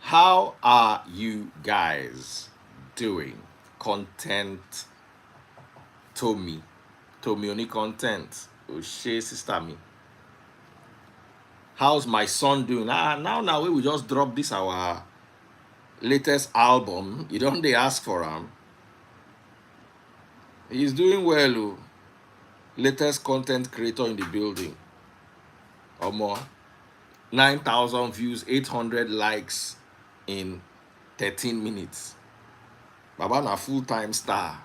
How are you guys doing? Content Tommy. Tommy only content. Oshe sister me. How's my son doing? Now we will just drop this our latest album. You don't they ask for him. He's doing well. Oh. Latest content creator in the building. Or more. 9,000 views, 800 likes in 13 minutes. Baba na full-time star.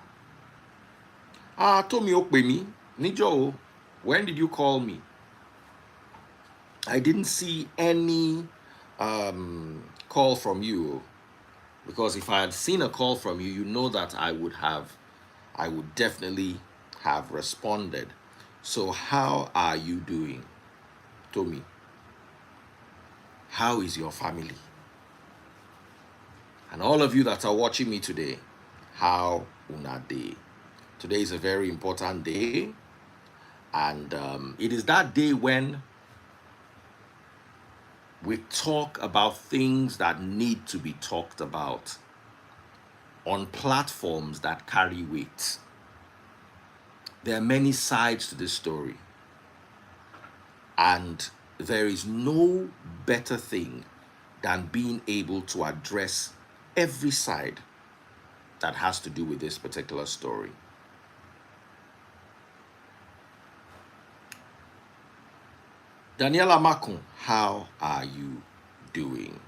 Tommy Okpemi, Nijo, when did you call me? I didn't see any call from you, because if I had seen a call from you, you know that I would definitely have responded. So how are you doing, Tommy? How is your family? And all of you that are watching me today, how una day? Today is a very important day, and it is that day when we talk about things that need to be talked about on platforms that carry weight. There are many sides to this story, and there is no better thing than being able to address every side that has to do with this particular story. Daniela Makun, how are you doing?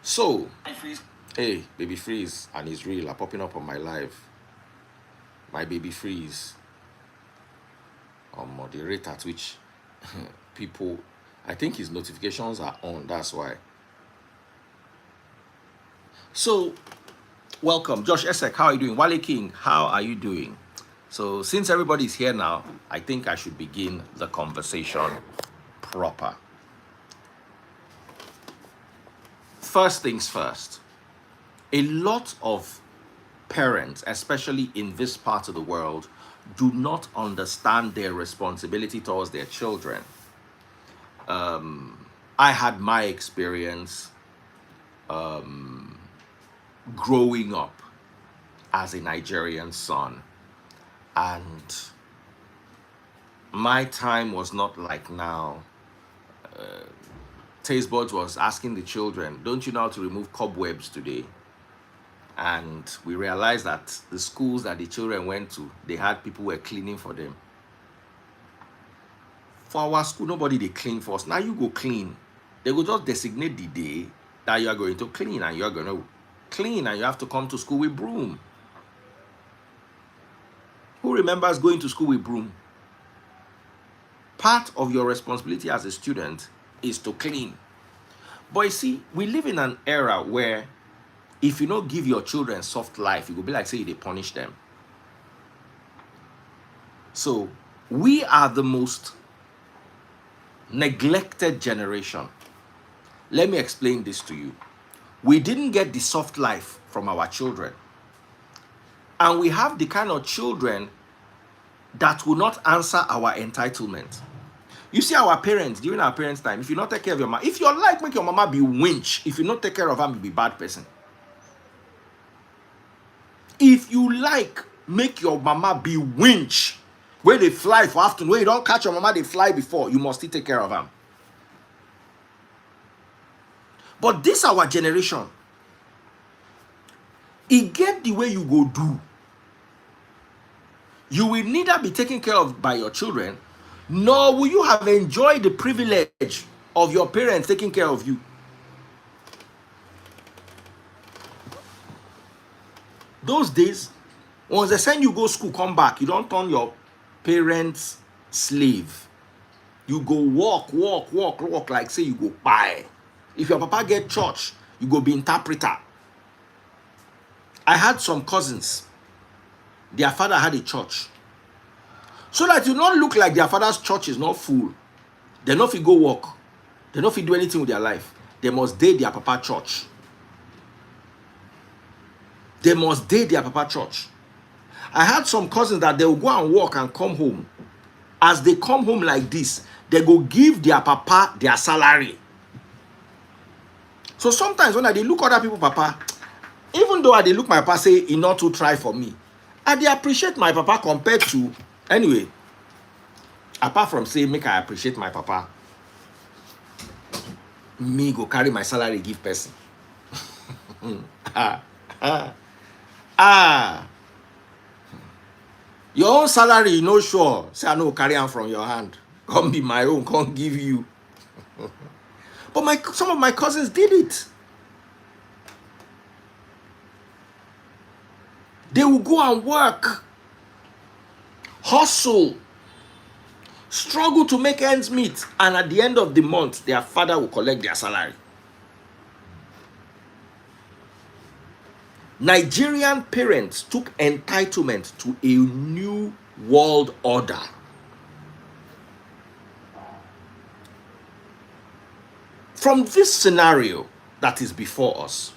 So, hey, baby freeze and Israel are popping up on my live. My baby freeze. The rate at which people, I think his notifications are on, that's why. So, welcome. Josh ASAKE, how are you doing? Wale King, how are you doing? So, since everybody's here now, I think I should begin the conversation proper. First things first, a lot of parents, especially in this part of the world, do not understand their responsibility towards their children. I had my experience growing up as a Nigerian son, and my time was not like now. Tastebuds was asking the children, don't you know how to remove cobwebs today? And we realized that the schools that the children went to, they had people who were cleaning for them. For our school, nobody they clean for us. Now you go clean. They will just designate the day that you are going to clean, and you are going to clean, and you have to come to school with broom. Who remembers going to school with broom? Part of your responsibility as a student is to clean. But you see, we live in an era where if you don't give your children soft life, it will be like say they punish them. So we are the most neglected generation. Let me explain this to you. We didn't get the soft life from our children. And we have the kind of children that will not answer our entitlement. You see our parents, during our parents' time, if you not take care of your mama, if you like, make your mama be winch. If you not take care of her, you be bad person. If you like, make your mama be winch. Where they fly for afternoon, where you don't catch your mama, they fly before. You must still take care of them. But this our generation. It get the way you go do. You will neither be taken care of by your children, nor will you have enjoyed the privilege of your parents taking care of you. Those days, once they send you go school, come back, you don't turn your parents' slave. You go walk like say you go buy. If your papa get church, you go be interpreter. I had some cousins. Their father had a church. So that you not look like their father's church is not full. They not fit go work. They not fit do anything with their life. They must date their papa church. They must date their papa church. I had some cousins that they will go and work and come home. As they come home like this, they go give their papa their salary. So sometimes when I dey look other people papa, even though I dey look my papa say he not to try for me, I dey appreciate my papa compared to, anyway, apart from say make I appreciate my papa, me go carry my salary give person. Your own salary you no sure, say I no carry am from your hand, come be my own, come give you. But some of my cousins did it. They will go and work, hustle, struggle to make ends meet, and at the end of the month, their father will collect their salary. Nigerian parents took entitlement to a new world order. From this scenario that is before us,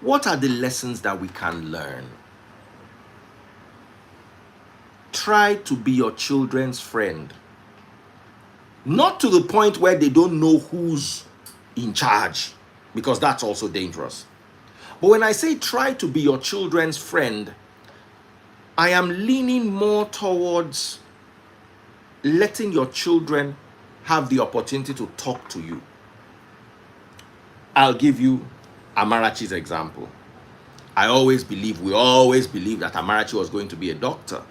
what are the lessons that we can learn? Try to be your children's friend. Not to the point where they don't know who's in charge, because that's also dangerous. But when I say try to be your children's friend, I am leaning more towards letting your children have the opportunity to talk to you. I'll give you Amarachi's example. We always believed that Amarachi was going to be a doctor.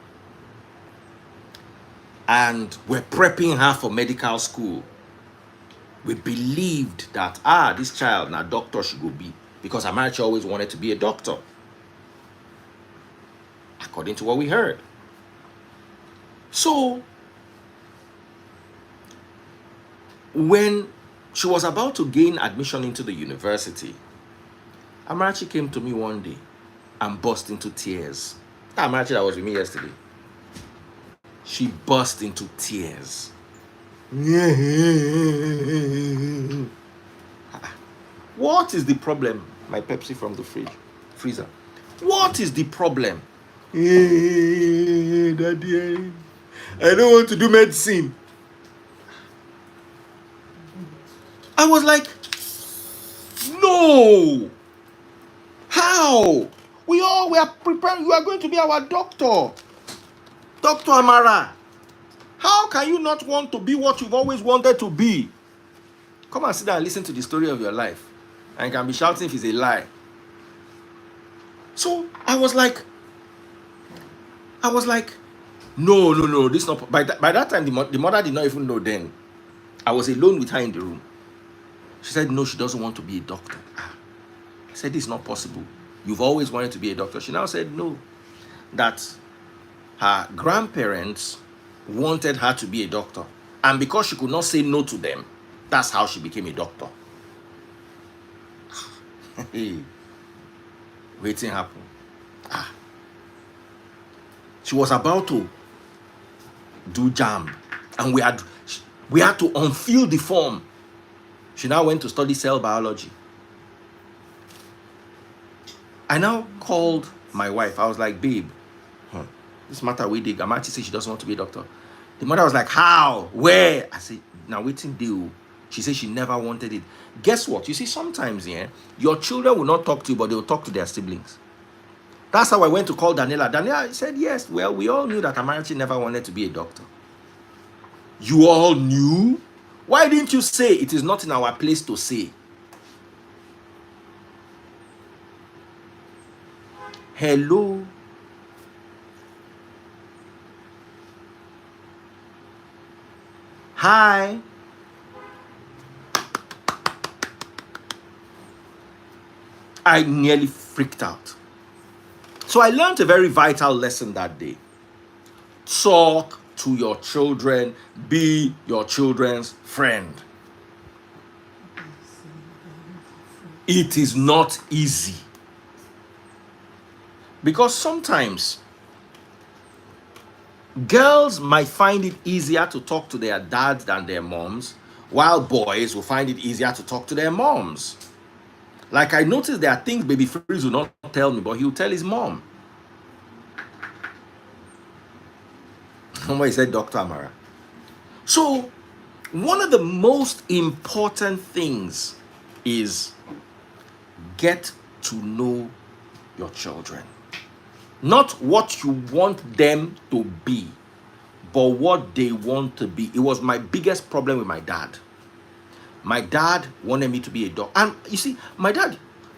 And we're prepping her for medical school. We believed that, this child, now doctor she go be. Because Amarachi always wanted to be a doctor. According to what we heard. So, when she was about to gain admission into the university, Amarachi came to me one day and burst into tears. Amarachi that was with me yesterday. She burst into tears. What is the problem? My Pepsi from the freezer. What is the problem? Daddy, I don't want to do medicine. I was like, no. How? We are preparing. You are going to be our doctor. Dr. Amara. How can you not want to be what you've always wanted to be? Come and sit down and listen to the story of your life. And you can be shouting if it's a lie. So I was like, no, this not. By that time, the mother did not even know then. I was alone with her in the room. She said, no, she doesn't want to be a doctor. I said, this is not possible. You've always wanted to be a doctor. She now said, no, that her grandparents wanted her to be a doctor. And because she could not say no to them, that's how she became a doctor. Waiting happened. She was about to do JAMB, and we had to unfill the form. She now went to study cell biology. I now called my wife. I was like, babe, this matter we did. Amarachi said she doesn't want to be a doctor. The mother was like, how? Where? I said, now waiting deal. She said she never wanted it. Guess what? You see, sometimes, your children will not talk to you, but they will talk to their siblings. That's how I went to call Daniela. Daniela said, yes, well, we all knew that Amarachi never wanted to be a doctor. You all knew? Why didn't you say it is not in our place to say? Hello? Hi? I nearly freaked out. So I learned a very vital lesson that day. Talk to your children. Be your children's friend. It is not easy. Because sometimes girls might find it easier to talk to their dads than their moms, while boys will find it easier to talk to their moms. Like I noticed there are things Baby Freeze will not tell me, but he'll tell his mom. Remember he said Dr. Amara. So one of the most important things is Get to know your children. Not what you want them to be, but what they want to be. It was my biggest problem with my dad. My dad wanted me to be a doctor. And you see, my dad,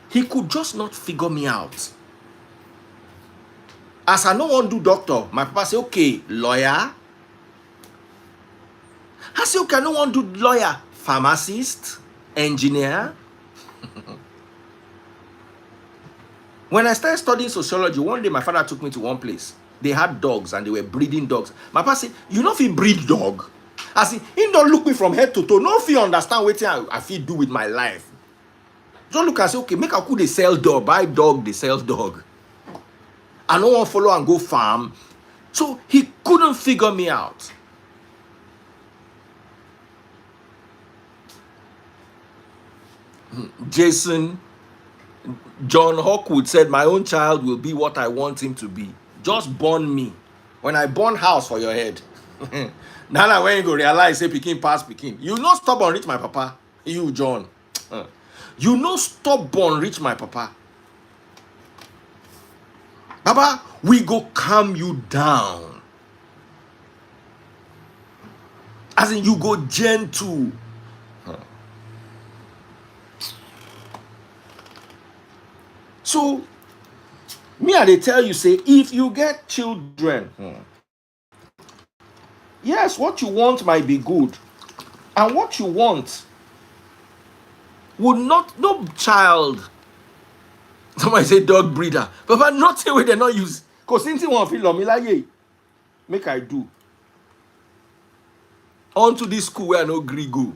he could just not figure me out. As I no want to do doctor, my papa say, okay, lawyer. I say, okay, I no want to do lawyer, pharmacist, engineer. When I started studying sociology, one day my father took me to one place. They had dogs and they were breeding dogs. My papa said, you know if he breed dog? I said, he don't look me from head to toe. No if he understand what I feel do with my life. Just look and say, okay, make a cool they sell dog, buy dog, they sell dog. I don't want to follow and go farm. So he couldn't figure me out. John Hawkwood said, my own child will be what I want him to be. Just born me. When I born house for your head. Now when you go realize, say, Pikin pass Pikin. You no stubborn reach my papa. You, John. You no stubborn reach my papa. Baba, we go calm you down. As in, you go gentle. So, me I dey tell you, say, if you get children, yes, what you want might be good. And what you want would not, no child. Somebody say dog breeder. Papa, nothing where they not use. Because since you want to feel me like, yeah, make I do. On to this school where I no gree go.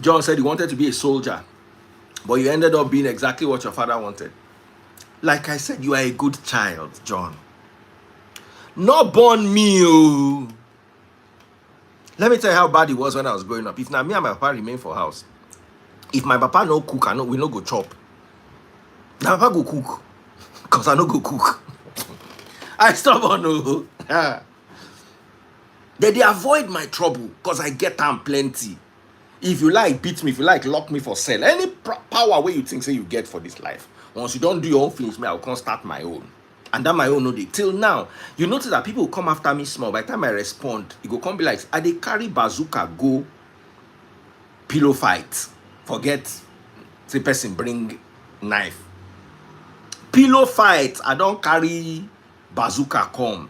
John said he wanted to be a soldier, but you ended up being exactly what your father wanted. Like I said, you are a good child, John. Not born me, oh. Let me tell you how bad it was when I was growing up. If now me and my papa remain for house, if my papa no cook, we no go chop. Now papa go cook, cause I no go cook. I stubborn, no. They avoid my trouble, cause I get them plenty. If you like, beat me. If you like, lock me for cell. Any power where you think say you get for this life. Once you don't do your own things, me, I will come start my own. And that my own no day. Till now, you notice that people will come after me small. By the time I respond, it will come be like, I they carry bazooka, go pillow fight. Forget the person bring knife. Pillow fight, I don't carry bazooka come.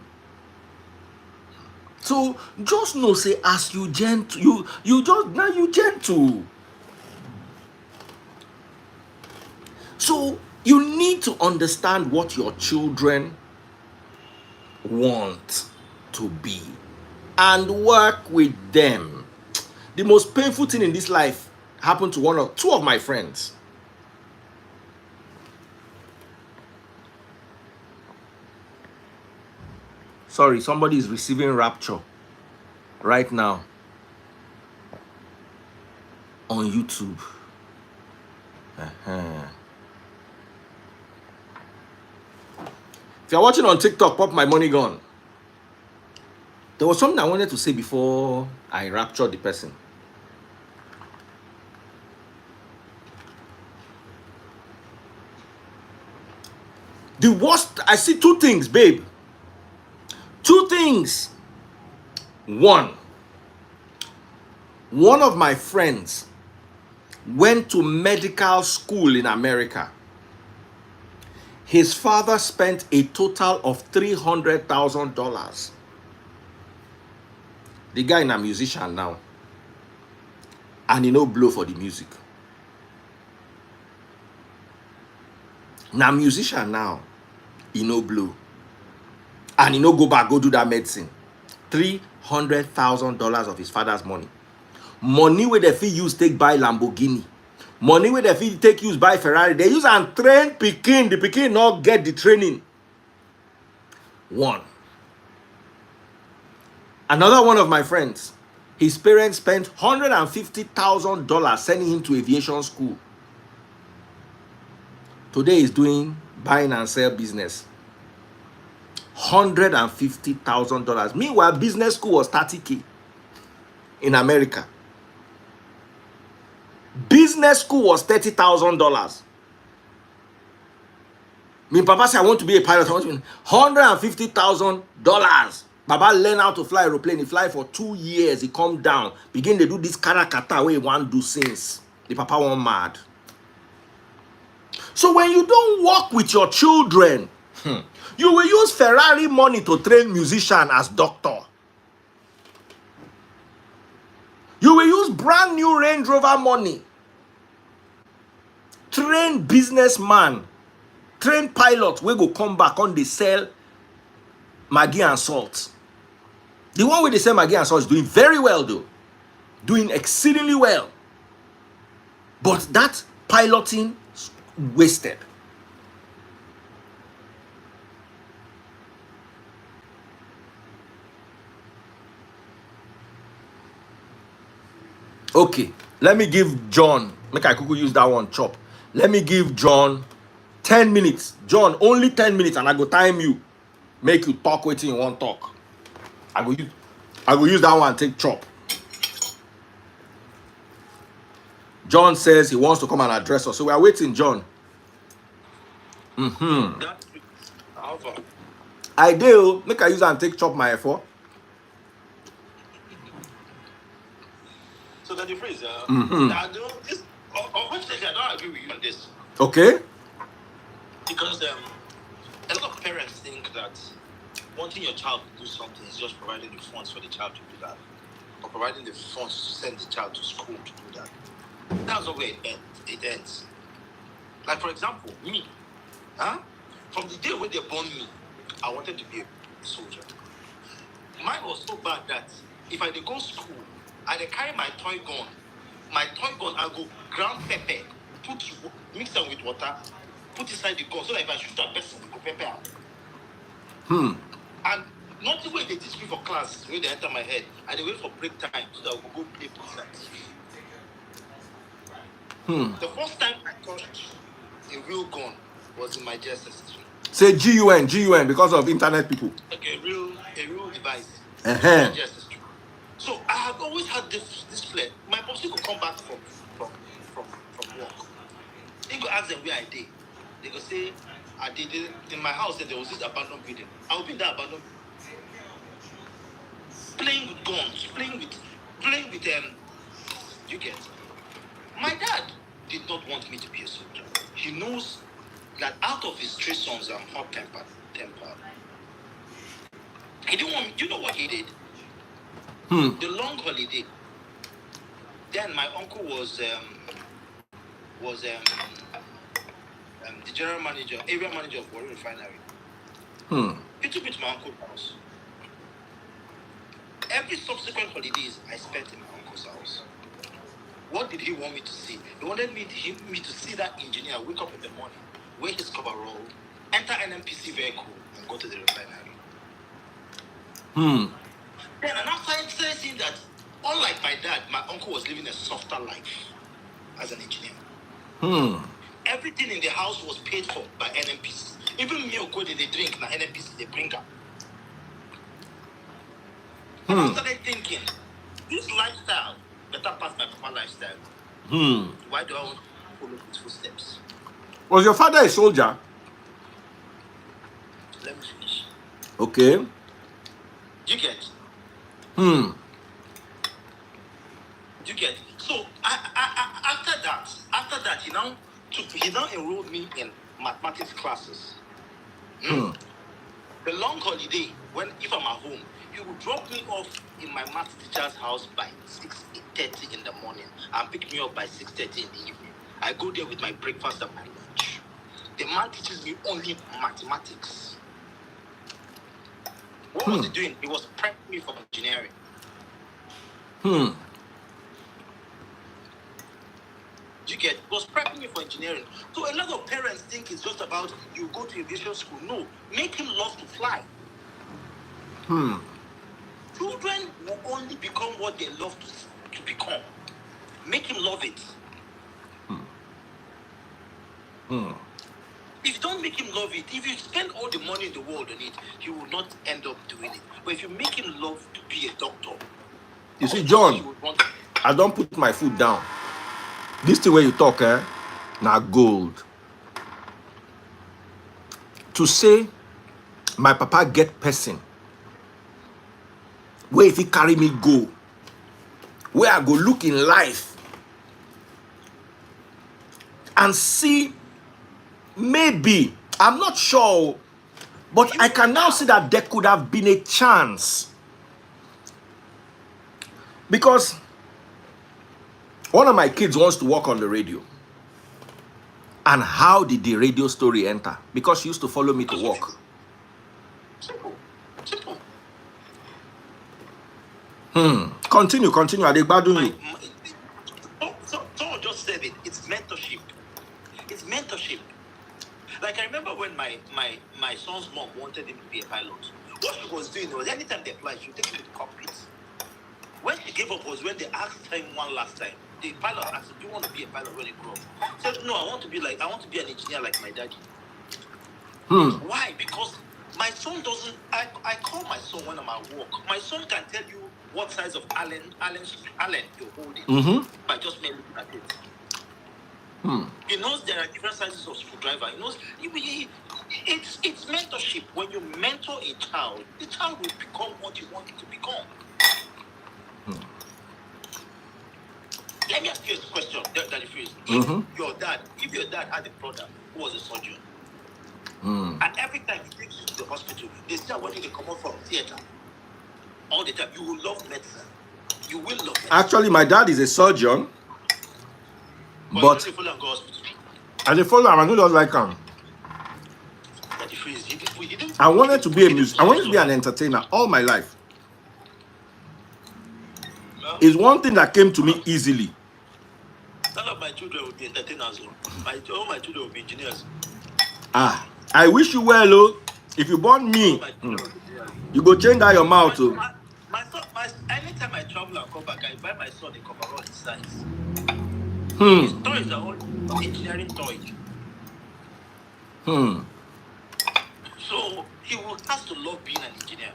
So just know, say, as you gentle, you just now you gentle. So you need to understand what your children want to be and work with them. The most painful thing in this life happened to two of my friends. Sorry, somebody is receiving rapture right now on YouTube. If you're watching on TikTok, pop my money gun. There was something I wanted to say before I raptured the person. The worst, I see two things, babe. Two things. One of my friends went to medical school in America. His father spent a total of $300,000. The guy is a musician now. And he no blow for the music. Now musician now. He no blow. And he no go back, go do that medicine. $300,000 of his father's money. Money where the fee use take buy Lamborghini. Money where the fee take use buy Ferrari. They use and train Pikin. The Pikin not get the training. One. Another one of my friends, his parents spent $150,000 sending him to aviation school. Today he's doing buying and sell business. $150,000. Meanwhile, business school was 30K in America. Business school was $30,000. Me papa say I want to be a pilot. I want to be $150,000. Baba learn how to fly aeroplane. He fly for 2 years. He come down. Begin to do this karakata where he want do since. The papa went mad. So when you don't work with your children, you will use Ferrari money to train musician as doctor. You will use brand new Range Rover money. Train businessman. Train pilot. We go come back on the sell Maggi and salt. The one with the sell Maggi and salt is doing very well though. Doing exceedingly well. But that piloting wasted. Okay, let me give John, make I quickly use that one chop. Let me give John 10 minutes. John, only 10 minutes and I go time you. Make you talk wetin you want talk. I go use that one take chop. John says he wants to come and address us. So we are waiting, John. I do. Make I use and take chop my effort. So that the phrase, unfortunately, I don't agree with you on this. Okay. Because a lot of parents think that wanting your child to do something is just providing the funds for the child to do that, or providing the funds to send the child to school to do that. That's not where it ends. Like for example, me, from the day when they born me, I wanted to be a soldier. Mine was so bad that if I did go school, I dey carry my toy gun. I go ground pepper, mix them with water, put inside the gun so that if I shoot a person, it go pepper out. And nothing wey they teach me for class when they enter my head, and they wait for break time so that we go play police. The first time I touched a real gun was in my JSS. Say GUN because of internet people. Like a real device. JSS. So I have always had this flair. My boss could come back from work. They go ask them where I did. They go say I did it in my house. There was this abandoned building. I will be in that abandoned playing with guns, playing with you get. My dad did not want me to be a soldier. He knows that out of his 3 sons, I'm hot-tempered. He didn't want me. You know what he did? The long holiday. Then my uncle was the general manager, area manager of Warri Refinery. He took me to my uncle's house. Every subsequent holidays I spent in my uncle's house. What did he want me to see? He wanted me to see that engineer wake up in the morning, wear his coverall, enter an NPC vehicle, and go to the refinery. Then and after seeing that, unlike my dad, my uncle was living a softer life as an engineer. Everything in the house was paid for by NMPC. Even milk when they drink, now NMPC they bring up. I started thinking, this lifestyle better pass my papa lifestyle. Why do I want to follow his footsteps? Was your father a soldier? Let me finish. Okay. You get? You get? So after that, he now enrolled me in mathematics classes. The long holiday, if I'm at home, he would drop me off in my math teacher's house by 6:30 in the morning and pick me up by 6:30 in the evening. I go there with my breakfast and my lunch. The man teaches me only mathematics. What was he doing? He was prepping me for engineering. You get? He was prepping me for engineering. So a lot of parents think it's just about you go to aviation school. No, make him love to fly. Children will only become what they love to become. Make him love it. If you don't make him love it, if you spend all the money in the world on it, he will not end up doing it. But if you make him love to be a doctor, You see, John, I don't put my foot down. This is the way you talk, eh? Now gold. To say my papa get person, where if he carry me go, where I go look in life and see, maybe, I'm not sure, but I can now see that there could have been a chance. Because one of my kids wants to work on the radio. And how did the radio story enter? Because she used to follow me to work. Simple. Simple. Continue. Are they bad doing you? Someone just said it. It's mentorship. It's mentorship. Like I remember when my son's mom wanted him to be a pilot. What she was doing was anytime they applied, she would take him to the cockpit. When she gave up was when they asked him one last time. The pilot asked him, "Do you want to be a pilot when you grow up?" He said, "No, I want to be an engineer like my daddy." Why? Because my son doesn't. I call my son when I'm at work. My son can tell you what size of Allen you're holding by just me looking at it. He knows there are different sizes of screwdriver. He knows. It's mentorship. When you mentor a child, the child will become what you want it to become. Let me ask you a question, Daddy Freeze. If your dad had a brother who was a surgeon, and every time he takes you to the hospital, they say when you come out from theater, all the time, you will love medicine. You will love medicine. Actually, my dad is a surgeon. But you follow and go hospital. As a follower, I don't like him. Daddy Freeze, I wanted to be I wanted to be an entertainer all my life. It's one thing that came to me easily. None of my children will be entertainers. All my children will be engineers. I wish you well, oh. If you born me, you go change that your mouth, oh. Anytime I travel and come back, I buy my son a coverall his size. His toys are all engineering toys. So he has to love being an engineer.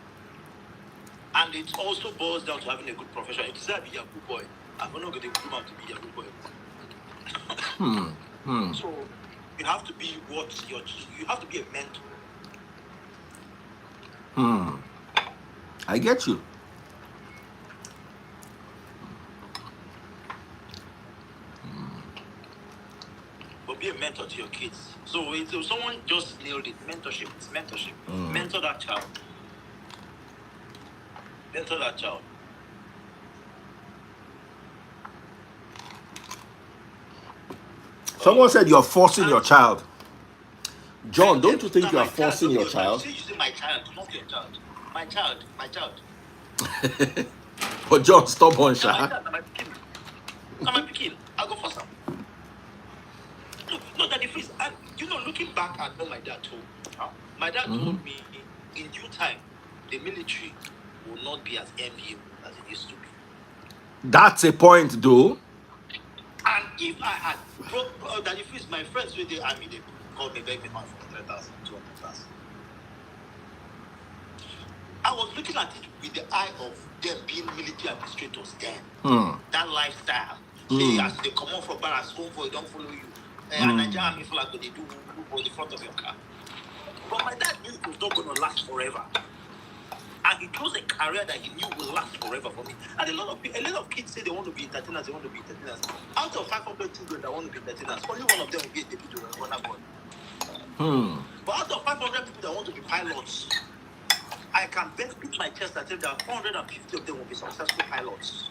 And it also boils down to having a good profession. If you say be a good boy, I'm not going to groom him to be a good boy. So you have to be you have to be a mentor. I get you. But be a mentor to your kids. So if someone just nailed it, mentorship. It's mentorship. Mentor that child. Mentor that child. Someone said you're forcing your child. John, don't you think you are forcing your child? You say my child, not your child. My child. But John, stubborn, Sha. I'm my pikin. I'll go first. No, Daddy Freeze. Looking back at what my dad told me, my dad told me in due time, the military will not be as enviable as it used to be. That's a point, though. And if I had, Daddy Freeze, my friends with the army, they called me baby man for 100,000, 200,000. I was looking at it with the eye of them being military administrators then. That lifestyle. See, as they come out from barracks, home for you, don't follow you. And Nigerian army flag, they do on the front of your car. But my dad knew it was not going to last forever. And he chose a career that he knew would last forever for me. And a lot of kids say they want to be entertainers, Out of 500 children that want to be entertainers, only one of them will be a deputy runner boy. But out of 500 people that want to be pilots, I can beat my chest and tell that 450 of them will be successful pilots.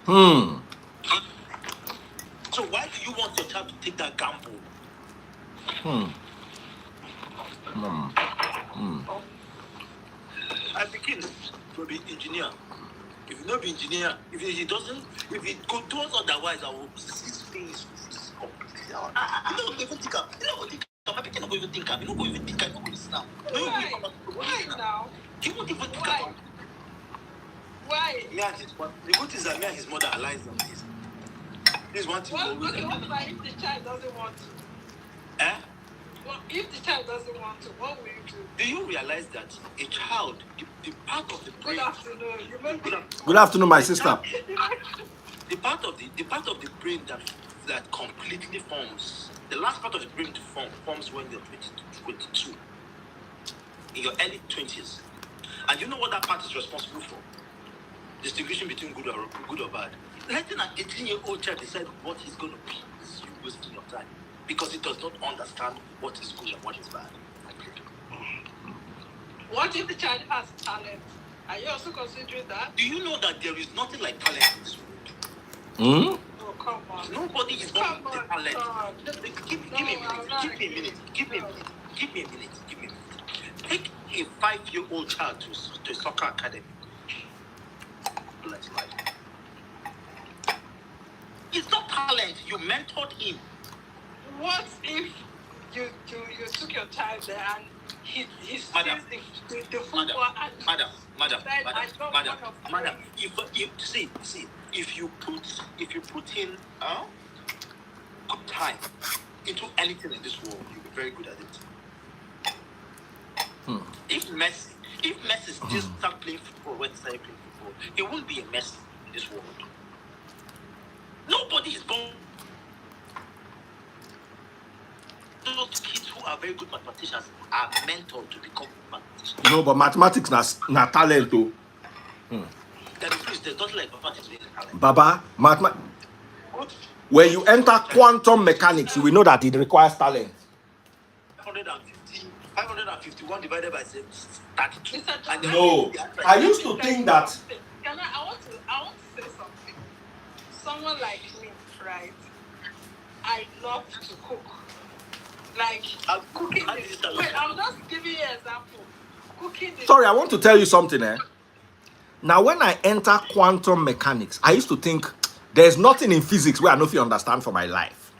So why do you want your child to take that gamble? I begin to be engineer. If you not be engineer, if it goes otherwise, I will cease things completely. You don't even think I'm. You don't even think I'm. You don't even think I'm going to snap. Why now? You won't even think about it. Why? Me and his mother. The good is that me and his mother allies them. This one thing. What if the child doesn't want to? Well, if the child doesn't want to, what will you do? Do you realize that a child, the part of the brain, Good afternoon. You may be. Good afternoon, my sister. the part of the brain that completely forms, the last part of the brain to forms when you're 22, in your early 20s. And you know what that part is responsible for? Distinguishing between good or bad. Letting an 18-year-old child decide what he's going to be is you wasting your time, because he does not understand what is good and what is bad. What if the child has talent? Are you also considering that? Do you know that there is nothing like talent in this world? Hmm? Oh, come on. Nobody is born with a talent. God. Give me a minute. Give me a minute. Take a 5-year-old child to a soccer academy. Let's like. It's not talent. You mentored him. What if you took your time there and he sees the football and Madam, said, I don't want to play. if you put in good time into anything in this world, you'll be very good at it. If Messi still start playing football when he started playing football, he won't be a Messi in this world. Nobody is born. Those kids who are very good mathematicians are mentored to become mathematicians. No, but mathematics na talent too. There's nothing like mathematics being a talent. Baba, when you enter quantum mechanics, we know that it requires talent. 551 divided by 32. No, I used to think that. I want to say something. Someone like me, right? I love to cook. Like cooking. Wait, I'm just giving you an example. Cooking. Sorry, I want to tell you something. Now, when I enter quantum mechanics, I used to think there's nothing in physics where I know if you understand for my life.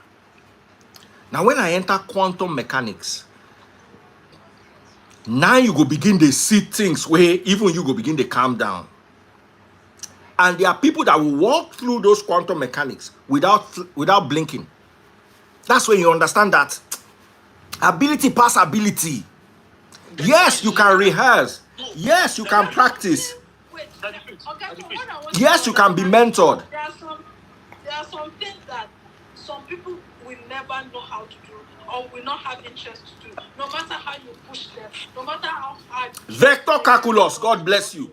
Now, when I enter quantum mechanics, now you go begin to see things where even you go begin to calm down. And there are people that will walk through those quantum mechanics without blinking. That's when you understand that ability pass ability. Yes, you can rehearse. Yes, you can practice. Wait, okay, so what I want Yes, you can be mentored. There are some things that some people will never know how to do or will not have interest to do, no matter how you push them, no matter how hard. Vector calculus, God bless you.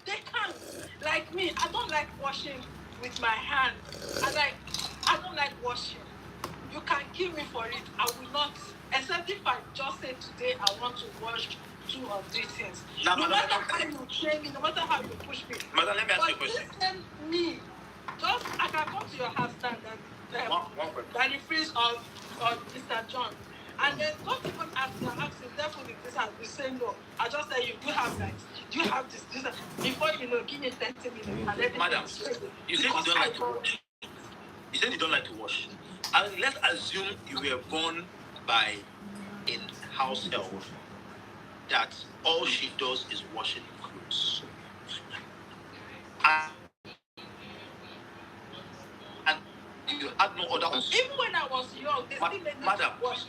They can't. Like me, I don't like washing with my hand. I don't like washing. You can kill me for it. I will not, except if I just say today I want to wash 2 or 3 things. No matter how you train me, no matter how you push me. Madam, let me ask you a question. Listen, me, just I can come to your house and the freeze of Mr. John. And then don't even ask me, I'm asking definitely this has been saying no. I just tell you, you have that. You have this. Before you know, give me 30 minutes. And then Madam, you said you don't like to wash. You said you don't like to wash. And let's assume you were born by a house help that all she does is washing clothes. And you had no other option. Even when I was young, they still made me wash.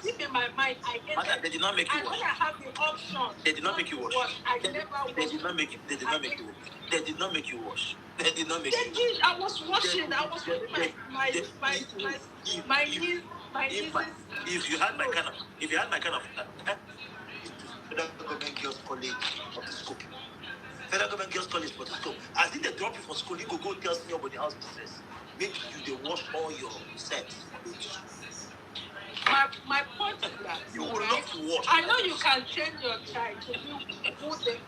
Deep in my mind, I get Madam, they did not make you and wash. when I have the option, They did not make you wash. They did not make you. They did not make you. They did not make you wash. They did not make you. They did. I was washing. I was washing my knees. If you had my kind of Federal Government Girls College of the school. Federal Government Girls College for the school. As if they drop you for school, you go tell me about the house business. Make you they wash all your sets. My point is that you will not wash. I know you can train your child to be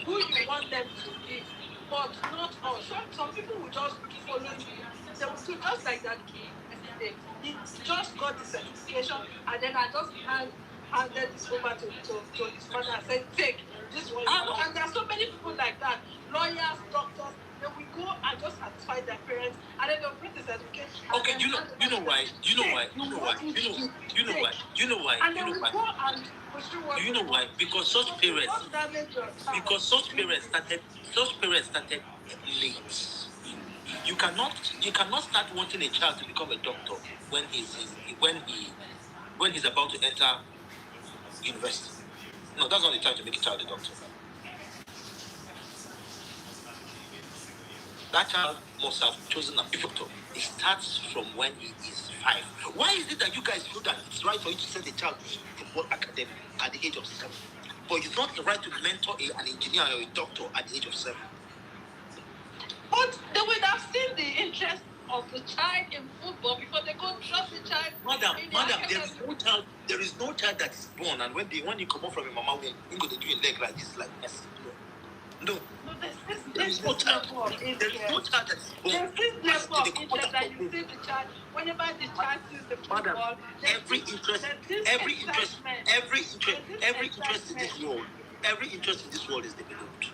who you want them to be, but not all. Some people will just follow you. They will do just like that kid yesterday. He just got the certification, and then I just handed this over to his father and said, take this one. And there are so many people like that. Lawyers, doctors, they will go and just satisfy their parents, and then they'll bring the certificate. Okay, you know why? Because such parents started late. You cannot start wanting a child to become a doctor when he when he's about to enter university. No, that's not the time to make a child a doctor. That child must have chosen a doctor. It starts from when he is 5. Why is it that you guys feel that it's right for you to send a child to football academy at the age of 7, but it's not right to mentor an engineer or a doctor at the age of 7? But they would have seen the interest of the child in football before they go trust the child. Madam, there is no child that is born and when you come out from a mama womb, you go to do a leg like this, like this. No. There is no child. There is no child that is born. There's this level of interest that you see the child whenever the child sees the football. Every interest in this world is developed.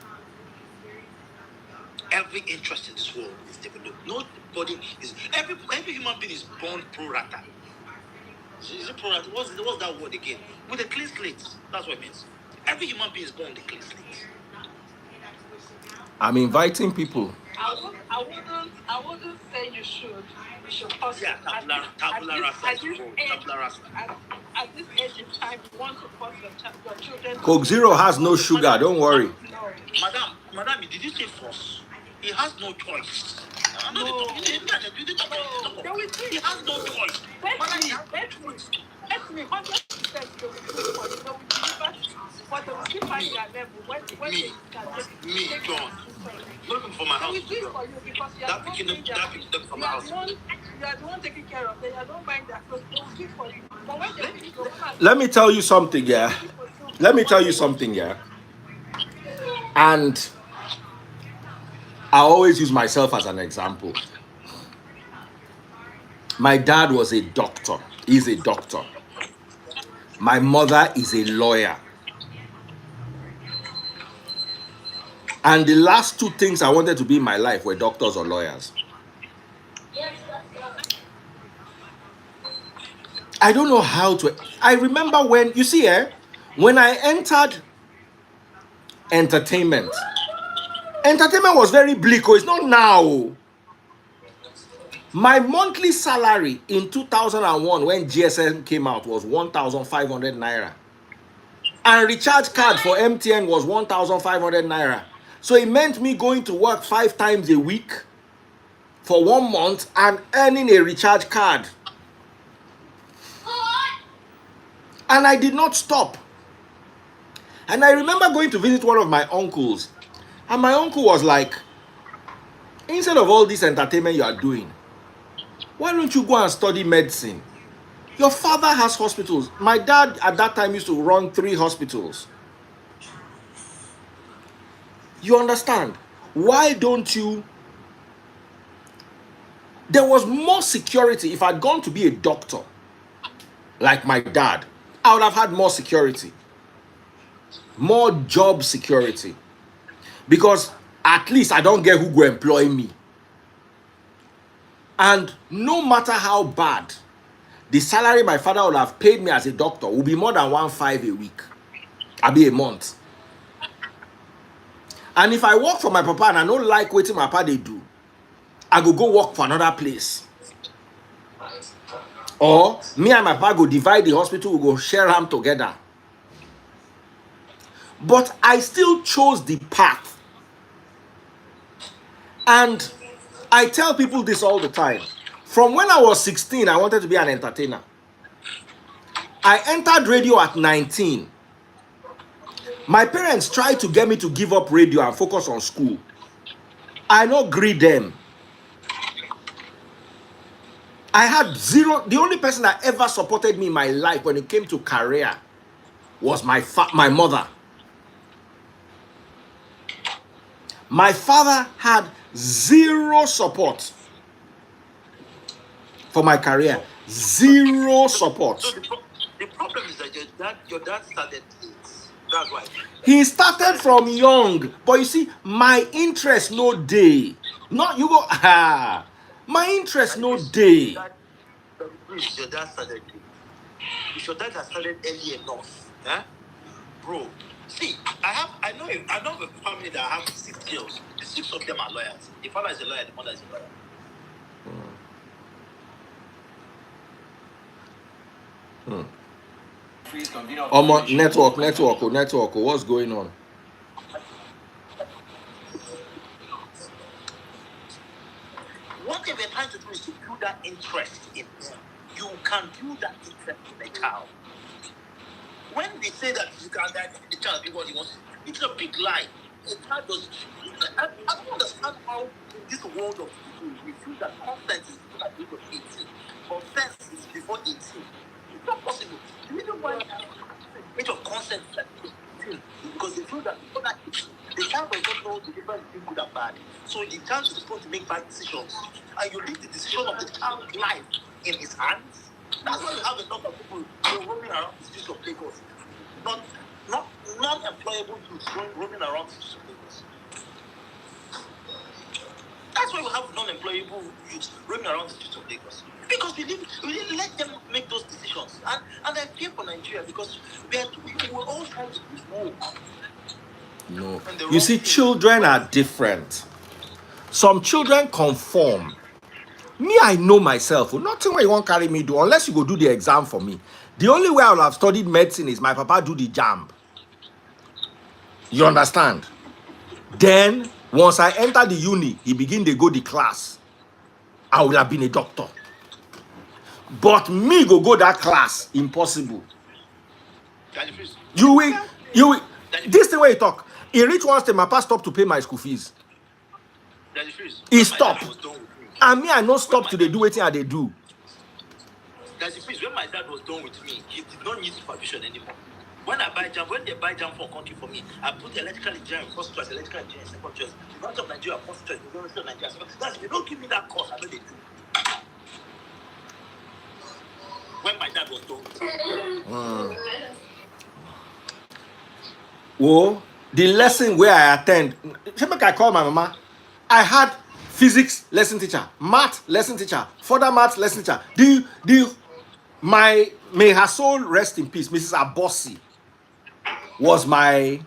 Every interest in this world is developed. Nobody is every human being is born pro rata. Is it pro rata? What's that word again? With a clean slate. That's what it means. Every human being is born with a clean slate. I'm inviting people. I wouldn't say you should. You should pursue. Yeah, tabula rasa. At this age in time, you want to force your children. Coke Zero has no sugar. Don't worry. No. Madam, did you say force? He has no choice. No. He has no choice. Let me 100% they will do it for you. They will deliver, but they will still find their level when they can take John. Not even for my house. They will do it for you because you are the one taking care of them. You are the one buying their clothes. They will do it for you. But when they finish your class, Let me tell you something, yeah. And I always use myself as an example. My dad was a doctor. He's a doctor. My mother is a lawyer. And the last two things I wanted to be in my life were doctors or lawyers. I don't know how to. I remember when, you see, when I entered entertainment was very bleak. Oh, it's not now. My monthly salary in 2001 when GSM came out was 1,500 naira. And recharge card for MTN was 1,500 naira. So it meant me going to work 5 times a week for 1 month and earning a recharge card. And I did not stop. And I remember going to visit one of my uncles. And my uncle was like, instead of all this entertainment you are doing, why don't you go and study medicine? Your father has hospitals. My dad at that time used to run 3 hospitals. You understand? Why don't you? There was more security. If I'd gone to be a doctor, like my dad, I would have had more security. More job security. Because at least I don't get who go employ me. And no matter how bad, the salary my father would have paid me as a doctor would be more than 1,500 a week. I'll be a month. And if I work for my papa and I don't like what my papa they do, I go work for another place. Or me and my papa go divide the hospital, we go share them together. But I still chose the path. And I tell people this all the time. From when I was 16, I wanted to be an entertainer. I entered radio at 19. My parents tried to get me to give up radio and focus on school. I not agree them. I had zero. The only person that ever supported me in my life when it came to career was my mother. My father had zero support for my career. Zero support. The problem is that your dad started late. That's why. He started from young, but you see, my interest no day. Not you go. My interest no day. Your dad started late. If your dad had started early enough, bro. See, I know a family that have 6 girls. The 6 of them are lawyers. The father is a lawyer, the mother is a lawyer. Network. What's going on? What they're trying to do is to build that interest in them. You can build that interest in a child. When they say that you can that the child do what he wants, it's a big lie. A child does. I don't understand how in this world of people we feel that consent is before the age of 18. Consent is before 18. It's not possible. The reason why the age of consent is like 18 is because they feel that before that 18, the child does not know the difference between good and bad. So the child is supposed to make bad decisions. And you leave the decision of the child's life in his hands. That's why you have a lot of people roaming around the streets of Lagos. Not employable youths roaming around the streets of Lagos. That's why we have non-employable youths roaming around the streets of Lagos. Because we didn't let them make those decisions. And I fear for Nigeria because we were all trying to do more. No. You see, children are different. Some children conform. Me, I know myself. Nothing where you won't carry me do unless you go do the exam for me. The only way I will have studied medicine is my papa do the jam. You understand? Then, once I enter the uni, he begin to go the class. I would have been a doctor. But me go that class, impossible. You will. This the way you talk. He reach one stage, my papa stopped to pay my school fees. He stopped. And me, I no stop to they do anything I they do. That's the freeze. When my dad was done with me, he did not need supervision anymore. When they buy jam for country for me, I put electrical engineering first choice, electrical engineering second choice. The branch of Nigeria first choice, the University of Nigeria. That's if you don't give me that course, I know they do. When my dad was done. Oh, the lesson where I attend, I call my mama. I had physics lesson teacher, math lesson teacher, further math lesson teacher. May her soul rest in peace, Mrs. Abossi was my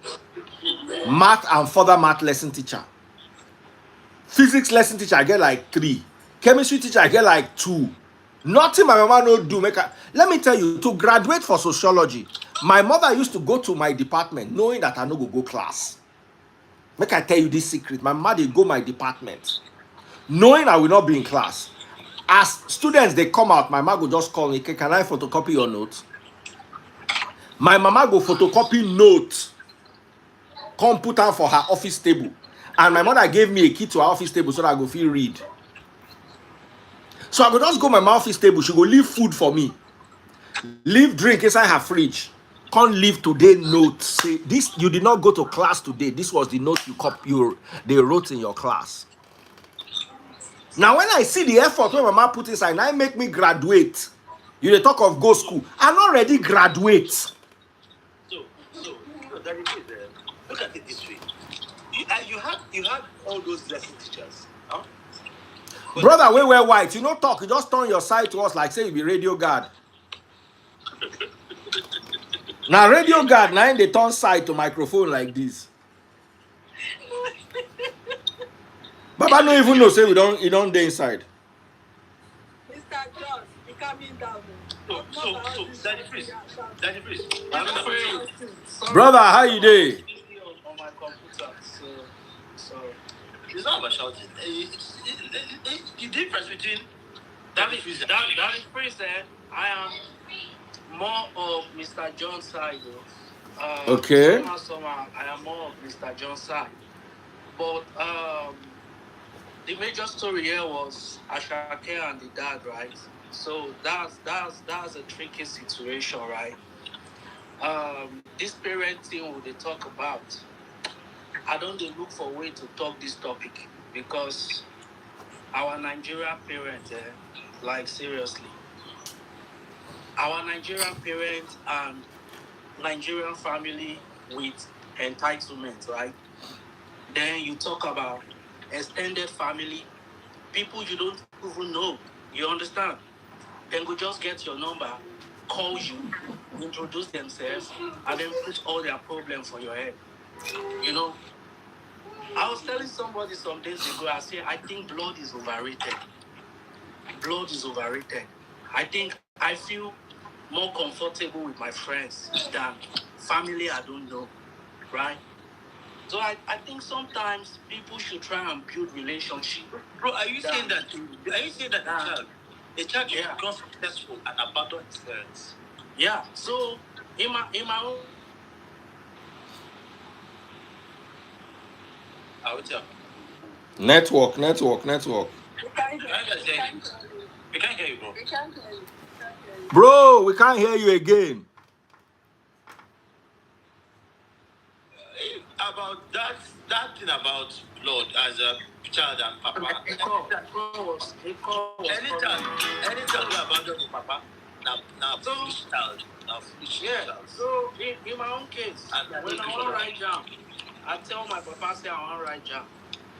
math and further math lesson teacher. Physics lesson teacher, I get like 3. Chemistry teacher, I get like 2. Nothing my mama no do. Let me tell you, to graduate for sociology, my mother used to go to my department knowing that I no go class. Make I tell you this secret. My mother go my department knowing I will not be in class. As students they come out, my mama go just call me, can I photocopy your notes? My mama go photocopy notes, come put her for her office table. And my mother gave me a key to her office table so that I go feel read. So I go just go my office table, she go leave food for me. Leave drink inside her fridge. Can't leave today notes. Say this, you did not go to class today. This was the note they wrote in your class. Now when I see the effort when my mama put inside, now it make me graduate. You dey talk of go school. I'm already graduate. So that is it. Look at it this way. You had all those lesson teachers. Huh? Brother, we wear white. You no talk. You just turn your side to us like say you be radio guard. Now radio guard, now they turn side to microphone like this. Baba no even know say you don't dey inside. Mr. John, be coming down. So Daddy Freeze. Brother, how you dey? On my computer, so it's not about shouting. The difference between Daddy Freeze, I am more of Mr. John's side. Okay. Somehow, I am more of Mr. John's side. But the major story here was ASAKE and the dad, right? So that's a tricky situation, right? This parenting they talk about, I don't look for a way to talk this topic because our Nigerian parents, like seriously, our Nigerian parents and Nigerian family with entitlement, right? Then you talk about extended family, people you don't even know. You understand? Then go just get your number, call you, introduce themselves, and then put all their problems on your head. You know, I was telling somebody some days ago, I think blood is overrated. Blood is overrated. I feel more comfortable with my friends than family I don't know, right? So I think sometimes people should try and build relationship. Bro, are you saying that a child should become successful and abandon his parents? Yeah. So in my own I would tell. Network. We can't hear you. We can't hear you, bro. We can't hear you. Bro, we can't hear you again. About that thing about blood as a child and papa. Anytime you abandon your papa, now foolish child. Now foolish child. So in my own case, when I want to write jam, I tell my papa say I want to write jam.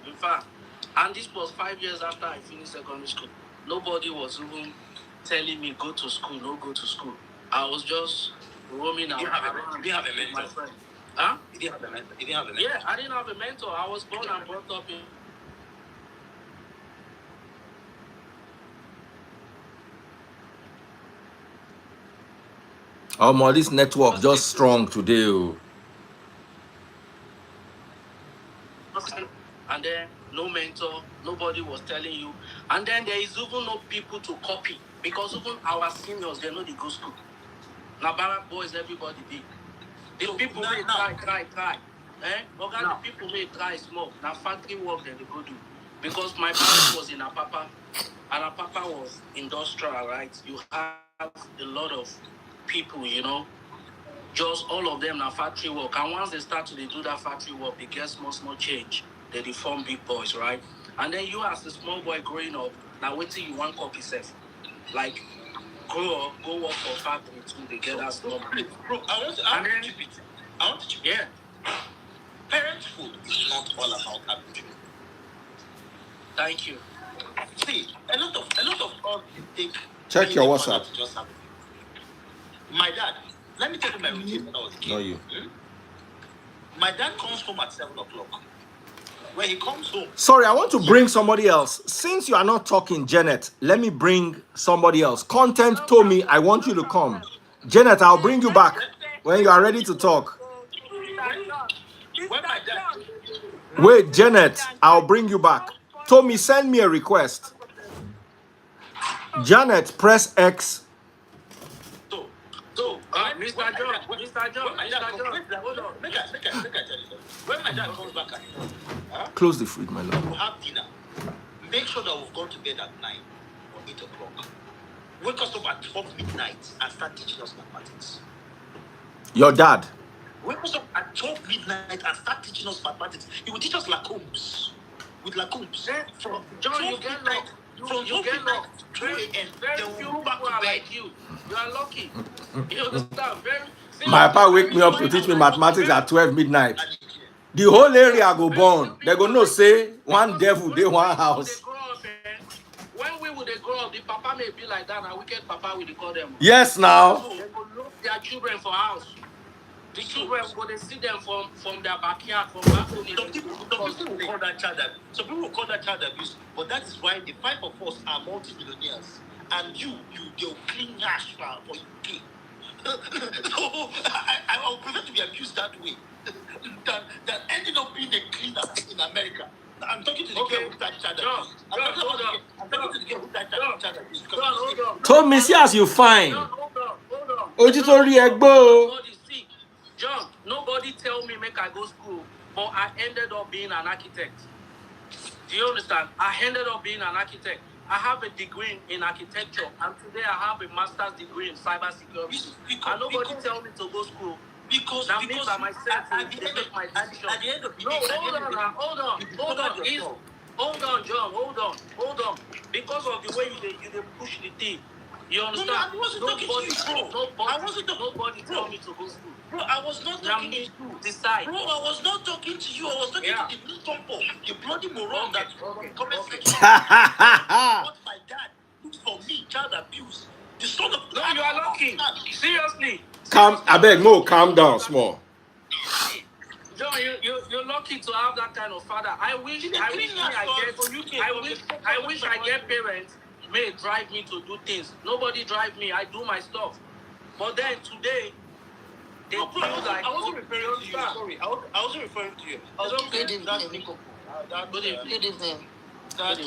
In fact, and this was 5 years after I finished secondary school. Nobody was even telling me go to school, no go to school. I was just roaming around. You didn't have a mentor. My friend. Huh? You didn't have a mentor. Yeah, I didn't have a mentor. I was born and brought up in. Oh, this network just strong today. Oh. And then no mentor, nobody was telling you. And then there is even no people to copy because even our seniors, they know they go school. Now, Barak boys, everybody did. The people may try. Okay, the people may try small. Now, factory work, then they go do. Because my father was in Apapa, and Apapa was industrial, right? You have a lot of people, just all of them now factory work. And once they start to do that factory work, they get small change. They form big boys, right? And then you as a small boy growing up, now wait till you want copy self. Like, grow up, go work for factory too, they get that small money. Bro, I want to chip it. Yeah. Parenthood is not all about having. Thank you. See, a lot of us take. Check your WhatsApp. Just have my dad. Let me tell you my routine when I was a kid. No, you. My dad comes home at 7 o'clock. When he comes home. Sorry, I want to bring somebody else. Since you are not talking, Janet, let me bring somebody else. Content told me I want you to come. Janet, I'll bring you back when you are ready to talk. When my dad. Wait, Janet, I'll bring you back. Tommy, send me a request. Janet, press X. So, Mr. John, when my dad comes back at Close the fridge, my lord. we'll have dinner. Make sure that we've gone to bed at 9 or 8 o'clock. Wake us up at 12 midnight and start teaching us mathematics. Your dad. Wake us up at 12 midnight and start teaching us mathematics. He will teach us Lacombs. With Lacombs. From John, you get luck. You get luck. 2 a.m. Very few people are like you. You are lucky. You understand? My papa wake me up to teach me mathematics at 12 midnight. The whole area go burn. They go no say one devil, they one house. When we would grow up, the papa may be like that, and wicked papa will call them. Yes, now. They will look their children for house. The children go they see them from their backyard, from back home. Some people will call that child abuse, but that is why the 5 of us are multi-millionaires, and they'll clean ash for UK. So I would prefer to be abused that way than ending up being a cleaner in America. I'm talking to the girl who that child abuse. I'm talking to the girl who that child abuse. Told me, see as you fine. Hold on. Ojitori Egbo. John, nobody tell me make I go school, but I ended up being an architect. Do you understand? I ended up being an architect. I have a degree in architecture, and today I have a master's degree in cybersecurity. And nobody tell me to go school. Because by myself, I make my decision. At the end of the day, hold on, John, hold on. Because of the way you push the thing, you understand? No, I wasn't talking to you, bro. Nobody tell me to go school. Bro, I was not talking to you. Decide. Bro, I was not talking to you. I was talking to the blue tompo, the bloody moron that comment section. What my dad did for me, child abuse. The son of no, you are lucky. Seriously. I beg, no, calm down, small. John, you're lucky to have that kind of father. I wish I get parents may drive me to do things. Nobody drive me. I do my stuff. But then today, they No, feel bro, like I wasn't referring to you. understand? Sorry, I wasn't referring to you. I was It's okay. referring to that couple. Good evening. Good evening.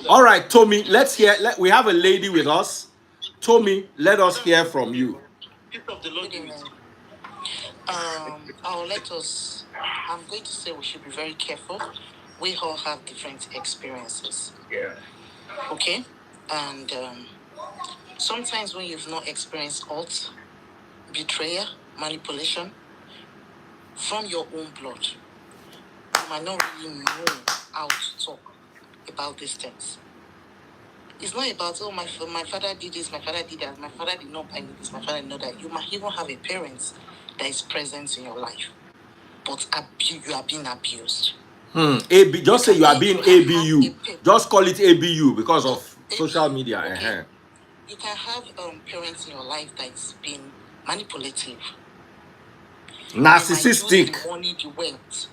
All right, Tommy, let's hear. We have a lady with us. Tommy, let us hear from you. Gift of the Lord Good do it. evening. I'm going to say we should be very careful. We all have different experiences. Yeah. Okay? And sometimes when you've not experienced hurt, betrayal, manipulation from your own blood, you might not really know how to talk about these things. It's not about, oh, my father did this, my father did that, my father did not buy me this, my father did not that. You might even have a parent that is present in your life, but you are being abused. AB, just say you are being ABU. Just call it ABU because of social media. Okay. You can have parents in your life that's been manipulative. Narcissistic. They might use the money, the wealth.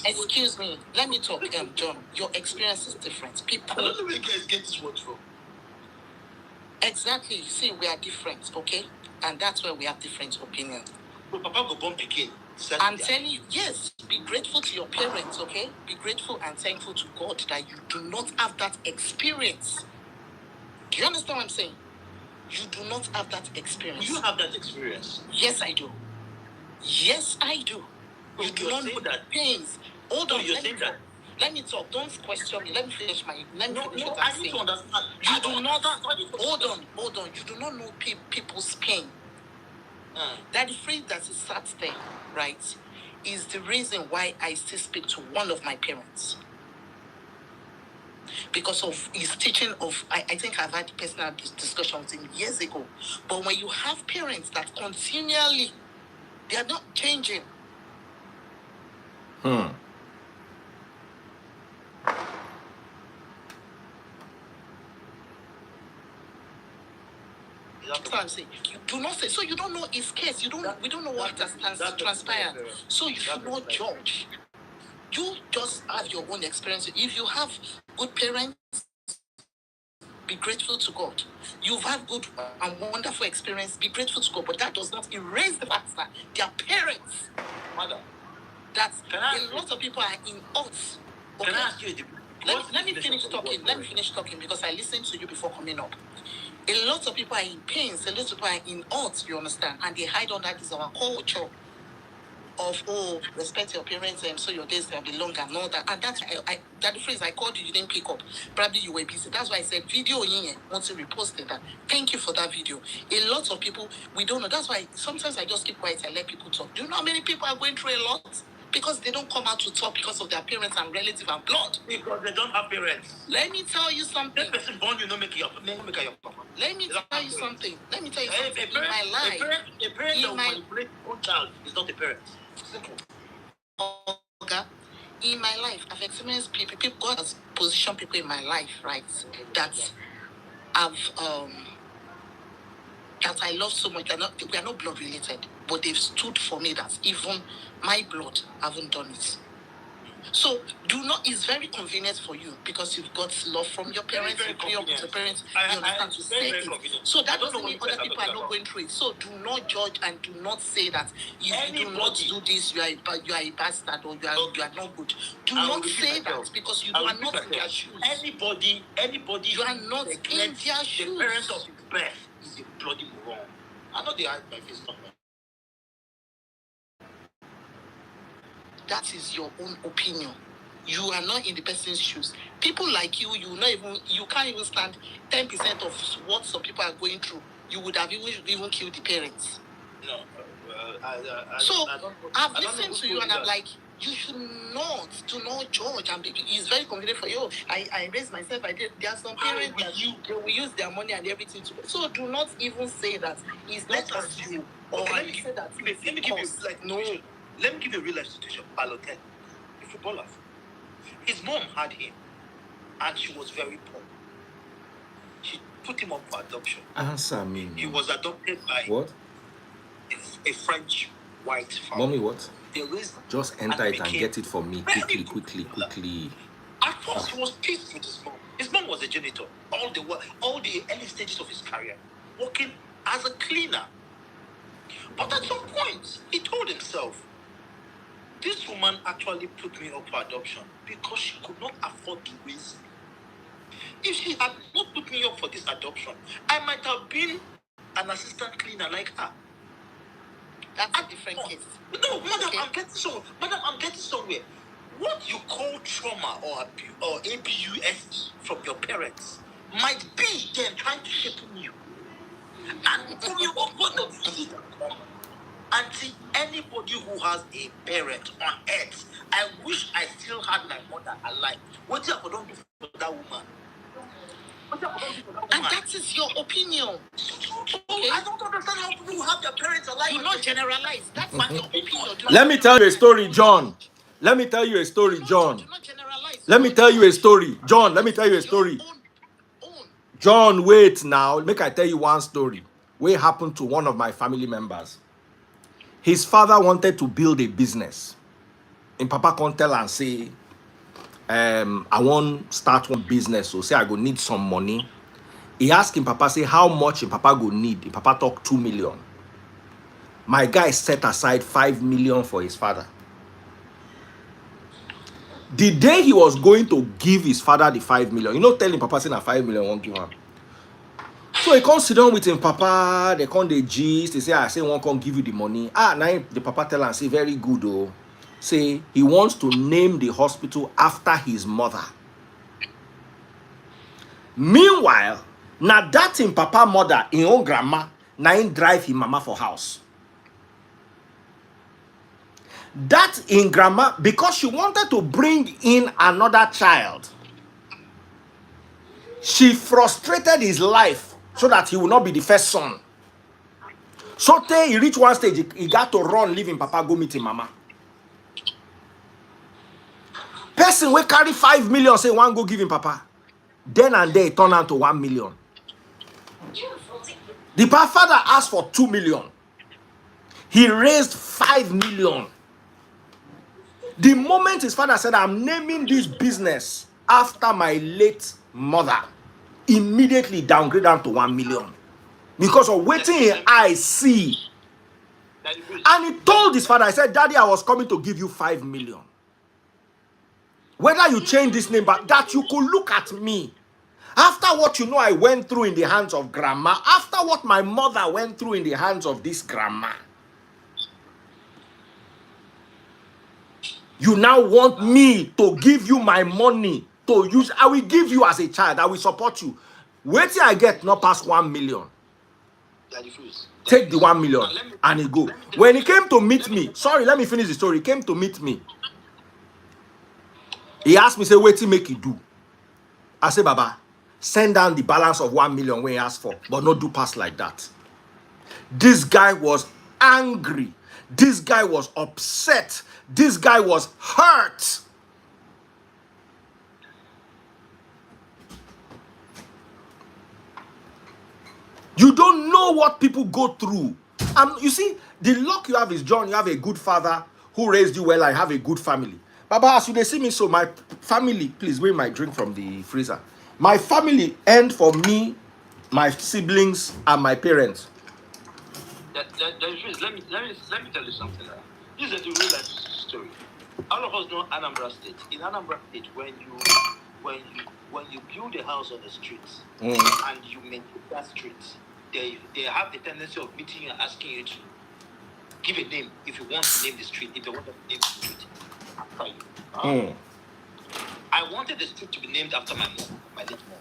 Excuse me, let me talk, John. Your experience is different. People. I don't know where you guys get this word from. Exactly. See, we are different, okay? And that's where we have different opinions. But Papa go born again. I'm telling you, yes, be grateful to your parents, okay? Be grateful and thankful to God that you do not have that experience. Do you understand what I'm saying? You do not have that experience. You have that experience. Yes, I do. Yes, I do. So you do not know that pains. Hold on, let me talk. Don't question me. Let me finish what I'm saying. I need to understand. You do not. Hold on. You do not know people's pain. That phrase that is sat there, right, is the reason why I still speak to one of my parents. Because of his teaching of, I think I've had personal discussions with him years ago. But when you have parents that continually, they are not changing. That's what I'm saying. You do not say, so you don't know his case. We don't know what has transpired. So you should not judge. You just have your own experience. If you have good parents, be grateful to God. You've had good and wonderful experience, be grateful to God. But that does not erase the fact that they are parents. Mother, That a lot of people are in odds. Okay? can I ask you let me finish talking. Let me finish talking because I listened to you before coming up. A lot of people are in pains, a lot of people are in odds, you understand? And they hide under this our culture of, oh, respect your parents and so your days will be longer and all that. And that's that the phrase I called you didn't pick up. Probably you were busy. That's why I said video in once you reposted that. Thank you for that video. A lot of people, we don't know. That's why sometimes I just keep quiet and let people talk. Do you know how many people are going through a lot? Because they don't come out to talk because of their parents and relatives and blood. Because they don't have parents. Let me tell you something. That person born you not make your papa. Let me tell you something. In my A life, parent that will manipulate his own child is not a parent. Simple. Okay. In my life, I've experienced people. God has positioned people in my life, right? That I've that I love so much. We are not blood related, but they've stood for me. That even my blood haven't done it. So it's very convenient for you because you've got love from your parents, you grew up with your parents, you understand to say it. So that doesn't mean other people are not going through it. So do not judge and do not say that if you do not do this, you are a bastard or you are not good. Do not say that because you are not in their shoes. Anybody you are not in their shoes. The parents of his birth is a bloody moron. I know they hide my face, not my. That is your own opinion. You are not in the person's shoes. People like you can't even stand 10% of what some people are going through. You would have even killed the parents. No. I've listened to you and I'm like, you should do not judge. And it's very convenient for you. I raised myself. I did. There are some parents that they will use their money and everything to. So do not even say that it's not as you. Or let me say that. Let me give you Let me give you a real life situation. Balotelli, a footballer. His mom had him, and she was very poor. She put him up for adoption. Answer me. He was adopted by what? A French white family. Mommy, what? Just enter it and get it for me quickly. At first, he was pissed with his mom. His mom was a janitor all the early stages of his career, working as a cleaner. But at some point, he told himself, this woman actually put me up for adoption because she could not afford to raise me. If she had not put me up for this adoption, I might have been an assistant cleaner like her. That's a different case. No, madam, okay. I'm getting somewhere. Madam, I'm getting somewhere. What you call trauma or abuse from your parents might be them trying to shape you. And from your own point of view, Auntie, anybody who has a parent on earth, I wish I still had my mother alive. What you have done for that woman? And that is your opinion. Okay. I don't understand how people have their parents alive. Do not generalize. That's my opinion. Let me tell you a story, John. Let me tell you a story, John. Do not generalize. Let me tell you a story, John. Let me tell you a story. John, wait now. Make I tell you one story. What happened to one of my family members? His father wanted to build a business. And Papa can tell and say, I want start one business. So say I go need some money. He asked him, Papa, say how much him Papa go need. Him Papa talk 2 million. My guy set aside 5 million for his father. The day he was going to give his father the 5 million, you know, tell him Papa say na 5 million won't give him. So he can't sit down with him, Papa. They can't the gist. They say, I say one can't give you the money. Now the Papa tell and say very good oh. Say he wants to name the hospital after his mother. Meanwhile, now that in Papa mother, in own grandma, now in drive him mama for house. That in grandma, because she wanted to bring in another child, she frustrated his life so that he will not be the first son. So till he reached one stage, he got to run, leave him Papa, go meet him mama. Person will carry 5 million, say one go give him Papa. Then and there, it turned out to 1 million. The father asked for 2 million. He raised 5 million. The moment his father said, I'm naming this business after my late mother, immediately downgrade down to 1 million. Because of waiting I see. And he told his father, I said, Daddy, I was coming to give you 5 million. Whether you change this name, but that you could look at me. After what you know I went through in the hands of grandma, after what my mother went through in the hands of this grandma, you now want me to give you my money to use. I will give you as a child. I will support you. Wait till I get not past 1 million. Take the 1 million and he go. When he came to meet me, sorry, let me finish the story. He came to meet me. He asked me, say, wait till make you do. I say, Baba, send down the balance of 1 million when he asked for, but not do pass like that. This guy was angry. This guy was upset. This guy was hurt. You don't know what people go through. You see, the luck you have is, John, you have a good father who raised you well. I have a good family. Baba, as you they see me, so my family, please bring my drink from the freezer. My family end for me, my siblings, and my parents. Let me tell you something. This is a real life story. All of us know Anambra State. In Anambra State, when you build a house on the streets and you maintain that street, they have the tendency of meeting you and asking you to give a name if you want to name the street. If they want to name the street after you. I wanted the street to be named after my mom, my late mom.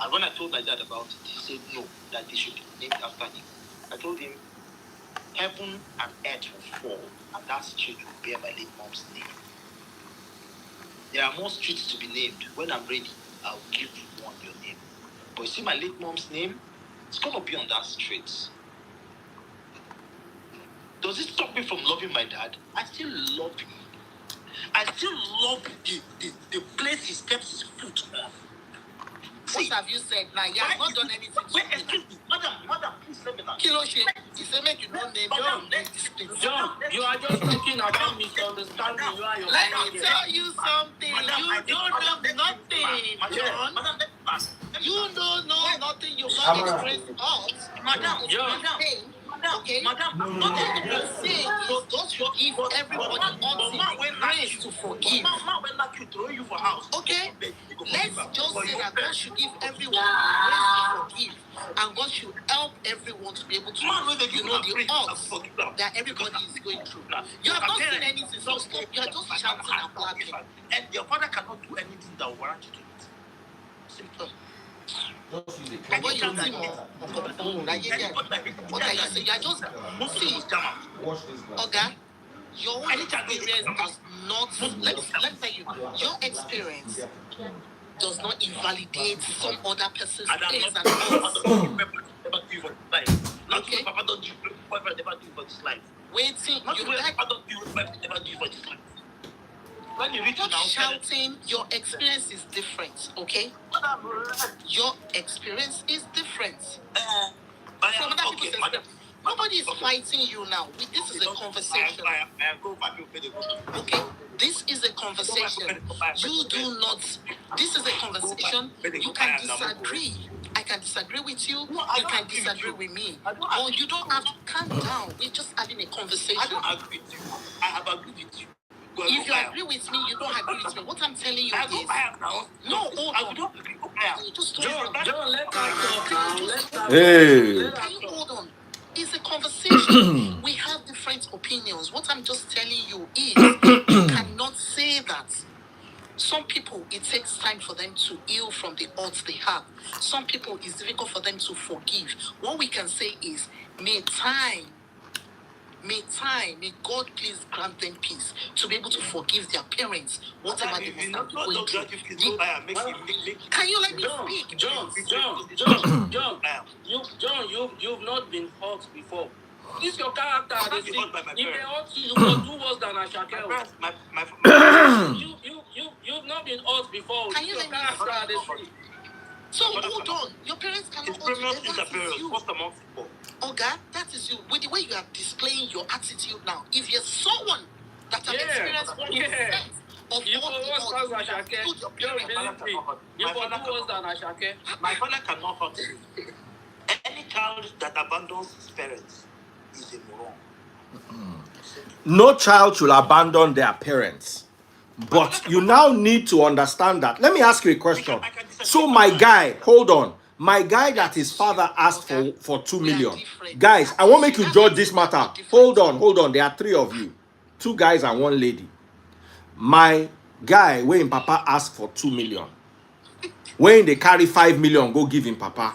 And when I told my dad about it, he said no, that they should be named after him. I told him, heaven and earth will fall, and that street will bear my late mom's name. There are more streets to be named. When I'm ready, I'll give one your name. But you see my late mom's name? It's going to be on that street. Does it stop me from loving my dad? I still love him. I still love the place he steps his foot on. What have you said now? You have not done anything. Wait, excuse me. Madam, please let me know. Kiloshe, you say make you don't name John, you are just talking about misunderstanding. You are your Let me tell you something. You don't know nothing, John. You don't know nothing. You can't express us. Madam, John. Okay, madam, not everyone saying God should give everybody grace to forgive. Okay, let's just say that God should give everyone grace to forgive, and God should help everyone to be able to, the odds that everybody is going through. You have not seen anything, so stop. You are just chanting and blabbing. And your father cannot do anything that will warrant you to it. Simple. What are you saying? What are you saying? You are just see, Oga. Your own experience does not. Let me tell you. Your experience does not invalidate some other person's case and yours. Okay. Papa don't do whatever never do for this life. Waiting, you like. Papa don't do whatever never do for this life. When you reach Not now, shouting, your experience is different, okay? Your experience is different. From other people's experience. Nobody is fighting you now. This is a conversation. Okay? This is a conversation. You do not. This is a conversation. You can disagree. I can disagree with you. You can disagree with me. Or you don't have to calm down. We're just having a conversation. I don't agree with you. I have agreed with you. If you agree with me, you don't agree with me. What I'm telling you is no, hold on. John, let us talk. Hey. Can you hold on? It's a conversation. We have different opinions. What I'm just telling you is you cannot say that. Some people, it takes time for them to heal from the odds they have. Some people, it's difficult for them to forgive. What we can say is, may God please grant them peace to be able to forgive their parents, whatever they must have been going through. Can you let me speak? John, you've not been hurt before. This your character. If they hurt you, you will do worse than Asake. You've not been hurt before. Can you let me speak? So hold on. Your parents cannot hold you. That is you. Oga, that is you. With the way you are displaying your attitude now, if you're someone that has experienced 1% of you all the odds, you will do worse than Asake. My father cannot hurt you. Any child that abandons his parents is a moron. No child should abandon their parents. But you now need to understand that. Let me ask you a question. So my guy, hold on. My guy that his father asked for 2 million. Guys, I won't make you judge this matter. Hold on. There are 3 of you. 2 guys and 1 lady. My guy, when papa asked for 2 million. When they carry 5 million, go give him papa.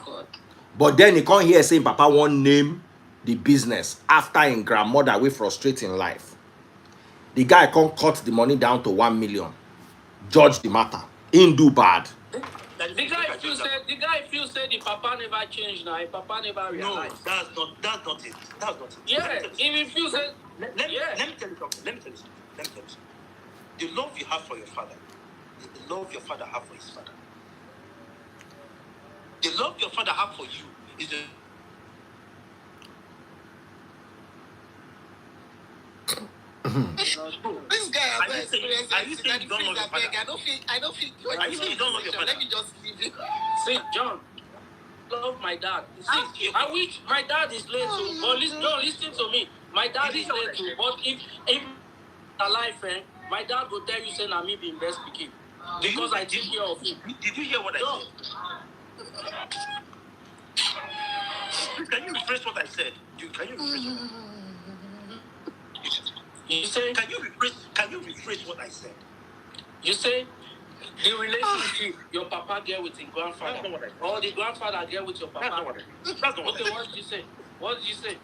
But then he can't hear saying papa won't name the business after his grandmother will frustrate in life. The guy can't cut the money down to 1 million. Judge the matter. In do bad. The guy feels said the papa never changed now. Papa never realized. No, that's not it. That's not it. Yeah, he refuses. Let me tell you something. The love you have for your father is the love your father have for his father. The love your father have for you is the This guy has experienced. Are you saying you don't love your father? I don't feel. Are you saying you don't love your father? Let me just leave you. See, John, love my dad. See, I wish my dad is late too. But listen to me. My dad is late too. But if alive, my dad will tell you, say, "Na me be best speaking." Because I take care of him. Did you hear what I said? Can you rephrase what I said? Can you rephrase what I said? You say, Can you rephrase what I said? You say the relationship your papa get with his grandfather, or the grandfather get with your papa. That's not what I said. What did you say? What did you say?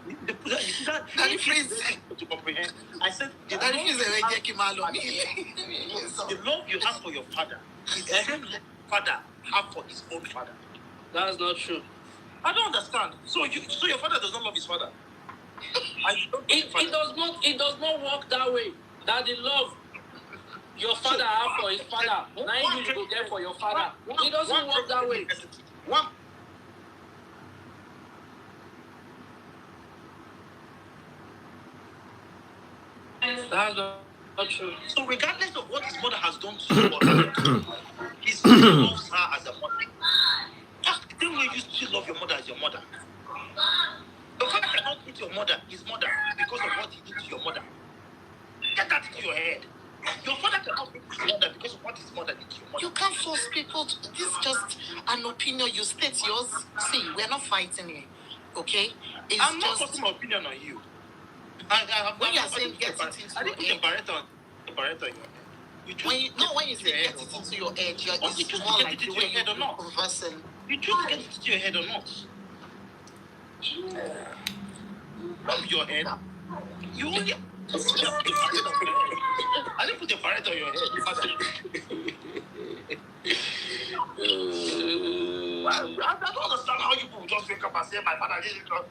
That rephrase to comprehend. I said the love you have for your father is the same love father have for his own father. That's not true. I don't understand. So your father does not love his father. It does not work that way. That the love your father have for his father, now you go get for your father. It doesn't work that way. That's not true. So regardless of what his mother has done to you, he still loves her as a mother. Just the same way you still love your mother as your mother. Your father cannot put beat your mother, his mother, because of what he did to your mother. Get that into your head. Your father cannot beat his mother because of what his mother did to your mother. You can't force people to. This is just an opinion. You state yours. See, we're not fighting here. Okay? I'm not putting my opinion on you. When you are saying get it into I your didn't put head. the parental in your head. When you say get it into your head, you're it's more get like it the into way your head or you're not. conversing. You choose to get it into your head or not. From your head. You only put the parental on your head. I didn't put the parental on your head. I don't understand how you people just wake up and say my father didn't come.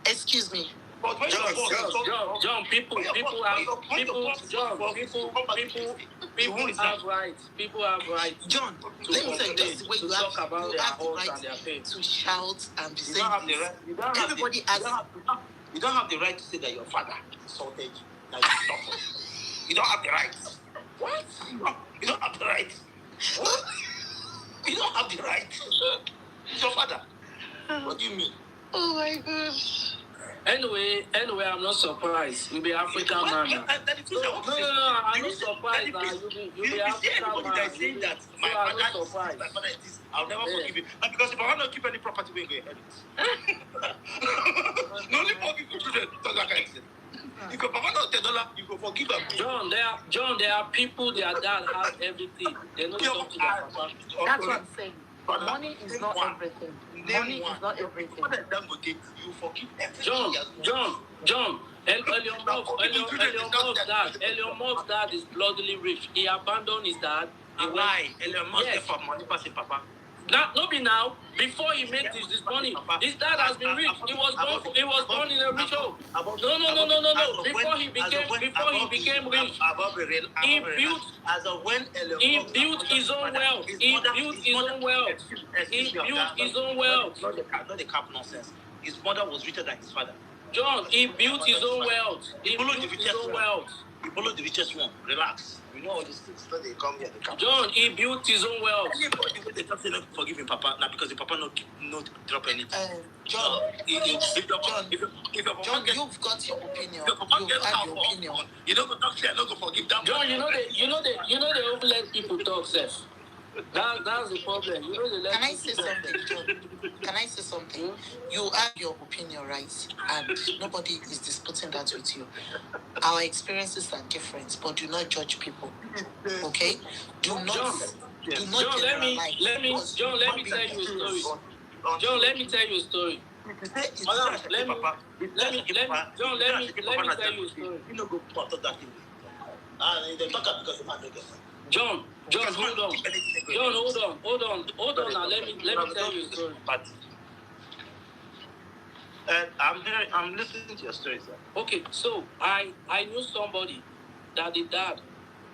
Excuse me. But when John, people have rights. People have rights. John, let me tell you, this is where you talk have, about you their have the hopes right and their pain. to shout and be you saying don't have the this. right. Everybody has. You don't have the right to say that your father insulted you. That you suffered. You don't have the right. What? You don't have the right. What? You don't have the right. It's your father. What do you mean? Oh my gosh. Anyway, I'm not surprised. You'll be African man. No, I'm not surprised that you'll be African man. That saying that my father is this, I'll never forgive you. And because if I want to keep any property, we go ahead it. No only forgive your children, don't like anything. If your papa not $10, you go forgive them. John, there are people their dad has everything. They don't talk to their papa. That's what I'm saying. Money is not everything. Money is not everything. You forgive everything. John, Elon Musk's dad is bloodily rich. He abandoned his dad. Elon Musk for money passing papa. Not be now. Before he made this money, his dad has been rich. He was born in a rich home. No. Before he became rich, he built his own wealth. Not the cap nonsense. His mother was richer than his father. John, he built his own wealth. He followed the richest one. Relax. You know all these things. So they come here. John, he built his own wealth. Anybody when they talk, say not forgiving papa now because the papa not drop anything. John, John, you've got your opinion. You've had your opinion. You don't go talk, say I don't go forgive them. John, you know they don't let people talk, Seth. That's the problem. You know they let. Can I say something, John? Can I say something? You have your opinion, right? And nobody is disputing that with you. Our experiences are different, but do not judge people. Okay? Do not John, let me tell you a story. John, let me tell you a story. Let me tell you a story. You know, go part of that thing. And they talk because the man don't get. John, hold on. John, hold on. Now let me tell you a story. I'm listening to your story, sir. Okay, so I knew somebody that the dad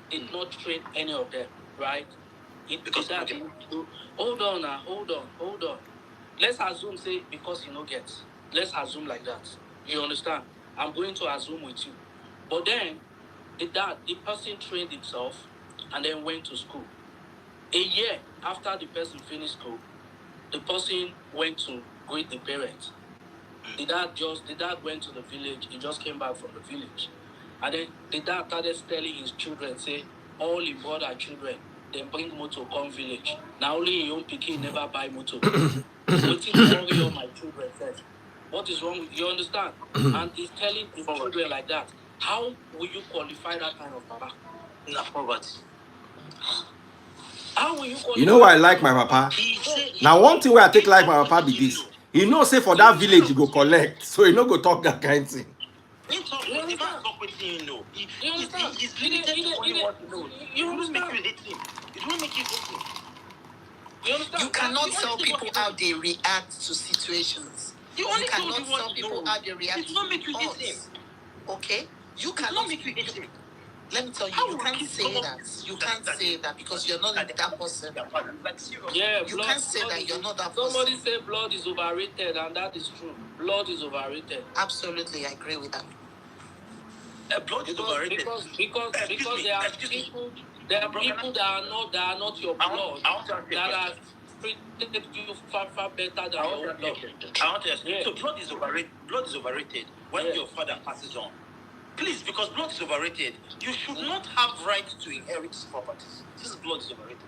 did not train any of them, right? Hold on. Let's assume, say, because you know get. Let's assume like that. You understand? I'm going to assume with you. But then, the person trained himself and then went to school. A year after the person finished school, the person went to greet the parents. The dad went to the village. He just came back from the village. And then the dad started telling his children, say, all his brother children, they bring motor come village. Now only your own pikin never buy motor. Waiting to worry all my children first. What is wrong with you? Understand? And he's telling his children like that. How will you qualify that kind of papa? Not poverty. How will you qualify? You know why I like my papa? Now one thing where I take like my papa be this. He know say for that village you go collect, so he no go talk that kind of thing. You cannot tell people how they react to situations. You cannot tell people how they react to thoughts. Okay? You cannot make you hate him. Let me tell you, you can't say that. You can't say that because you're not like that person. Yeah, you can't say that you're not that person. Somebody say blood is overrated, and that is true. Blood is overrated. Absolutely, I agree with that. Blood is overrated because there are people that are not your blood that treated you far better than your own blood. I want to ask you. So blood is overrated. Blood is overrated when your father passes on. Please, because blood is overrated, you should not have right to inherit his properties. This blood is overrated.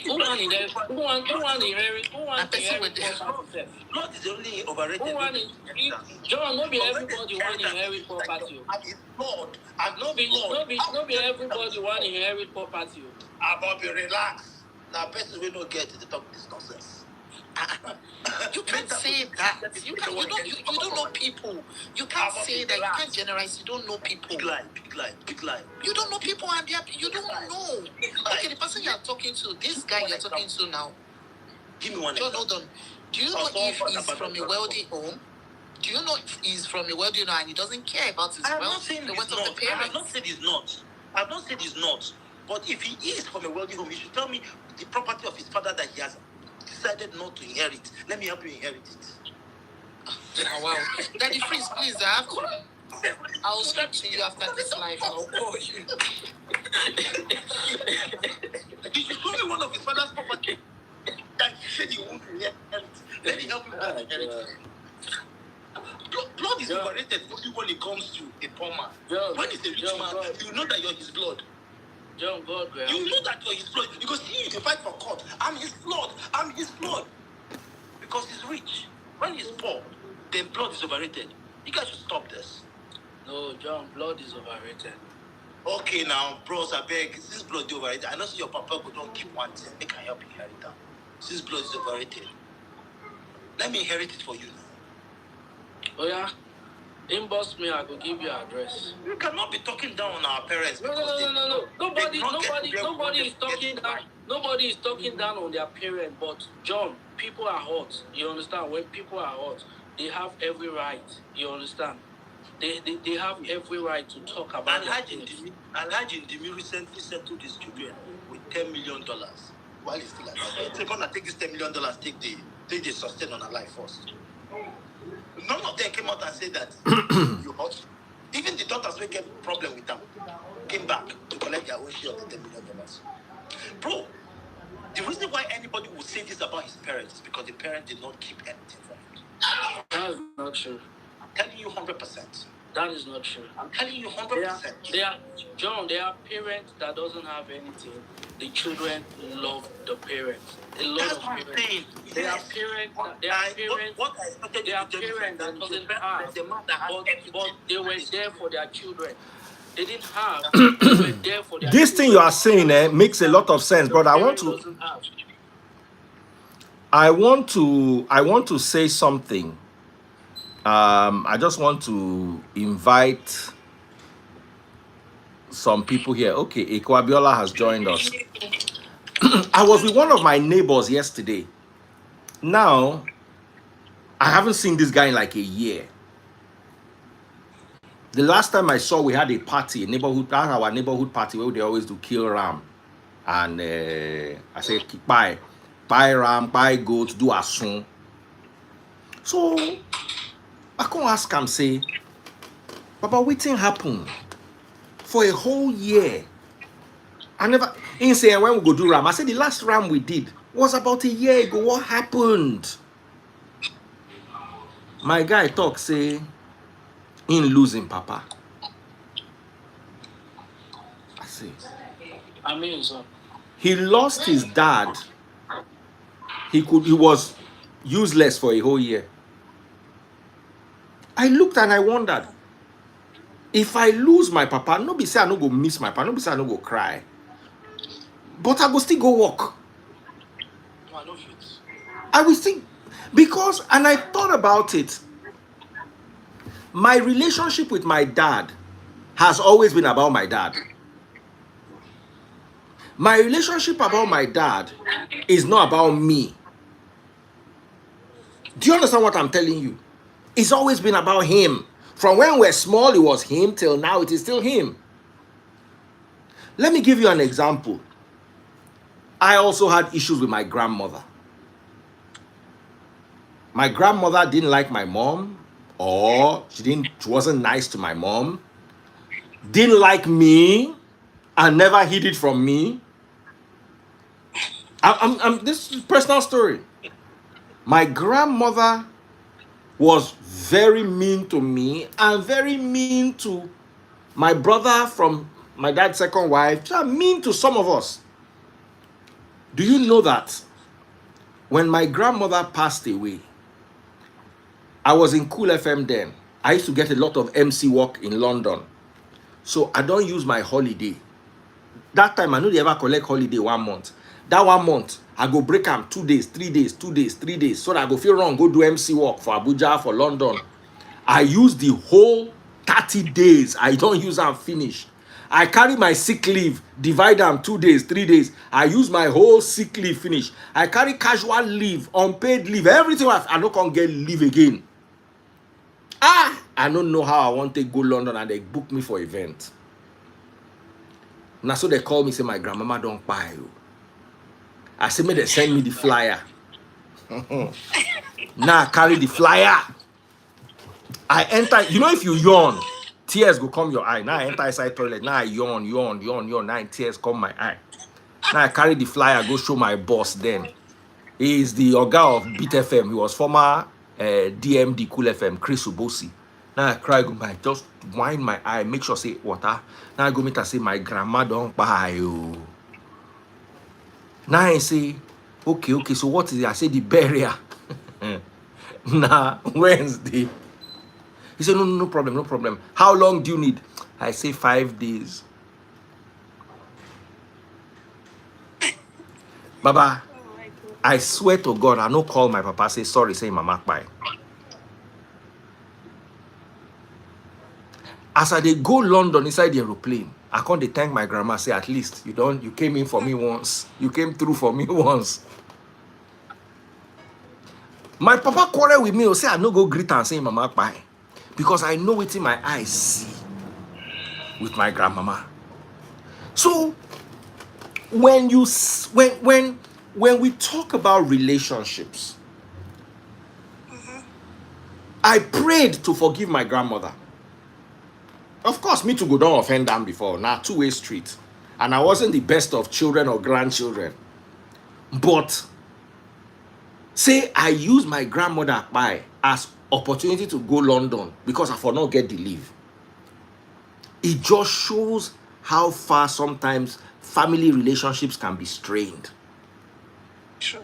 Who want inherit? Who want inherit? Who want inherit? Blood is only overrated. Who want it? John, not be everybody want inherit property. And it's blood. And not be everybody want inherit property. About be relax. Now, person we don't get to the talk this nonsense. You can't say that. You don't know people. You can't say that. You can't generalize. You don't know people. Big lie. You don't know people, and you don't know. Okay, the person you are talking to, this guy you're talking to now. Give me one. John, hold on. Do you know if he's from a wealthy home? Do you know if he's from a wealthy home and he doesn't care about his wealth, the wealth of the parents? I have not said he's not. I've not said he's not. But if he is from a wealthy home, he should tell me the property of his father that he has decided not to inherit. Let me help you inherit it. Oh, wow. Daddy Freeze, please, I have to. I'll speak to you after this live. I'll call you. Did you show me one of his father's property that he said he won't inherit? Let me help you inherit it. Blood is overrated only when it comes to a poor man. When he's a rich man, you know that you're his blood. John, God, you know that you're his blood because you can fight for court. I'm his blood. Because he's rich. When he's poor, then blood is overrated. You guys should stop this. No, John, blood is overrated. Okay, now, bros, I beg. Since blood is overrated, I know your papa could don't keep one thing. They can help you inherit that. Since blood is overrated, let me inherit it for you now. Oh yeah. Inbox me, I will give you address. You cannot be talking down on our parents. No. Nobody is talking down. Nobody is talking down on their parents. But John, people are hot. You understand? When people are hot, they have every right. You understand? They have every right to talk about it. Alhaji Ndimi recently settled his children with $10 million while he's still alive. They're gonna take this $10 million, take the sustain on a life first. None of them came out and said that you hurt. Even the daughters who get problem with them came back to collect their own share of the $10 million. Bro, the reason why anybody would say this about his parents is because the parents did not keep anything for him. That is not true. I'm telling you 100%. That is not true. I'm telling you 100%. John, there are parents that doesn't have anything. The children love the parents. A lot of parents. There are parents that doesn't have, but they were there for their children. They didn't have. They were there for their this thing you are saying makes a lot of sense, but I want to say something. I just want to invite some people here. Okay, Ekwabiola has joined us. I was with one of my neighbors yesterday. Now, I haven't seen this guy in like a year. The last time I saw, we had a party, our neighborhood party where they always do kill ram. And I said, buy ram, buy goat, do asun. So, I can't ask him, say, Papa, what thing happened? For a whole year. I never, he say, when we go do ram, I said, the last ram we did was about a year ago. What happened? My guy talk, say, in losing Papa. I see. I mean, so. He lost his dad. He was useless for a whole year. I looked and I wondered, if I lose my papa, nobody say I no go miss my papa, nobody say I no go cry. But I go still go walk. I will still, because, and I thought about it, my relationship with my dad has always been about my dad. My relationship about my dad is not about me. Do you understand what I'm telling you? It's always been about him. From when we were small, it was him, till now it is still him. Let me give you an example. I also had issues with my grandmother. My grandmother didn't like my mom, or she wasn't nice to my mom, didn't like me, and never hid it from me. This is a personal story. My grandmother was very mean to me and very mean to my brother from my dad's second wife. She was mean to some of us. Do you know that when my grandmother passed away, I was in Cool FM then. I used to get a lot of MC work in London. So I don't use my holiday. That time I know they ever collect holiday 1 month. That 1 month, I go break am 2 days, 3 days, 2 days, 3 days. So that I go feel wrong, go do MC work for Abuja, for London. I use the whole 30 days. I don't use am finish. I carry my sick leave, divide am 2 days, 3 days. I use my whole sick leave finish. I carry casual leave, unpaid leave, everything. I no come get leave again. I don't know how I want to go London and they book me for event. Now so they call me, say my grandmama don't buy you. I say, may they send me the flyer. Now I carry the flyer. I enter, you know, if you yawn, tears go come your eye. Now I enter inside toilet. Now I yawn. Now tears come my eye. Now I carry the flyer, go show my boss then. He is the Oga of Beat FM. He was former DMD Cool FM, Chris Ubosi. Now I cry, go my just wind my eye, make sure say water. Now I go meet her, say my grandma don't buy you. Now I say, okay, so what is it? I say the burial. Nah, Wednesday. He said, no problem. How long do you need? I say 5 days. Baba, Oh my God. I swear to God, I no call my papa, say sorry, say mama bye. As I dey go London inside the aeroplane, I can't thank my grandma, say at least you came in for me once. You came through for me once. My papa quarrel with me, say I no go greet and say mama bye. Because I know it in my eyes see with my grandmama. So when we talk about relationships, I prayed to forgive my grandmother. Of course, me to go down offend them before. Now two-way street. And I wasn't the best of children or grandchildren. But say I use my grandmother by as opportunity to go London because I for not get the leave. It just shows how far sometimes family relationships can be strained. True.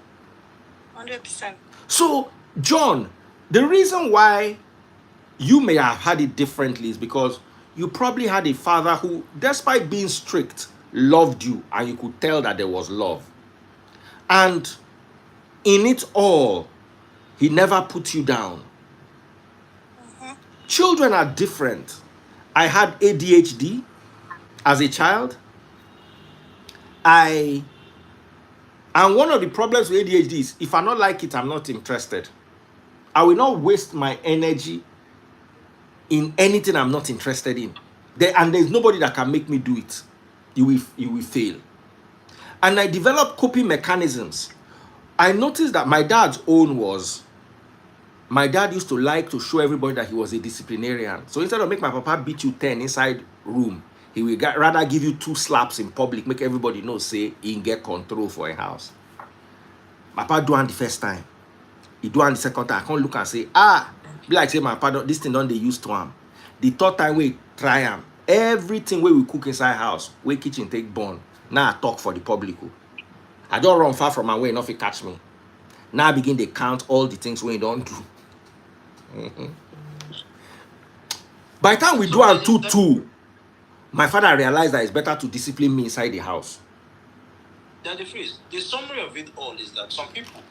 100%. So, John, the reason why you may have had it differently is because you probably had a father who, despite being strict, loved you, and you could tell that there was love. And in it all, he never put you down. Children are different. I had ADHD as a child. And one of the problems with ADHD is if I not like it, I'm not interested. I will not waste my energy in anything I'm not interested in. There's nobody that can make me do it. You will fail. And I developed coping mechanisms. I noticed that my dad's own was, my dad used to like to show everybody that he was a disciplinarian. So instead of make my papa beat you 10 inside room, he will rather give you 2 slaps in public, make everybody know, say, he can get control for a house. My papa do it the first time. He do it the second time. I can't look and say, be like say my papa, this thing don't they used to him. The third time we try him, everything we cook inside house, we kitchen take burn. Now I talk for the public. I don't run far from my way, enough to catch me. Now I begin to count all the things we don't do. By the time we do and 2-2, my father realized that it's better to discipline me inside the house. The summary of it all is that some people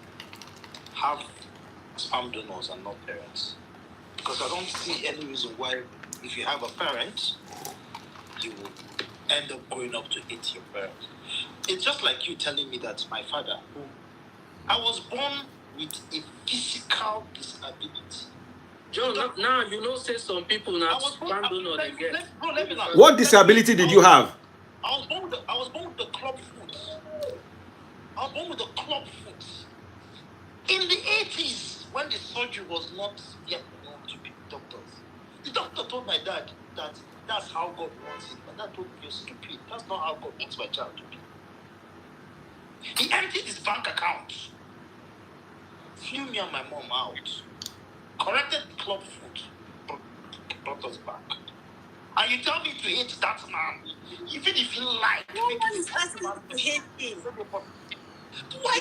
have sperm donors and not parents. Because I don't see any reason why, if you have a parent, you will end up growing up to hate your parents. It's just like you telling me that my father, who I was born with a physical disability. John, now you know, say some people now sperm donor they get. What disability did you have? I was born with the club foot. I was born with the club foot. In the 80s, when the surgery was not yet known to be doctors, the doctor told my dad that that's how God wants it. My dad told me, you're stupid. That's not how God wants my child to be. He emptied his bank account, flew me and my mom out, corrected the club food, brought us back. And you tell me to hate that man, even if you like. No one is asking you to hate him. Why?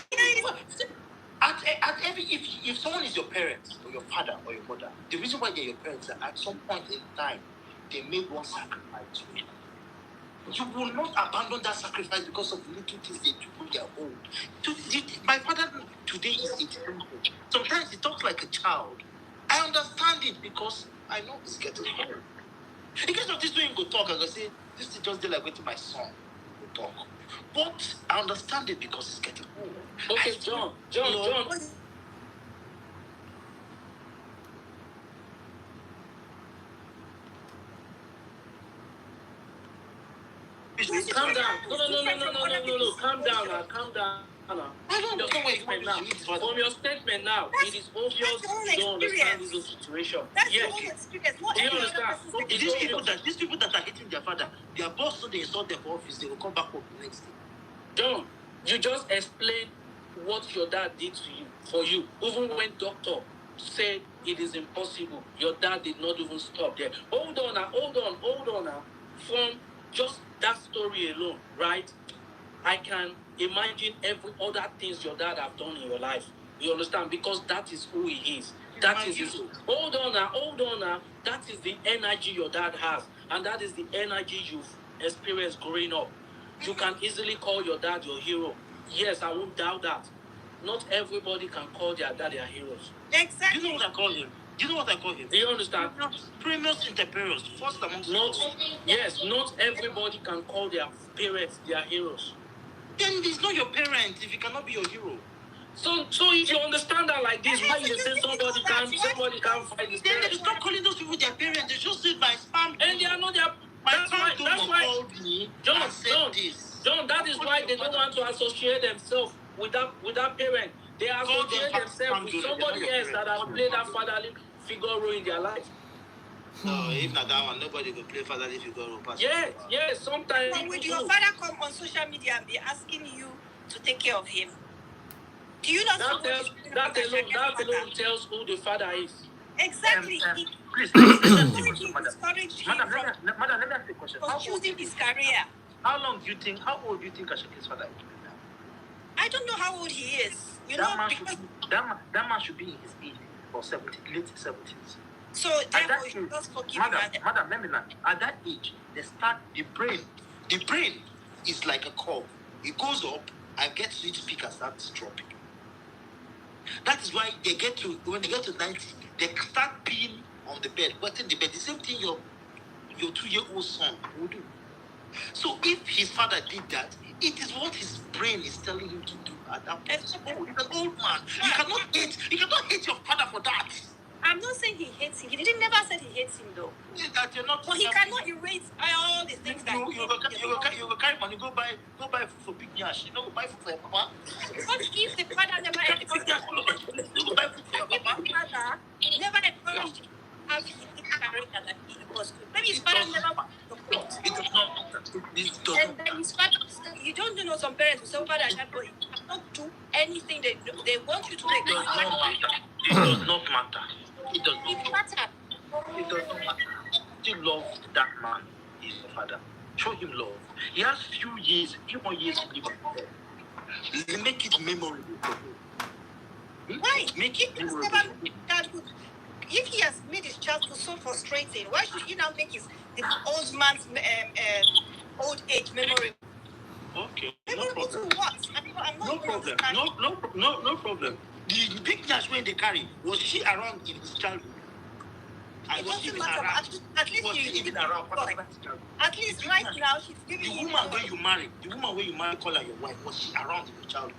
At every if someone is your parent or your father or your mother, the reason why they're your parents is that at some point in time they made one sacrifice for you. You will not abandon that sacrifice because of little things they do on their own. My father today is 82. Sometimes he talks like a child. I understand it because I know he's getting old. In case of this way, you go talk, I go say, this is just like going to my son. Go talk. But I understand it because he's getting old. Okay, John. Calm down. No. Calm down now. I don't know where you Now, from your statement now, it is obvious you don't understand this whole situation. That's Yes. your own experience. What Do you any other understand? person's It is These experience? people that are hating their father, their boss, so they insult their office, they will come back home the next day. John, you just explained what your dad did to you, for you. Even when doctor said it is impossible, your dad did not even stop there. Hold on now. From just that story alone, right? I can imagine every other things your dad have done in your life. You understand? Because that is who he is. That is his. Hold on now. That is the energy your dad has, and that is the energy you've experienced growing up. You can easily call your dad your hero. Yes, I won't doubt that. Not everybody can call their dad their heroes. Exactly. Do you know what I call him? Do you understand? Premiums inter-parents, first amongst Not everybody can call their parents their heroes. Then he's not your parent if he cannot be your hero. So if you understand that like this, why you say somebody can't fight his Then they parents? stop calling those people their parents. They just say my spam. And they are not their. That's why. Called me John, and said this. John, that is why they don't want to associate themselves with that parent. They associate themselves with somebody else that has played that fatherly figure role in their life. No, if not that one, nobody will play fatherly figure role. Yes, sometimes. But would your father come on social media and be asking you to take care of him? Do you not that alone tells who the father is. Exactly. Please, Madam, let me ask you a question. For choosing his career. How old do you think Ashake's father is now? I don't know how old he is. That man should be in his 80s or 70s, late 70s. So therefore, you just forgive him. Madam, let me land. At that age, the brain is like a curve. It goes up and gets to its peak and starts dropping. That is why when they get to 90, they start peeing on the bed, wetting the bed. The same thing your 2-year-old son will do. So if his father did that, it is what his brain is telling him to do at that point. He's an old man. You cannot hate your father for that. I'm not saying he hates him. He never said he hates him though. That you're not. But he cannot erase all the things that you will carry money, go buy food for big yash. You know, buy food for your papa. What if the father never encouraged him? You buy food for your papa. If the father never encouraged him to have his career that he was good. Maybe his father never support. It does not. And then his father, you don't know some parents who say, father, you cannot do anything they want you to do. It does not matter. It does not matter. It does not matter. It does not matter. You love that man. He's your father. Show him love. He has few more years to live on there. Make it memorable for him. Why? Make it memorable. If he has made his childhood so frustrating, why should he now make the old man's old age memorable? Okay. Memorable to what? I'm not no problem. No problem. The big dash when they carry, was she around in his childhood? It doesn't matter. At least she's even around. At least right now she's giving the woman where you marry, call her your wife, was she around in your childhood?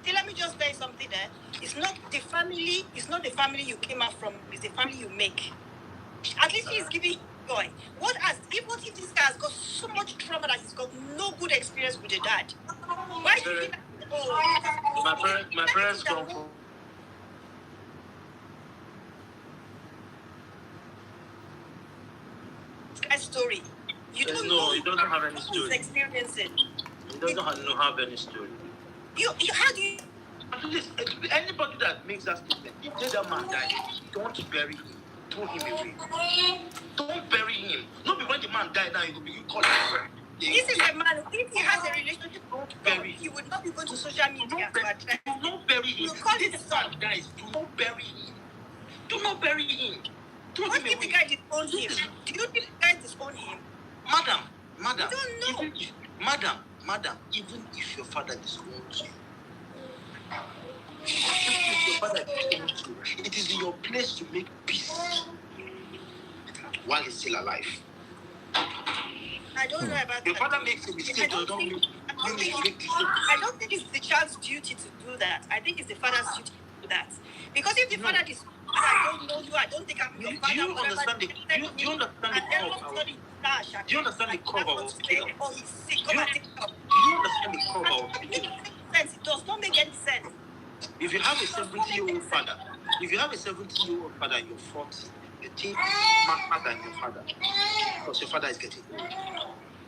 See, let me just tell you something there. It's not the family you came out from, it's the family you make. At least he's giving joy. What if this guy has got so much trauma that he's got no good experience with the dad? Why should he my parents come from story. You don't know. He doesn't have any what story. He's experiencing. He doesn't have any story. How do you? At least anybody that makes that statement, if that man died, don't bury him. Throw him away. Don't bury him. Not be when the man died now you call him friend. This is a man. If he has a relationship, don't bury him. He would not be going to social media to address. Do not bury him. You call his son, guys. Do not bury him. Do not bury him. What if the guy disowned him? Do you think the guy disowned him? Madam. I don't know. Madam, even if your father disowns you, it is in your place to make peace while he's still alive. I don't know about your father makes a mistake. I don't think it's the child's duty to do that. I think it's the father's duty to do that. Because if the father is, I don't know you, I don't think I'm your father. Do you understand the cover of kingdom? Oh, he's sick. Do you understand the cover of kingdom? It does not make any sense. If you have a 70-year-old father, you're 40, you think smarter than your father because your father is getting old.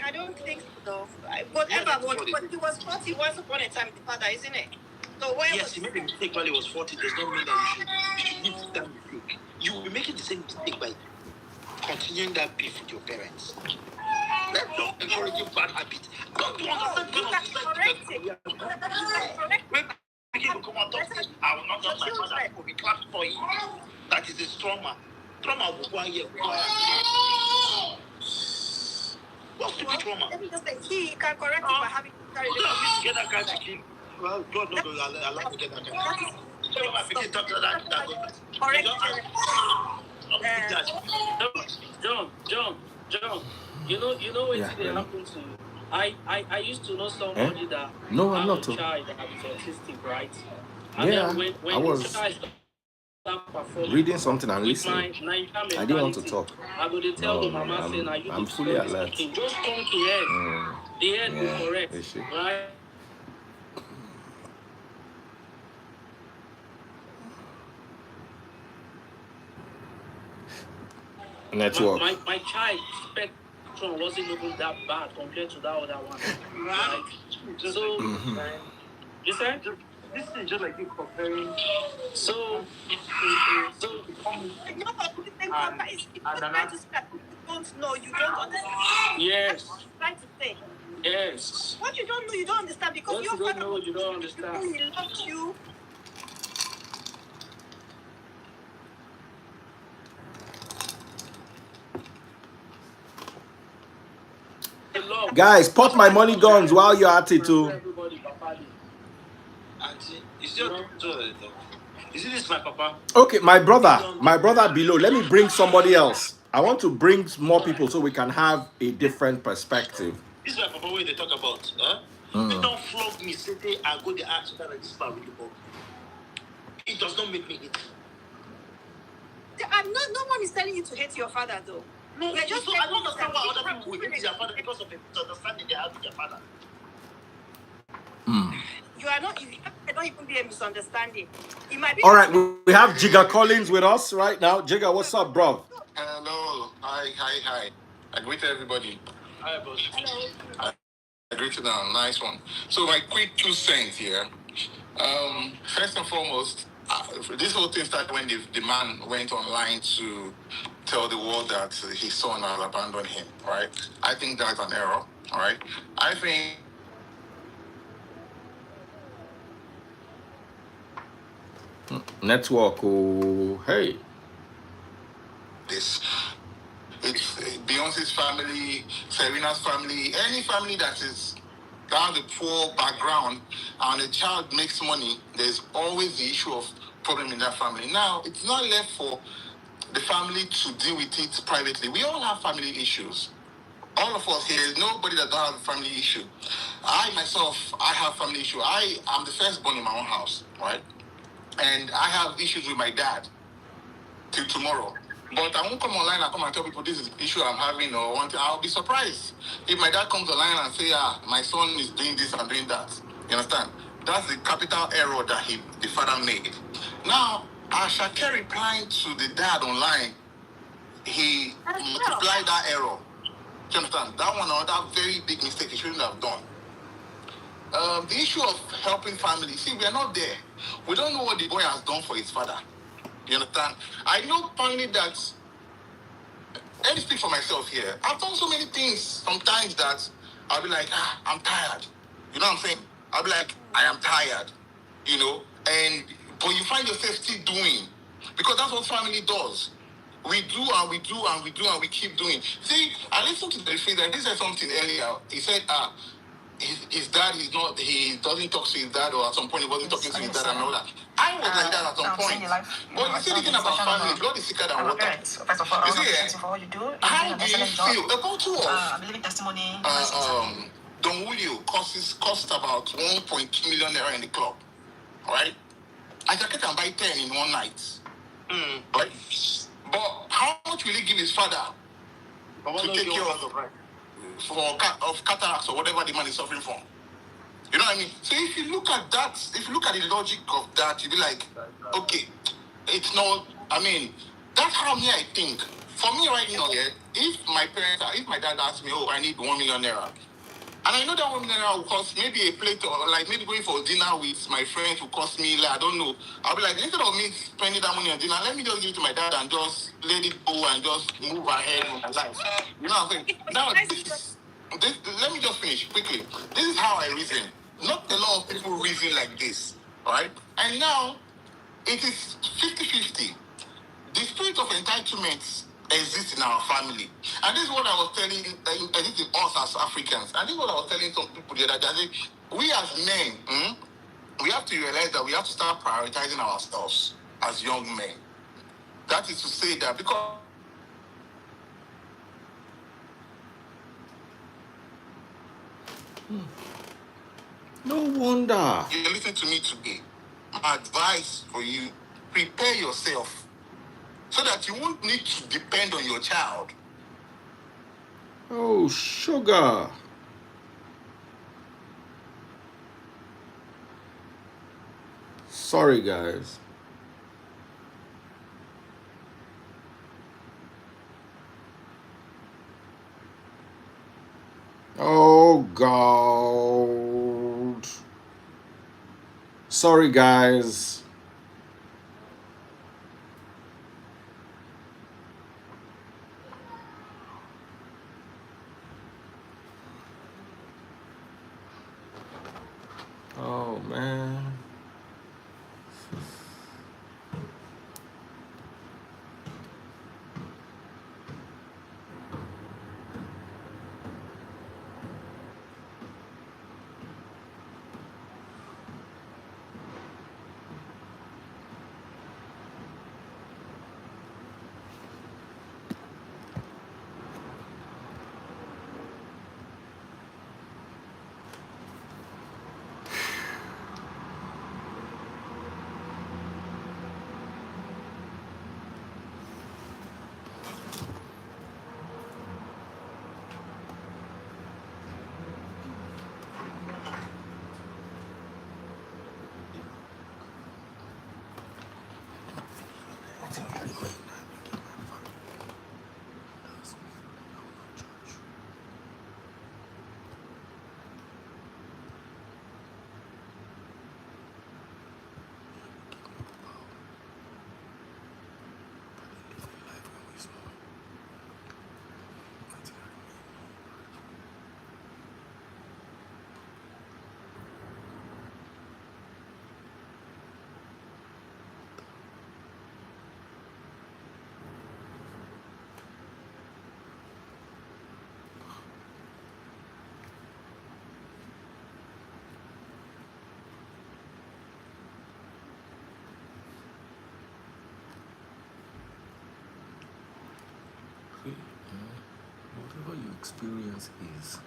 I don't think so. Whatever, but he was 40 once upon a time, the father, isn't it? So yes, he made a mistake while he was 40. Does not mean that you should leave that mistake. You will be making the same mistake by continuing that beef with your parents. Let's not encourage bad habits. Don't you understand? You can correct it. When people come out and say, I will not touch my father, I will be clapped for him. That is a trauma. Trauma will go here. What's stupid trauma? Let me just say, he can correct it by having to carry the get that guy to kill. Well, God knows I'll allow to get that guy. Correct. John. You know what happened to you? I used to know somebody that no, I'm have not a child that is autistic, right? And yeah, then when I was reading something and listening. I didn't want to talk. I go to tell the mama saying, "Are you I'm fully alert. Just come to head. The head will correct, right?" Network. My child spectrum wasn't even that bad compared to that other one. Right? So, you said? This is just like you comparing. No, but you don't know, you don't understand. Yes. That's what I'm trying to say. Yes. What you don't know, you don't understand because What you don't know, you don't understand. He loves you. Guys, pop my money guns while you're at it too. Is this my papa? Okay, my brother below. Let me bring somebody else. I want to bring more people so we can have a different perspective. This is my papa where they talk about. They don't flog me, say they I go the ask that this part really bug. It does not make me hate. No one is telling you to hate your father though. No, I don't understand why other people will hate their father because of the misunderstanding they have with their father. You are not. It don't even be a misunderstanding. It might be. All right, we have Jigga Collins with us right now. Jigga, what's up, bro? Hello. Hi. I greet everybody. Hi, boss. Hello. I greet you now. Nice one. So my quick 2 cents here. First and foremost, this whole thing started when the man went online to tell the world that his son has abandoned him, right? I think that's an error, all right? I think Network, oh, hey. this. It's Beyonce's family, Serena's family, any family that has a poor background and a child makes money, there's always the issue of problem in that family. Now, it's not left for the family to deal with it privately. We all have family issues. All of us here, there's nobody that don't have a family issue. I have family issue. I'm the firstborn in my own house, right? And I have issues with my dad till tomorrow. But I won't come online and come and tell people this is the issue I'm having or one thing. I'll be surprised if my dad comes online and say, my son is doing this and doing that. You understand? That's the capital error that the father made. Now, ASAKE replying to the dad online, he multiplied that error. Do you understand? That one, another very big mistake he shouldn't have done. The issue of helping family. See, we are not there. We don't know what the boy has done for his father. You understand? I know finally that. Let me speak for myself here. I've done so many things sometimes that I'll be like, I'm tired. You know what I'm saying? I'll be like, I am tired. You know, and but you find yourself still doing because that's what family does. We do and we do and we do and we keep doing. See, I listened to the phrase and he said something earlier. He said, his dad is not, he doesn't talk to his dad, or at some point he wasn't talking to his dad and all that. I was like that at some point. But you see the thing about family, blood is thicker than water. First of all, I You want to see, appreciate you for what you do. how do you feel? A bottle of I'm living testimony. Don Julio cost about 1.2 million naira in the club, right? I can buy 10 in one night, right? But how much will he give his father to take care of cataracts or whatever the man is suffering from? You know what I mean? So if you look at that, if you look at the logic of that, you'll be like, okay, it's not, I mean, that's how me I think. For me right now, yeah, if my dad asks me, oh, I need 1 million naira, and I know that 1 million naira will cost maybe a plate, or like maybe going for dinner with my friends will cost me, like, I don't know. I'll be like, instead of me spending that money on dinner, let me just give it to my dad and just let it go and just move ahead with my life. You know what I'm saying? Now, let me just finish quickly. This is how I reason. Not a lot of people reason like this, right? And now, it is 50-50. The spirit of entitlement exists in our family. And this is what I was telling exists in us as Africans. And this is what I was telling some people the other day. We as men, we have to realize that we have to start prioritizing ourselves as young men. That is to say that because No wonder. you're listening to me today, my advice for you, prepare yourself so that you won't need to depend on your child. Oh, sugar. Sorry, guys. Oh, God. Sorry, guys. Oh, man. Whatever your experience is,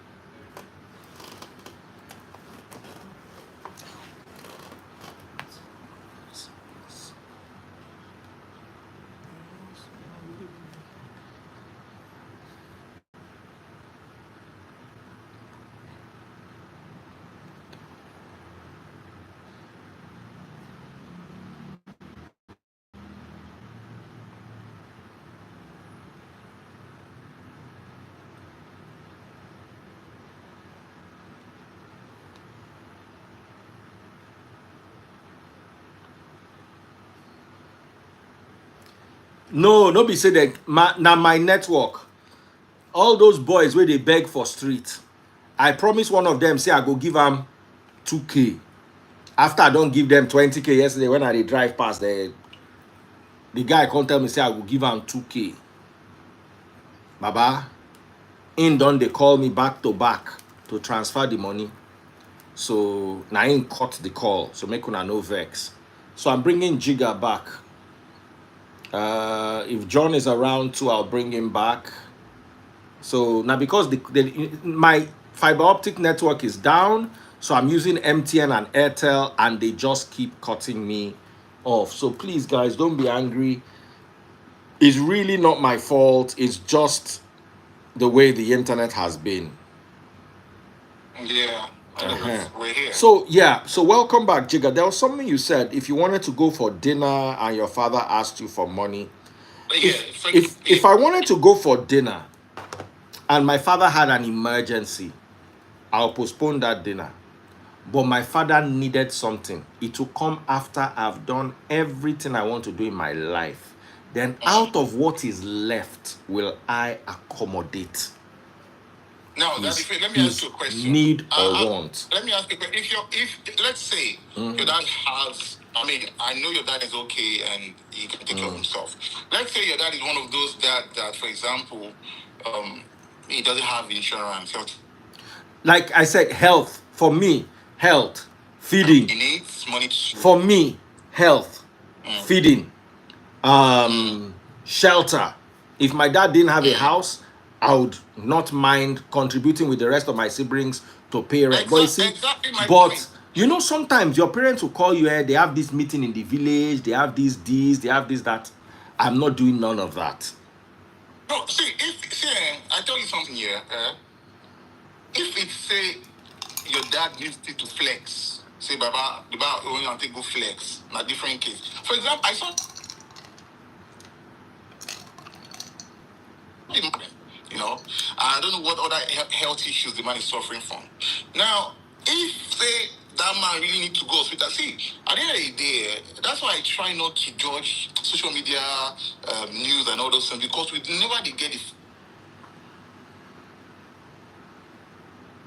No be say that my network. All those boys where they beg for street. I promise one of them say I go give them 2K. After I don't give them 20K yesterday when I drive past the guy can't tell me say I go give him 2K. Baba, in done they call me back to back to transfer the money. So now in cut the call. So make una no vex. So I'm bringing Jigga back. If John is around too, I'll bring him back. So now because my fiber optic network is down, so I'm using MTN and Airtel, and they just keep cutting me off. So please, guys, don't be angry. It's really not my fault. It's just the way the internet has been. Yeah. We're here. So yeah, so welcome back, Jigga. There was something you said. If you wanted to go for dinner and your father asked you for money, if I wanted to go for dinner and my father had an emergency, I'll postpone that dinner. But my father needed something. It will come after I've done everything I want to do in my life. Then out of what is left will I accommodate. Now, let me ask you a question. Need or want? Let me ask you a question. If let's say your dad has, I mean, I know your dad is okay and he can take care of himself. Let's say your dad is one of those that for example, he doesn't have insurance. Like I said, health. For me, health, feeding. He needs money. For me, health, feeding, shelter. If my dad didn't have a house, I would not mind contributing with the rest of my siblings to pay rent. But you see, you know, sometimes your parents will call you, they have this meeting in the village, they have this, they have this, that. I'm not doing none of that. No, see, I tell you something here. If it's say your dad needs it to flex, say Baba, when you take go flex, in a different case. For example, I saw, you know, I don't know what other health issues the man is suffering from. Now, if say that man really need to go hospital, see, at the end of the day, that's why I try not to judge social media news and all those things, because we never get it.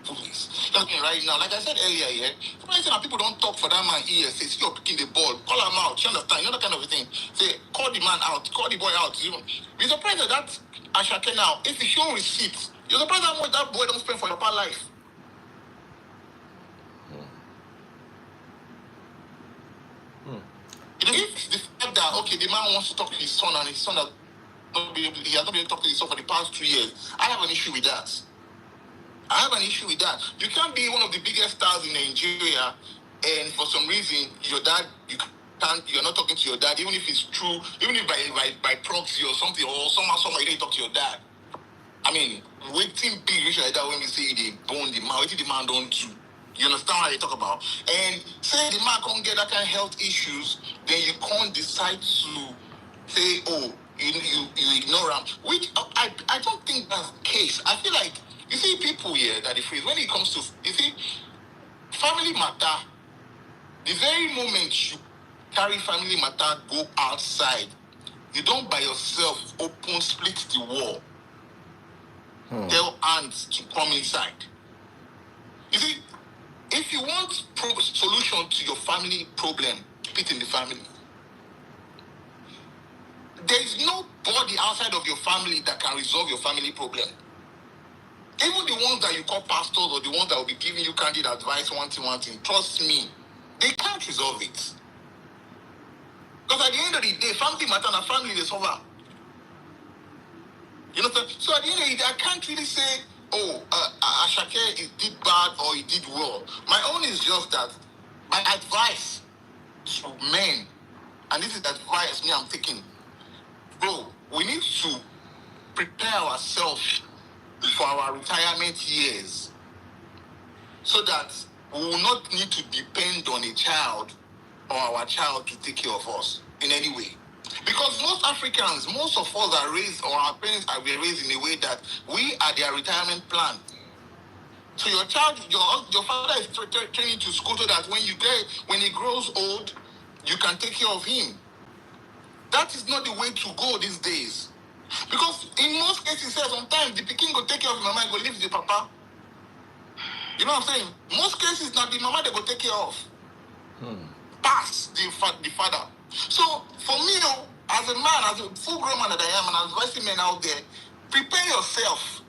That's me right now. Like I said earlier, people don't talk for that man here. Say, see, you're picking the ball, call him out. You understand? You know that kind of a thing. Say, call the man out, call the boy out. Be surprised that ASAKE now, if you show receipts, you're surprised how much that boy don't spend for your past life. If the fact that okay, the man wants to talk to his son and his son has not been able, he has not been able to talk to his son for the past 2 years, I have an issue with that. You can't be one of the biggest stars in Nigeria, and for some reason your dad, you're not talking to your dad, even if it's true, even if by proxy or something, or somehow you didn't talk to your dad. I mean, waiting big rich like that when we say they bone the man, waiting the man don't do. You understand what I talk about? And say the man can't get that kind of health issues, then you can't decide to say, oh, you ignore him. Which I don't think that's the case. I feel like, you see, people here that they freeze when it comes to, you see, family matter. The very moment you carry family matter, go outside, you don't by yourself open, split the wall, tell aunts to come inside. You see, if you want solution to your family problem, keep it in the family. There is nobody outside of your family that can resolve your family problem. Even the ones that you call pastors or the ones that will be giving you candid advice, one thing, trust me, they can't resolve it. Because at the end of the day, family matter and family is over. You know, so at the end of the day, I can't really say, ASAKE did bad or he did well. My own is just that my advice to men, and this is the advice I'm taking, bro, we need to prepare ourselves for our retirement years so that we will not need to depend on a child or our child to take care of us in any way. Because most Africans, most of us are raised, or our parents are raised in a way that we are their retirement plan. So your child, your father is training to school so that when he grows old, you can take care of him. That is not the way to go these days. Because in most cases, sometimes the pikin go take care of the mama and go leave the papa. You know what I'm saying? Most cases, now the mama they go take care of. Pass the father. So for me, as a man, as a full-grown man that I am, and as advising men out there, prepare yourself.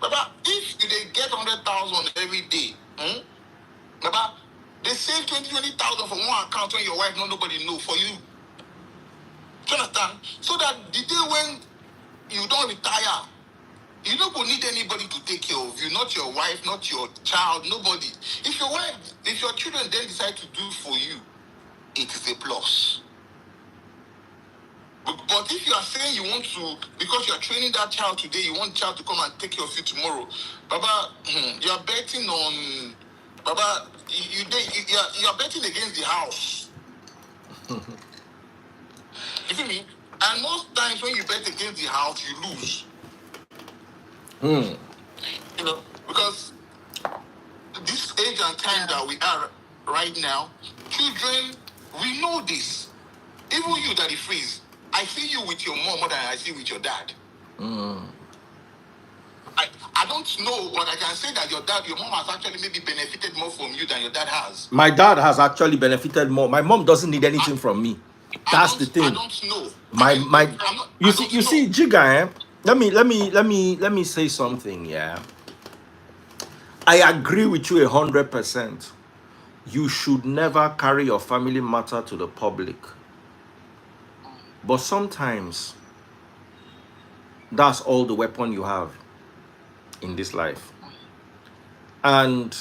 Baba, if you they get 100,000 every day, Baba, they save 20,000 from one account when your wife nobody know for you. Do you understand? So that the day when you don't retire, you don't need anybody to take care of you, not your wife, not your child, nobody. If your children then decide to do for you, it is a plus. But if you are saying you want to, because you are training that child today, you want the child to come and take care of you tomorrow, Baba, you are betting on, Baba, you are betting against the house. You feel me? And most times when you bet against the house, you lose. You know, because this age and time that we are right now, children, we know this. Even you, Daddy Freeze, I see you with your mom more than I see with your dad. I don't know, but I can say that your mom has actually maybe benefited more from you than your dad has. My dad has actually benefited more. My mom doesn't need anything from me. That's the thing. I don't know. You see, Jiga, let me say something, yeah. I agree with you 100%. You should never carry your family matter to the public. But sometimes that's all the weapon you have in this life. And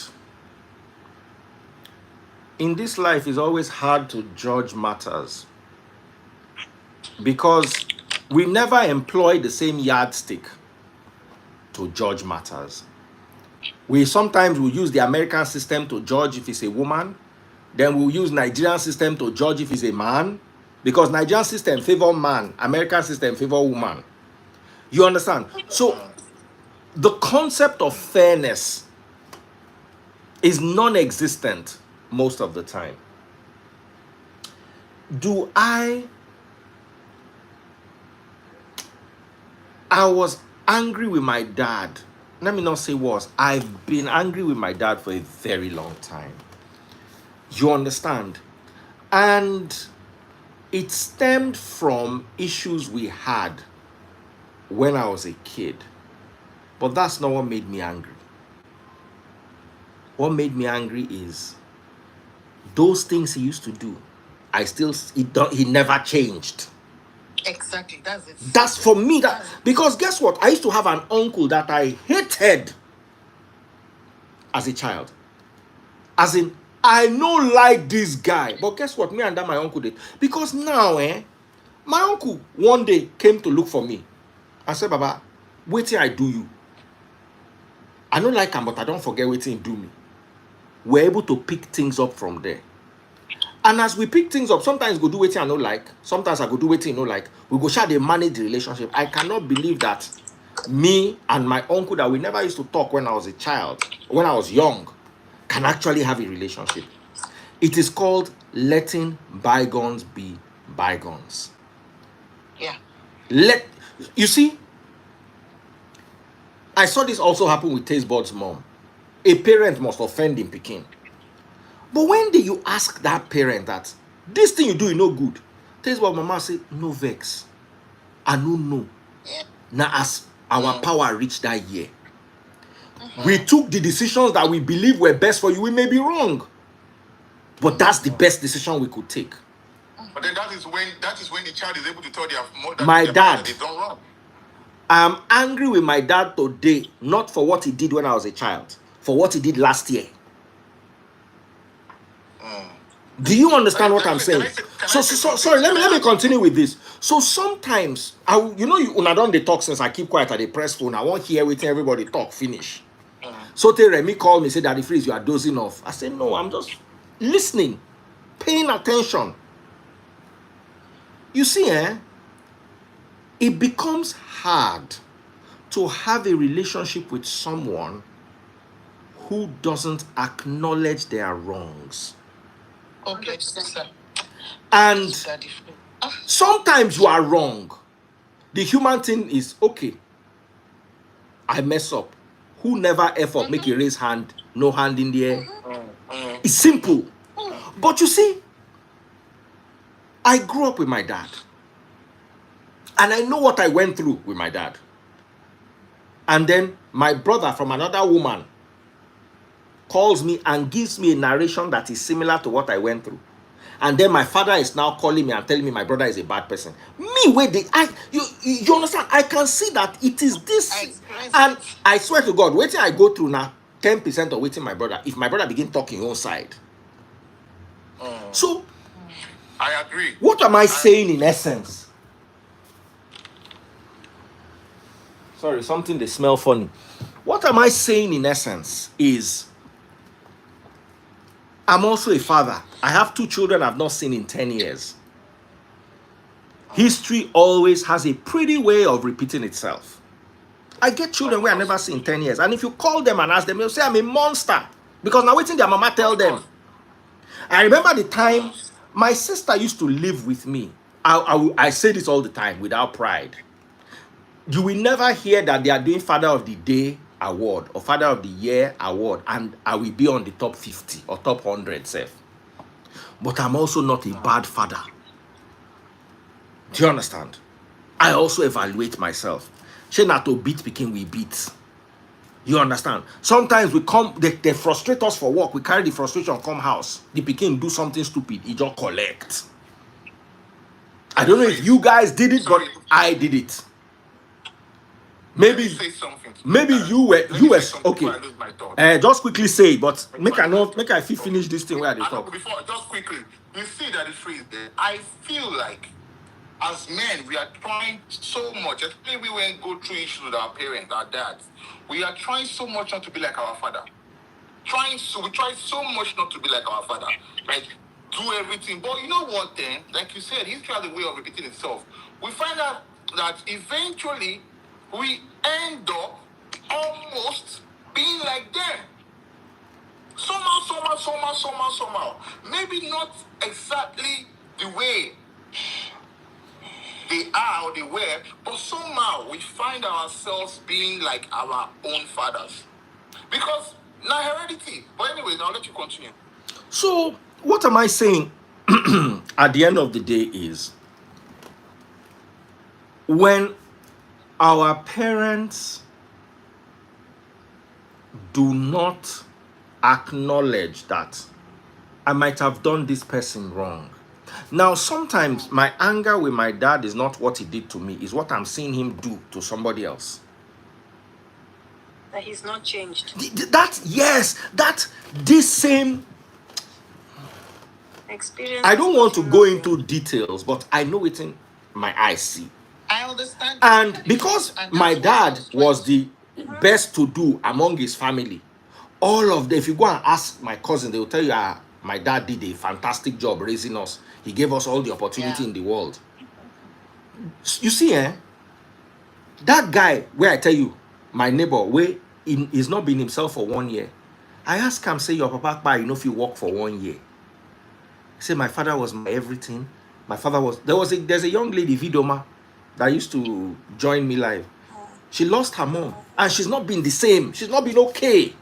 in this life, it's always hard to judge matters because we never employ the same yardstick to judge matters. We sometimes will use the American system to judge if it's a woman. Then we'll use Nigerian system to judge if it's a man. Because Nigerian system favor man, American system favor woman. You understand? So the concept of fairness is non-existent most of the time. I was angry with my dad. Let me not say was. I've been angry with my dad for a very long time. You understand? And it stemmed from issues we had when I was a kid. But that's not what made me angry. What made me angry is those things he used to do. He never changed. Exactly, that's it. That's for me. Because guess what? I used to have an uncle that I hated as a child. As in, I no like this guy. But guess what? Me and that my uncle did. Because now, my uncle one day came to look for me. I said, Baba, wait till I do you. I don't like him, but I don't forget waiting he do me. We're able to pick things up from there. And as we pick things up, sometimes we go do waiting I don't like. Sometimes I go do waiting I don't like. We go try to manage the relationship. I cannot believe that me and my uncle that we never used to talk when I was a child, when I was young, can actually have a relationship. It is called letting bygones be bygones. Yeah. You see, I saw this also happen with Tastebud's mom. A parent must offend him Peking. But when did you ask that parent that this thing you do is no good? Tastebud mama say, no vex. I don't know. Now as our power reached that year, we took the decisions that we believe were best for you. We may be wrong, but that's the best decision we could take. But then that is when the child is able to tell their mother My dad, they've done wrong. I'm angry with my dad today, not for what he did when I was a child, for what he did last year. Do you understand what I'm saying? Sorry, let me continue with this. So sometimes, una don dey talk since I keep quiet at the press phone. I won't hear everything everybody talk finish. So Remy called me, say, Daddy Freeze, you are dozing off. I said, no, I'm just listening, paying attention. You see, it becomes hard to have a relationship with someone who doesn't acknowledge their wrongs. Okay, And Sometimes you are wrong. The human thing is, okay, I mess up. Who never F up, make a raise hand, no hand in the air. It's simple. But you see, I grew up with my dad. And I know what I went through with my dad. And then my brother from another woman calls me and gives me a narration that is similar to what I went through. And then my father is now calling me and telling me my brother is a bad person. Me, where you understand? I can see that it is this, and I swear to God, waiting I go through now, 10% of waiting my brother. If my brother begin talking on side, so I agree. What am I saying in essence? Sorry, something they smell funny. What am I saying in essence is, I'm also a father. I have 2 children I've not seen in 10 years. History always has a pretty way of repeating itself. I get children where I never see in 10 years. And if you call them and ask them, they'll say I'm a monster. Because now waiting their mama tell them. I remember the time my sister used to live with me. I say this all the time without pride. You will never hear that they are doing Father of the Day award or Father of the Year award and I will be on the top 50 or top 100 self. But I'm also not a bad father. Do you understand? I also evaluate myself. She not to beat Pikin, we beat. You understand? Sometimes we come, they frustrate us for work. We carry the frustration come house. The Pikin do something stupid. He just collect. I don't know if you guys did it, but I did it. Maybe you were okay. Just quickly say, but make I finish this thing where they talk. Before, just quickly, you see that the phrase there. I feel like as men, we are trying so much, especially we went go through issues with our parents, our dads. We are trying so much not to be like our father. We try so much not to be like our father. Like, do everything. But you know what then? Like you said, history has a way of repeating itself. We find out that eventually we end up almost being like them. Somehow. Maybe not exactly the way they are or they were, but somehow we find ourselves being like our own fathers. Because now heredity. But anyways, I'll let you continue. So, what am I saying at the end of the day is, when our parents do not acknowledge that I might have done this person wrong. Now, sometimes my anger with my dad is not what he did to me, is what I'm seeing him do to somebody else. That he's not changed. This same experience. I don't want to go into details, but I know it in my eyes see. I understand. And because my dad was the best to do among his family, all of them, if you go and ask my cousin, they will tell you, my dad did a fantastic job raising us. He gave us all the opportunity in the world. You see, that guy, where I tell you, my neighbor, where he's not been himself for 1 year. I asked him, say, your papa, you know, if you work for 1 year. He said, my father was my everything. My father was, there's a young lady, Vidoma, that used to join me live. She lost her mom, and she's not been the same. She's not been okay.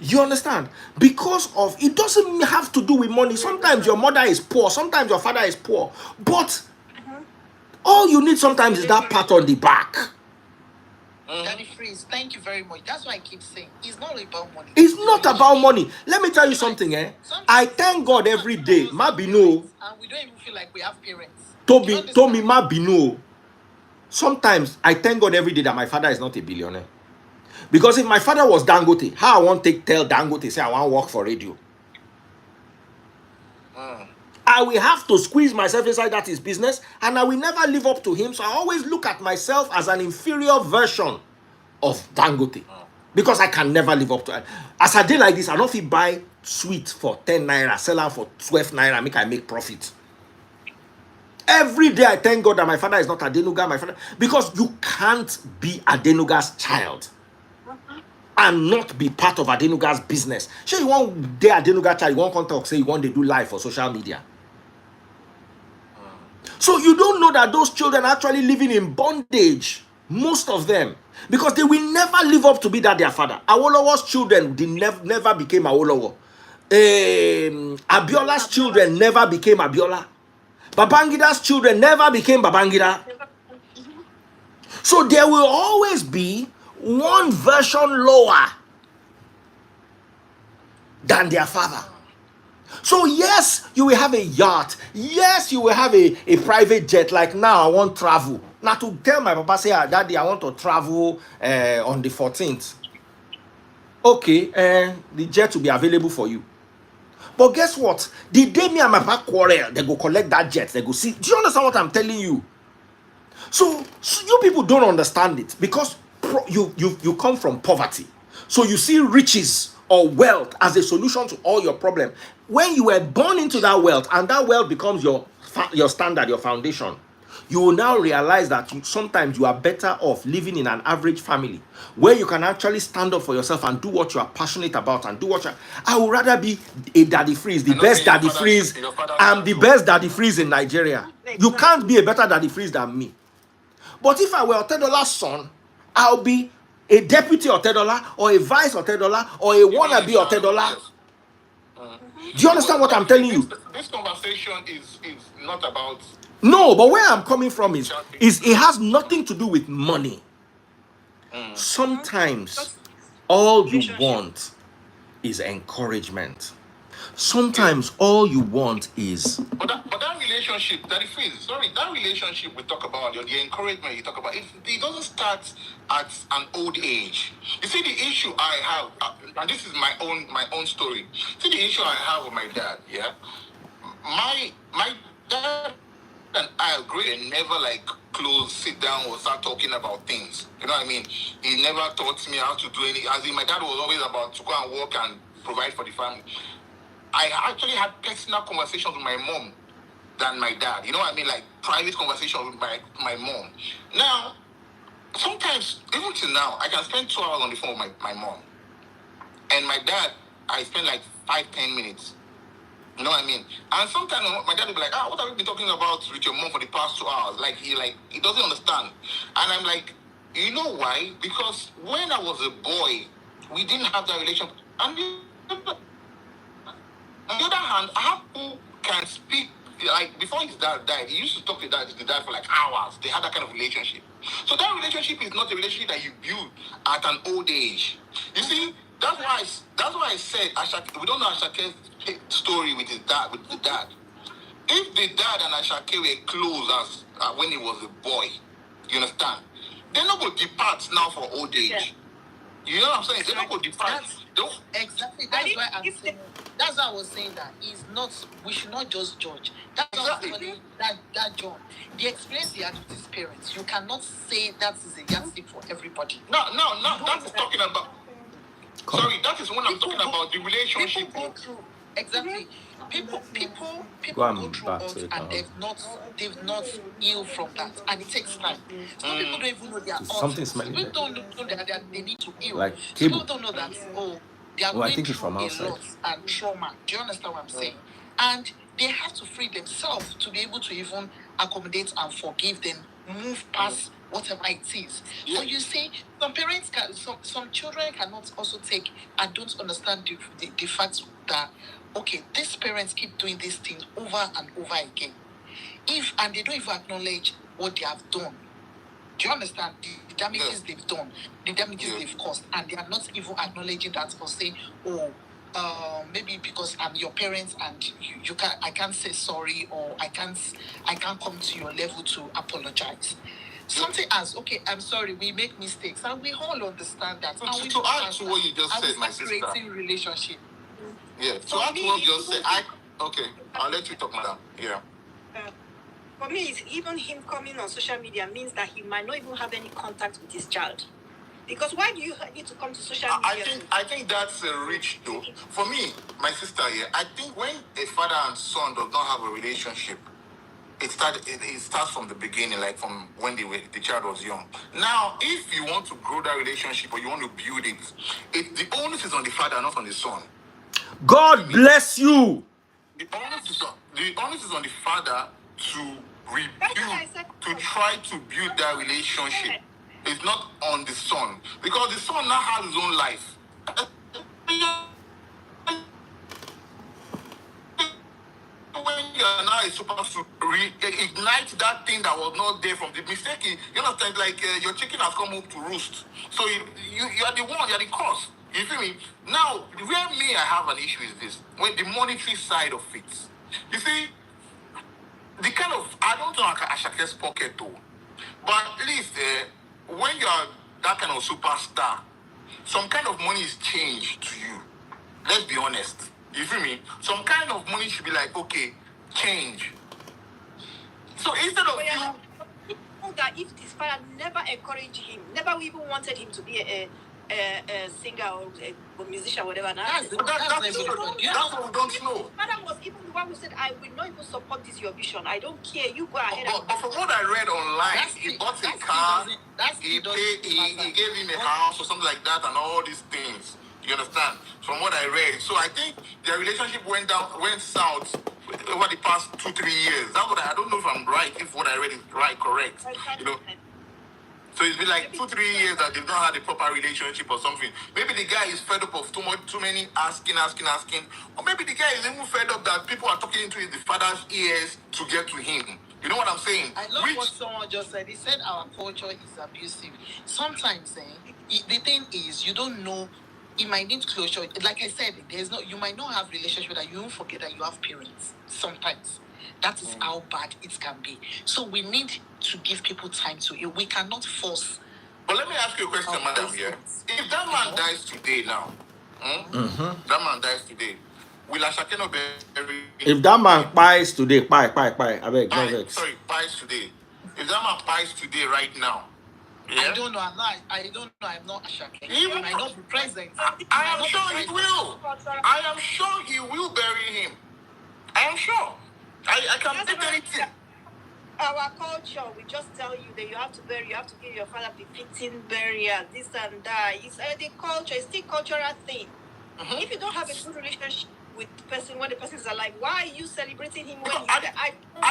You understand? Because of, it doesn't have to do with money. Sometimes your mother is poor, sometimes your father is poor, but all you need sometimes is that pat on the back. Daddy Freeze, thank you very much. That's why I keep saying it's not about money. It's not about money. Let me tell you something, I thank God every day. Mabino. And we don't even feel like we have parents. Tomi Mabino. Sometimes I thank God every day that my father is not a billionaire. Because if my father was Dangote, how I won't tell Dangote, say I want to work for radio. I will have to squeeze myself inside that his business, and I will never live up to him. So I always look at myself as an inferior version of Dangote. Because I can never live up to it. As I did like this, I don't feel buy sweet for 10 naira, sell out for 12 naira, I make profit. Every day I thank God that my father is not Adenuga, my father. Because you can't be Adenuga's child and not be part of Adenuga's business. Sure, you want their Adenuga child, you want to talk, say you want to do live for social media. So you don't know that those children are actually living in bondage, most of them, because they will never live up to be that their father. Awolowo's children never became Awolowo. Abiola's children never became Abiola. Babangida's children never became Babangida. So there will always be one version lower than their father. So yes, you will have a yacht. Yes, you will have a private jet. Like now, I want travel. Now to tell my papa, say, Daddy, I want to travel on the 14th. Okay, the jet will be available for you. But guess what? The day me and my papa quarrel, they go collect that jet. They go see. Do you understand what I'm telling you? So you people don't understand it because you come from poverty. So you see riches or wealth as a solution to all your problem. When you were born into that wealth and that wealth becomes your standard, your foundation, you will now realize that sometimes you are better off living in an average family where you can actually stand up for yourself and do what you are passionate about and do what I would rather be a daddy freeze, the best daddy freeze. I'm the best daddy freeze in Nigeria. You can't be a better daddy freeze than me. But if I were Otedola's son, I'll be a deputy Otedola or a vice Otedola or a wannabe Otedola. Do you understand what I'm telling you? This conversation is not about... No, but where I'm coming from is it has nothing to do with money. Sometimes all you want is encouragement. Sometimes all you want is... But that relationship, that relationship we talk about, the encouragement you talk about, it doesn't start at an old age. You see, the issue I have, and this is my own story. See, the issue I have with my dad, yeah? My dad and I agree and never sit down or start talking about things. You know what I mean? He never taught me how to do any, as in my dad was always about to go and work and provide for the family. I actually had personal conversations with my mom than my dad. You know what I mean? Like private conversations with my mom. Now, sometimes, even till now, I can spend 2 hours on the phone with my mom. And my dad, I spend 5-10 minutes. You know what I mean? And sometimes my dad will be like, what have you been talking about with your mom for the past 2 hours? He doesn't understand. And I'm like, you know why? Because when I was a boy, we didn't have that relationship. And on the other hand, I have who can speak, before his dad died, he used to talk to the dad for hours. They had that kind of relationship. So that relationship is not a relationship that you build at an old age. You see, that's why I said Asake, we don't know Asake's story with his dad, with the dad. If the dad and Asake were close as when he was a boy, you understand? They're not going to depart now for old age. Yeah. You know what I'm saying? They're not going to depart. Exactly. That's why I'm saying. That's why I was saying that is not. We should not just judge. That's exactly. What I'm that John. The experience he had with his parents. You cannot say that is a yardstick for everybody. No. That is talking about. Sorry, that is when I'm talking about the relationship. People go through exactly. People go through us and they've not healed from that, and it takes time. Some people don't even know they are something smelling. People don't know that they need to heal. Like people don't know that they are going through from a outside. loss and trauma. Do you understand what I'm saying? And they have to free themselves to be able to even accommodate and forgive them, move past whatever it is. So you see, some parents some children cannot also take and don't understand the fact that these parents keep doing these things over and over again. And they don't even acknowledge what they have done. Do you understand the damages they've done, the damages they've caused, and they are not even acknowledging that or saying, maybe because I'm your parents and I can't say sorry, or I can't come to your level to apologize. Something as I'm sorry, we make mistakes, and we all understand that. So to add to what you just said, my sister, creating relationship. Yeah. So add to what you just said, I'll let you talk, madam. Yeah. For me, it's even him coming on social media means that he might not even have any contact with his child. Because why do you need to come to social media? I think that's a reach though. For me, my sister here, I think when a father and son does not have a relationship, it starts from the beginning, from when the child was young. Now, if you want to grow that relationship or you want to build it, the onus is on the father, not on the son. God bless you. The onus is on the father to to try to build that relationship. It's not on the son, because the son now has his own life. When you're now a super ignite that thing that was not there from the mistake. You understand? Like your chicken has come home to roost. So you are the one, you're the cause. You feel me? Now, where me I have an issue is this: when the monetary side of it. You see, the kind of, I don't know Ashake's pocket though, but at least when you are that kind of superstar, some kind of money is changed to you. Let's be honest. You feel me? Some kind of money should be like, okay, change. So instead of you that if his father never encouraged him, never even wanted him to be a singer or a musician, whatever. That's what we don't know. His father was even the one who said, I will not even support this your vision. I don't care. You go ahead. But from what I read online, he bought a car, he gave him a house or something like that, and all these things. You understand? From what I read. So I think their relationship went south over the past 2-3 years. That's what I don't know if I'm right, if what I read is correct. You know. So it's been like 2-3 years that they've not had a proper relationship or something. Maybe the guy is fed up of too many asking. Or maybe the guy is even fed up that people are talking into the father's ears to get to him. You know what I'm saying? I love what someone just said. He said our culture is abusive. Sometimes the thing is, you don't know. You might need closure. Like I said, you might not have relationship that you won't forget that you have parents. Sometimes. That is how bad it can be. So we need to give people time to heal. We cannot force. But let me ask you a question, madam. Yeah, if that man dies today now, that man dies today, will Asake not bury him? If that man buys today, buy. I beg, no vex. Sorry, buys today. If that man buys today, right now. Yeah? I don't know. I don't know. I'm not Asake. He might not be present. I am sure he will. I am sure he will bury him. I am sure. I can take anything. Our culture, we just tell you that you have to bury, you have to give your father befitting burial, this and that. It's the culture, it's still cultural thing. If you don't have a good relationship with the person when the person is alive, why are you celebrating him when he's at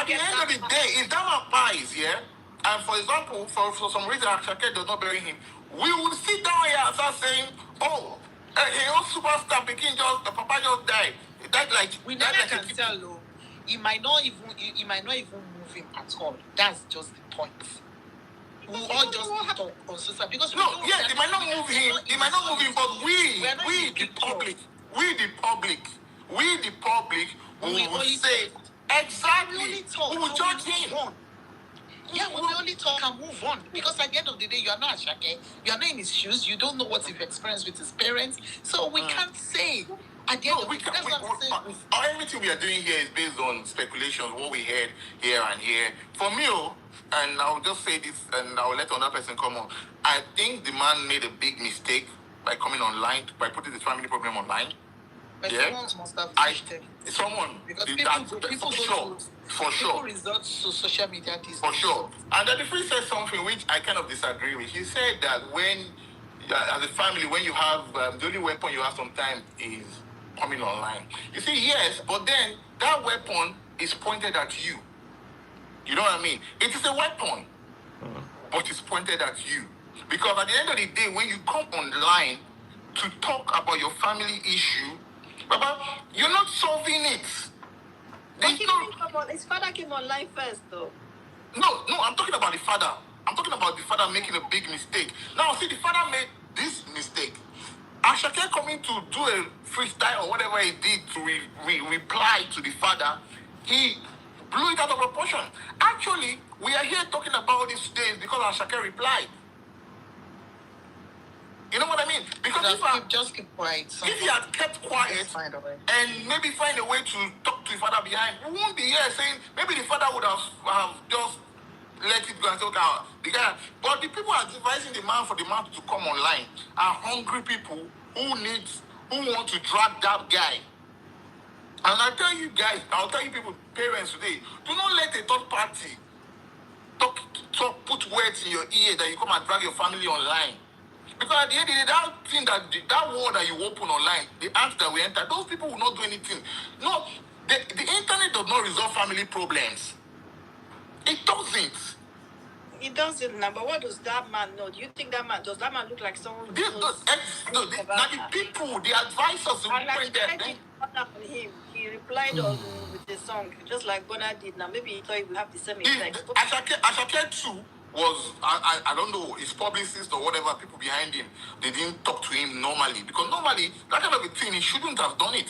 the end of the day, if that man buys, yeah, and for example, for some reason Asake does not bury him, we will sit down here and start saying, oh, a old superstar Pekin the papa just died. That like we never can tell though. He might not even move him at all. That's just the point. We all just talk on social because they might not move him. They might not move him, but we the public, we will say exactly. We will judge him. Yeah, we only talk and move on. Because at the end of the day, you are not Asake. You are not in his shoes. You don't know what he's experienced with his parents. So we can't say. At the end of the day, everything we are doing here is based on speculations, what we heard here and here. For me, and I'll just say this, and I'll let another person come on. I think the man made a big mistake by coming online, by putting his family problem online. But someone must have because people resort to social media these days. For sure. And then the friend said something which I kind of disagree with. He said that when, as a family, when you have, the only weapon you have sometimes is coming online. You see, yes, but then that weapon is pointed at you. You know what I mean? It is a weapon, but it's pointed at you. Because at the end of the day, when you come online to talk about your family issue, Baba, you're not solving it. His father came online first, though. No, I'm talking about the father. I'm talking about the father making a big mistake. Now, see, the father made this mistake. Asake coming to do a freestyle or whatever he did to reply to the father, he blew it out of proportion. Actually, we are here talking about this today because Asake replied. You know what I mean? Because just keep quiet. If he had kept quiet and maybe find a way to talk to the father behind, we won't be here saying maybe the father would have just let it go and say, okay, the guy. But the people are advising the man for the man to come online are hungry people who want to drag that guy. And I'll tell you people, parents today, do not let a third party put words in your ear that you come and drag your family online. Because at the end of the day, that wall that you open online, the ants that we enter, those people will not do anything. No, the internet does not resolve family problems. It doesn't. It doesn't now, but what does that man know? Do you think that man look like someone who knows Now the people, the advisors who and went there, did on him. He replied on with a song, just like Bonner did. Now maybe he thought he would have the same effect. Asake too was, I don't know, his publicist or whatever, people behind him, they didn't talk to him normally. Because normally, that kind of a thing, he shouldn't have done it.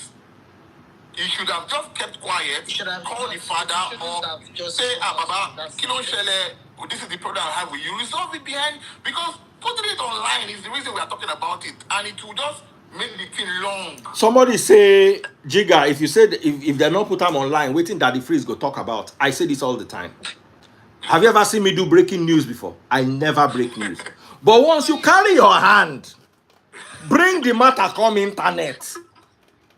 He should have just kept quiet, called the father, or say, Baba, Kilo Shele, this is the problem I have with you. Resolve it behind, because putting it online is the reason we are talking about it. And it will just make the thing long. Somebody say, Jigga, if you said, if they're not put them online, waiting that the freeze go talk about. I say this all the time. Have you ever seen me do breaking news before? I never break news. But once you carry your hand, bring the matter come internet.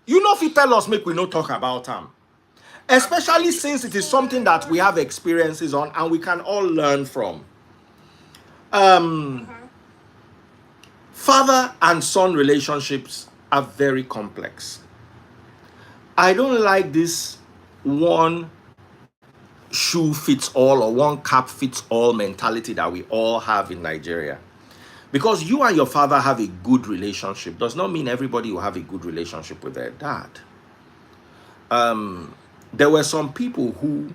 You know if you tell us, make we no talk about them. Especially since it is something that we have experiences on and we can all learn from. Father and son relationships are very complex. I don't like this one shoe fits all or one cap fits all mentality that we all have in Nigeria. Because you and your father have a good relationship does not mean everybody will have a good relationship with their dad. There were some people who,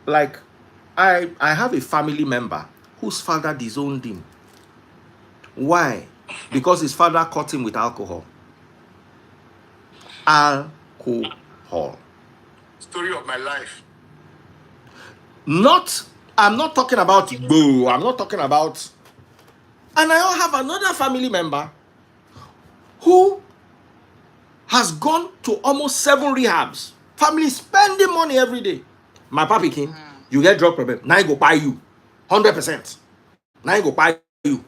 like, I have a family member whose father disowned him. Why? Because his father caught him with alcohol. Alcohol. Story of my life. I'm not talking about boo. I'm not talking about. And I have another family member who has gone to almost 7 rehabs. Family spending money every day. My papi king, you get drug problem. Now I go buy you 100%. Now I go buy you.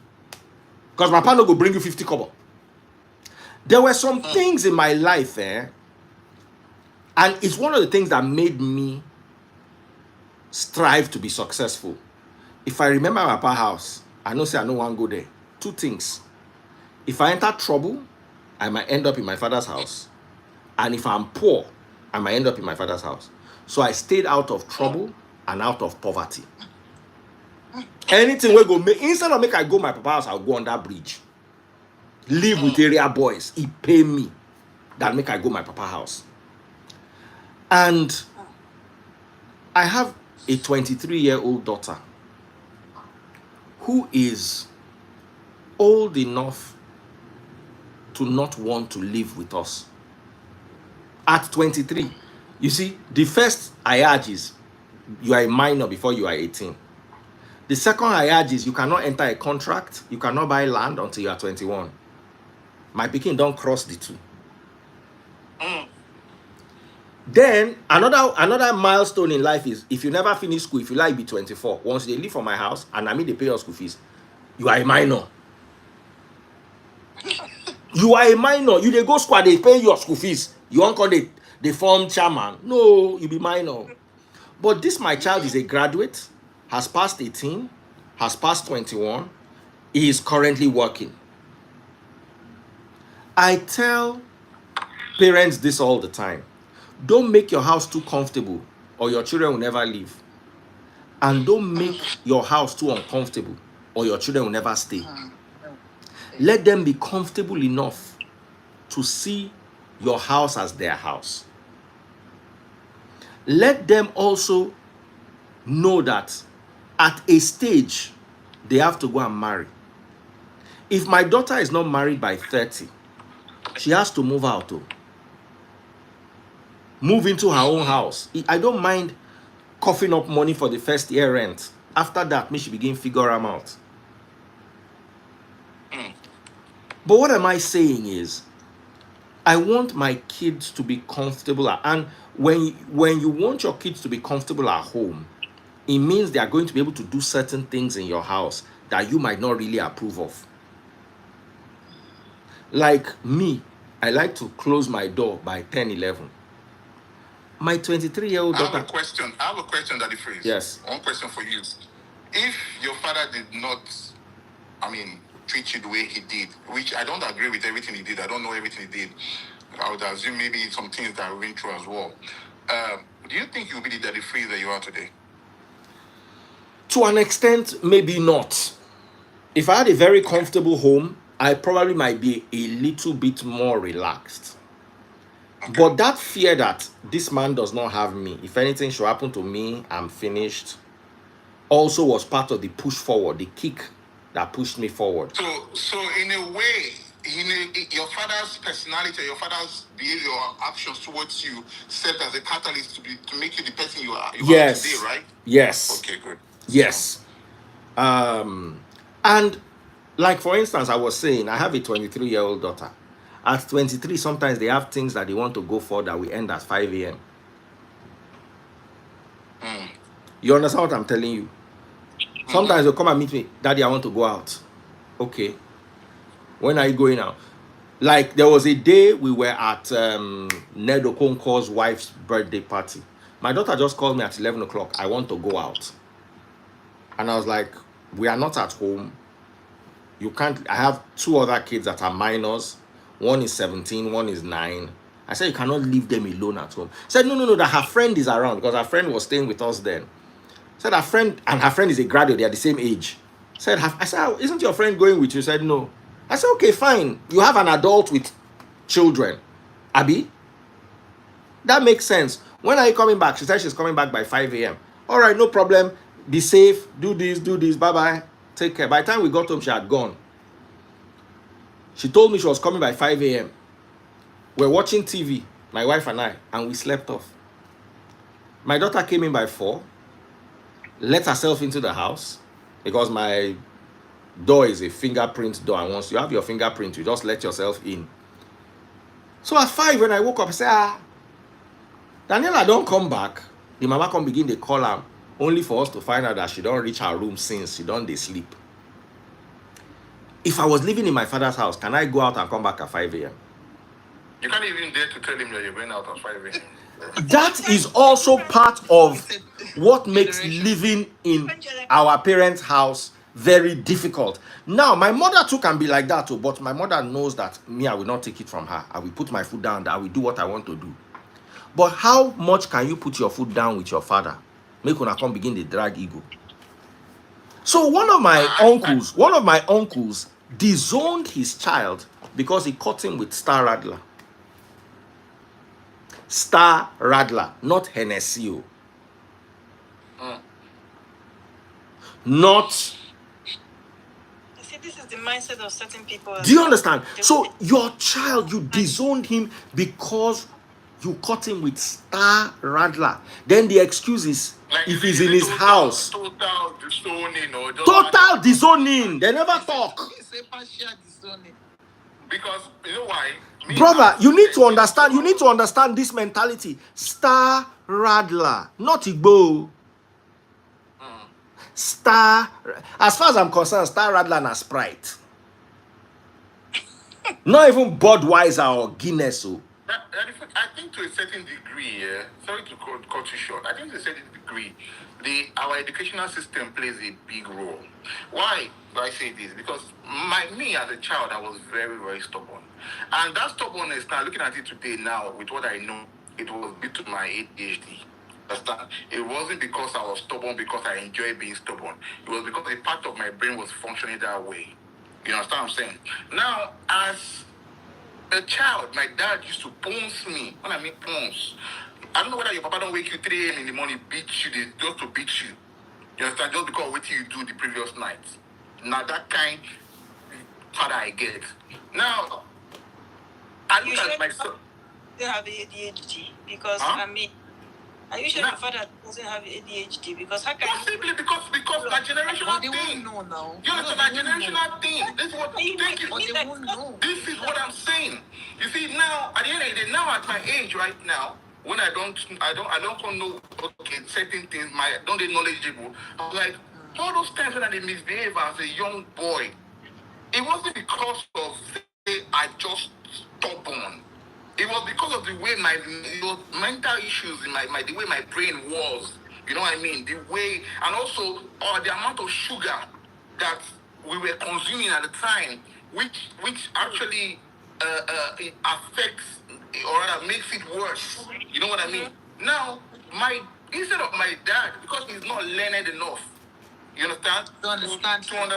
Because my partner go bring you 50 kobo. There were some things in my life, and it's one of the things that made me strive to be successful. If I remember my papa house, I know say I no want go there. 2 things. If I enter trouble, I might end up in my father's house. And if I'm poor, I might end up in my father's house. So I stayed out of trouble and out of poverty. Anything we go make, instead of make I go my papa's house, I'll go on that bridge. Live with area boys. He pay me. That make I go my papa's house. And I have a 23-year-old daughter who is old enough to not want to live with us. At 23, you see, the first ayaj is you are a minor before you are 18. The second ayaj is you cannot enter a contract, you cannot buy land until you are 21. My pikin don't cross the 2. Then another milestone in life is if you never finish school, if you like be 24, once they leave from my house and I mean they pay your school fees, you are a minor. You are a minor. You they go school, they pay your school fees. You won't call the form chairman. No, you be minor. But this my child is a graduate, has passed 18, has passed 21. He is currently working. I tell parents this all the time. Don't make your house too comfortable or your children will never leave. And don't make your house too uncomfortable or your children will never stay. Let them be comfortable enough to see your house as their house. Let them also know that at a stage, they have to go and marry. If my daughter is not married by 30, she has to move out. Move into her own house. I don't mind coughing up money for the first year rent. After that, me she begin figure them out. But what am I saying is, I want my kids to be comfortable. And when you want your kids to be comfortable at home, it means they are going to be able to do certain things in your house that you might not really approve of. Like me, I like to close my door by 10, 11. My 23-year-old daughter... I have a question, Daddy Freeze. Yes. One question for you. If your father did not, treat you the way he did, which I don't agree with everything he did. I don't know everything he did. I would assume maybe some things that I went through as well. do you think you'll be the daddy free that you are today? To an extent, maybe not. If I had a very comfortable home, I probably might be a little bit more relaxed. Okay. But that fear that this man does not have me, if anything should happen to me, I'm finished, also was part of the push forward, the kick that pushed me forward. So in a way, your father's personality, your father's behavior or actions towards you served as a catalyst to make you the person you are Yes. today, right? Yes. Okay, good. Yes. And like for instance, I was saying, I have a 23-year-old daughter. At 23, sometimes they have things that they want to go for that we end at 5 a.m. You understand what I'm telling you? Sometimes they'll come and meet me, Daddy, I want to go out. Okay. When are you going out? Like there was a day we were at Ned Okonkwo's wife's birthday party. My daughter just called me at 11 o'clock. I want to go out. And I was like, we are not at home. You can't. I have two other kids that are minors. One is 17, one is 9. I said, you cannot leave them alone at home. She said, no, that her friend is around because her friend was staying with us then. Said her friend, and her friend is a graduate, they are the same age. I said, isn't your friend going with you? She said, no. I said, okay, fine. You have an adult with children. Abby? That makes sense. When are you coming back? She said she's coming back by 5 a.m. All right, no problem. Be safe. Do this. Bye-bye. Take care. By the time we got home, she had gone. She told me she was coming by 5 a.m. We're watching TV, my wife and I, and we slept off. My daughter came in by 4, let herself into the house, because my door is a fingerprint door, and once you have your fingerprint, you just let yourself in. So at 5, when I woke up, I said, Daniela, don't come back. The mama come begin to call her, only for us to find out that she don't reach her room since she don't dey sleep. If I was living in my father's house, can I go out and come back at 5 a.m.? You can't even dare to tell him that you're going out at 5 a.m. That is also part of what makes living in our parents' house very difficult. Now, my mother too can be like that too, but my mother knows that me, I will not take it from her. I will put my foot down, I will do what I want to do. But how much can you put your foot down with your father? Make una come begin the drag ego. So one of my uncles disowned his child because he caught him with Star Radler. Star Radler, not Hennessy. Not. See, this is the mindset of certain people. Do you understand? So your child, you disowned him because you caught him with Star Radler. Then the excuse is, Like, if he's in his house. Total disowning or just Total disowning. They never talk. It's a partial disowning. Because you know why? Brother, you need to understand. You need to understand this mentality. Star Radler, not Igbo. Star. As far as I'm concerned, Star Radler and Sprite. Not even Budweiser or Guinness. I think to a certain degree, sorry to cut you short, I think to a certain degree, our educational system plays a big role. Why do I say this? Because me as a child, I was very, very stubborn. And that stubbornness, now looking at it today now, with what I know, it was due to my ADHD. Understand? It wasn't because I was stubborn because I enjoyed being stubborn. It was because a part of my brain was functioning that way. You understand what I'm saying? Now, as a child, my dad used to bounce me. When I mean bounce, I don't know whether your papa don't wake you 3 a.m. in the morning, beat you, just to beat you. You understand? Just because of what you do the previous night. Now that kind father I get. Now, I look at myself. They have ADHD because are you sure your father doesn't have ADHD? Because how can possibly because a generational thing. They won't know now. You understand? A generational thing. This is what They won't know. This is what I'm saying. You see, now at the end of the day, now at my age right now, when I don't know certain things, don't get knowledgeable. I was like, all those times when I misbehave as a young boy, it wasn't because of I just stubborn. It was because of the way my mental issues in the way my brain was. You know what I mean? The way, and also the amount of sugar that we were consuming at the time, which actually it affects or rather makes it worse. You know what I mean? Now, instead of my dad, because he's not learned enough, you understand? To understand how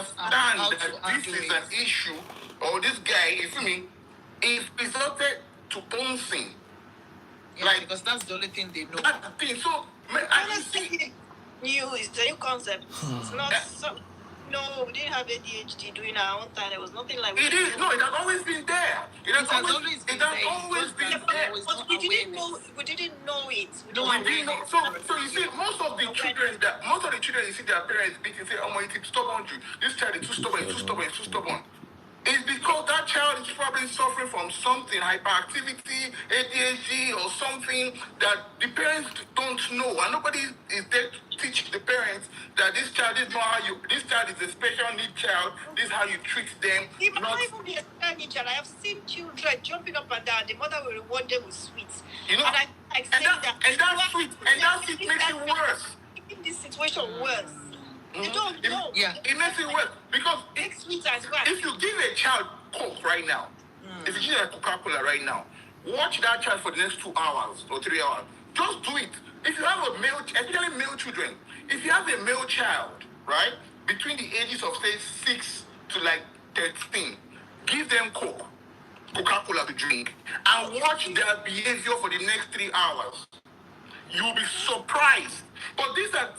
that to this is an issue, or this guy, you feel me, if resulted to bouncing. Yeah, like, because that's the only thing they know. That's the thing. So, I can see. It's a new concept. It's not so. No, we didn't have ADHD during our own time. There was nothing like it is. No, it has always been there. It has always been there. But we didn't know. We didn't know it. No, we didn't know. So you see, most of the children you see their parents beating, say, "Oh my, it's stubborn. This child is too stubborn. It's too stubborn. It's too stubborn." It's because that child is probably suffering from something, hyperactivity, ADHD, or something that the parents don't know, and nobody is there to teach the parents that this child is a special need child. This is how you treat them. It might even be a special need child. I have seen children jumping up and down. The mother will reward them with sweets. And that sweet makes it worse. Making this situation worse. You don't know. Yeah, it makes it worse because if you give a child Coke right now, if you give a Coca-Cola right now, watch that child for the next 2 hours or 3 hours. Just do it. If you have especially male children, if you have a male child, right, between the ages of say 6 to like 13, give them Coca-Cola to drink, and watch their behavior for the next 3 hours. You'll be surprised. But these are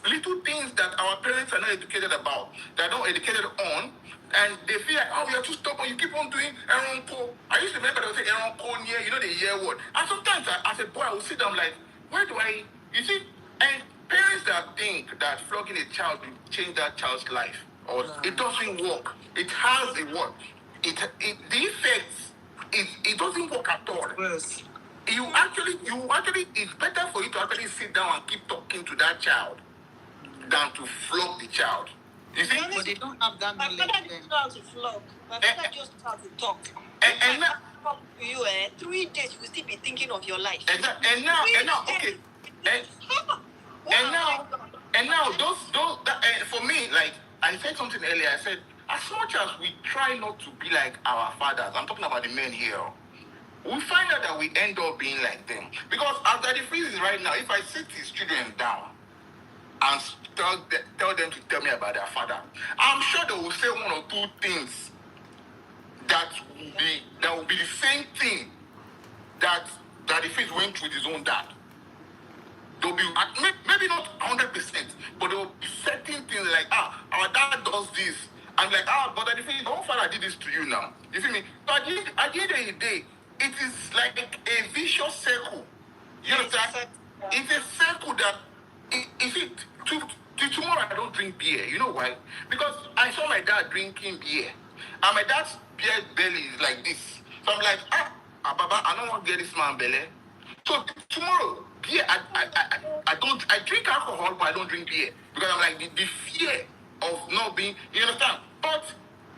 little things that our parents are not educated about, they're not educated on, and they feel like, oh, you're too stubborn, you keep on doing Eronco. I used to remember they would say Eronco near, the year word. And sometimes as a boy, I would sit down like, you see, and parents that think that flogging a child will change that child's life, or it doesn't work. It has a work. The effects, it doesn't work at all. Yes. You actually, it's better for you to actually sit down and keep talking to that child than to flog the child. You see? But they don't have that knowledge. My father didn't know how to flog. My father just knew how to talk. And now, talk to you, 3 days, you will still be thinking of your life. And now, okay. And now, for me, like I said something earlier, I said, as much as we try not to be like our fathers, I'm talking about the men here, we find out that we end up being like them. Because as Daddy Freeze is right now, if I sit his children down and tell them to tell me about their father, I'm sure they will say 1 or 2 things that will be the same thing that Daddy Freeze went through with his own dad. There'll be, maybe not 100%, but there will be certain things like, our dad does this. I'm like, but Daddy Freeze, your own father did this to you now. You feel me? So at the end of the day, it is like a vicious circle. You understand? It's a circle that, tomorrow I don't drink beer. You know why? Because I saw my dad drinking beer. And my dad's beer belly is like this. So I'm like, Baba, I don't want to get this man belly. So tomorrow, beer, I drink alcohol, but I don't drink beer. Because I'm like, the fear of not being, you understand? But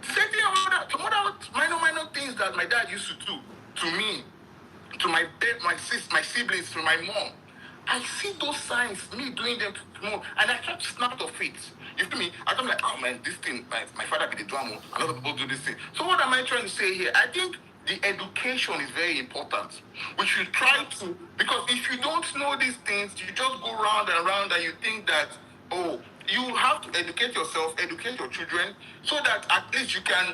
certain other minor things that my dad used to do to me, to my siblings, to my mom, I see those signs, me doing them to more, and I kept snapped of it. You feel me? I'm like, oh man, this thing, my father be the drama, a lot of people do this thing. So what am I trying to say here? I think the education is very important. We should try to, because if you don't know these things, you just go round and round and you think that, you have to educate yourself, educate your children, so that at least you can.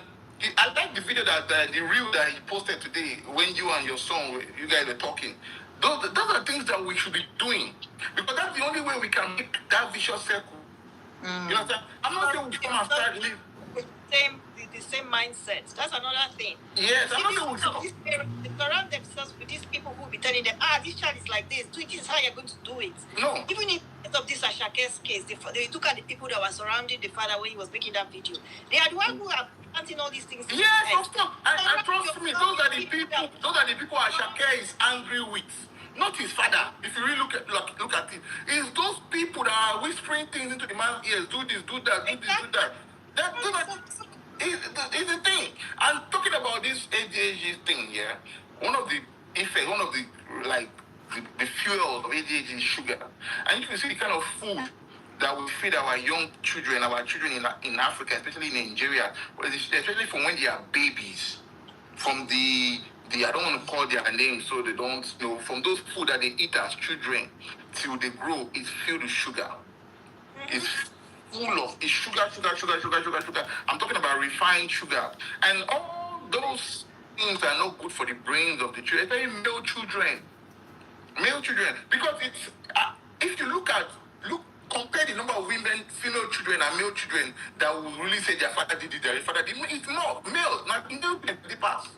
I like the video that the reel that he posted today when you and your son, you guys were talking. Those are things that we should be doing, because that's the only way we can make that vicious circle. You know what I'm not saying we come and start living the same mindset. That's another thing. Yes, I'm not saying they surround themselves with these people who will be telling them, this child is like this, this is how you're going to do it. No. Even in of this ASAKE's case, they took at the people that were surrounding the father when he was making that video. They are the ones who are planting all these things. Yes, of course. I trust me, those are the people ASAKE is angry with. Not his father. If you really look at it, it's those people that are whispering things into the man's ears. Do this, do that, do this, do that. It's the thing. And talking about this ADHD thing, yeah, one of the fuels of ADHD is sugar. And you can see the kind of food that we feed our children in Africa, especially in Nigeria, especially from when they are babies, from the I don't want to call their names so they don't, from those food that they eat as children till they grow, it's filled with sugar. It's full of sugar. I'm talking about refined sugar. And all those things are not good for the brains of the children, especially male children. Because it's, if you compare the number of women, female children and male children that will really say their father did it, their father did it, it's more male, not male the past.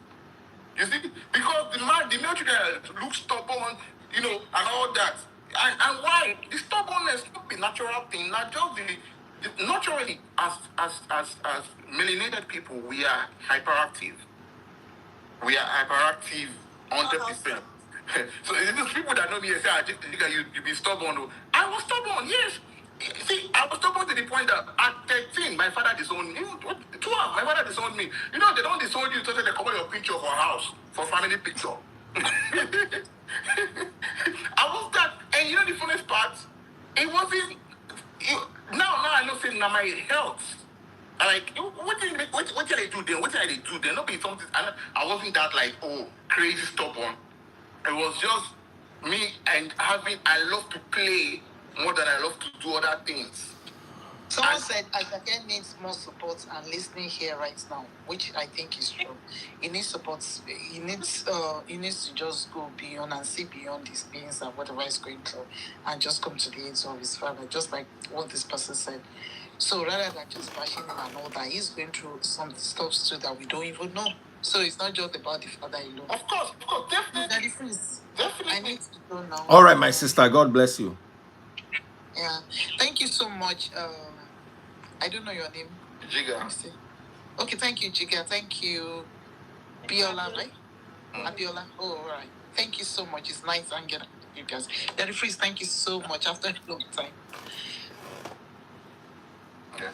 You see, because the male children look stubborn, and all that. And why? The stubbornness not be natural thing, not just naturally as melanated people, we are hyperactive. We are hyperactive 100%. So these people that know me say, you be stubborn. Oh. I was stubborn, yes. See, I was stubborn to the point that at 13, my father disowned me. 12, my father disowned me. They don't disown you so they cover your picture for house, for family picture. I was that, and the funniest part, it wasn't, now I know saying now my health. Like, what did I do then? What did I do then? Not be something. I wasn't that crazy stubborn. It was just me and I love to play more than I love to do other things. Someone said ASAKE needs more support and listening here right now, which I think is true. He needs support. He needs to just go beyond and see beyond his pains and whatever he's going through, and just come to the aid of his father, just like what this person said. So rather than just bashing him and all that, he's going through some stuff too that we don't even know. So it's not just about the father alone. Of course, definitely. Definitely. I need to go now. All right, my sister. God bless you. Yeah. Thank you so much. I don't know your name. Jiga. Okay, thank you, Jiga. Thank you, Biola, right? Abiola. Oh, all right. Thank you so much. It's nice hanging out with you guys. Daddy Freeze, thank you so much after a long time. Okay.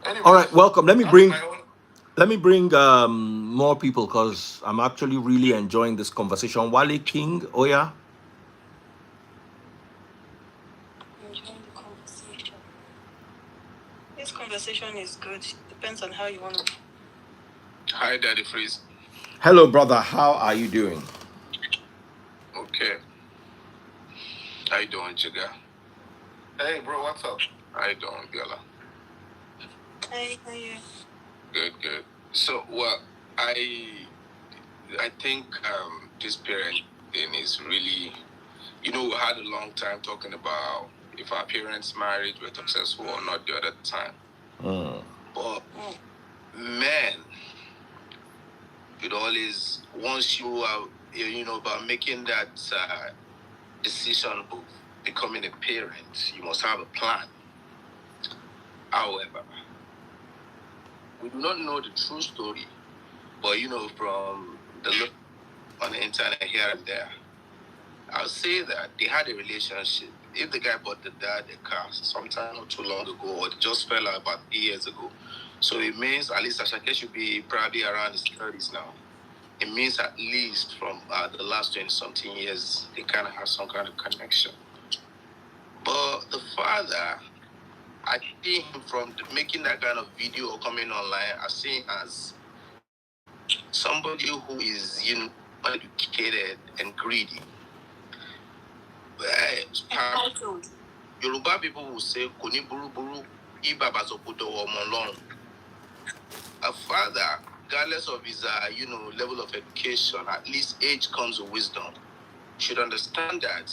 Anyways, all right, welcome. Let me bring more people because I'm actually really enjoying this conversation. Wale King, Oya. Enjoying the conversation. This conversation is good. Depends on how you want to. Hi, Daddy Freeze. Hello, brother. How are you doing? Okay. How you doing, Jiga? Hey, bro, what's up? How you doing, Biola? Hey, how are you? Good. So, well, I think this parent thing is really, we had a long time talking about if our parents' marriage were successful or not the other time. But man, it always once you are, about making that decision of becoming a parent, you must have a plan. However, we do not know the true story, but from the look on the internet here and there, I'll say that they had a relationship. If the guy bought the dad a car sometime not too long ago, or just fell out about 3 years ago, so it means at least ASAKE should be probably around his 30s now. It means at least from the last 20-something years, they kind of have some kind of connection. But the father, I see him from making that kind of video or coming online, I see him as somebody who is, uneducated and greedy. Yoruba people will say, Koni buru buru, ibaba zokudo omolong. A father, regardless of his, level of education, at least age comes with wisdom, should understand that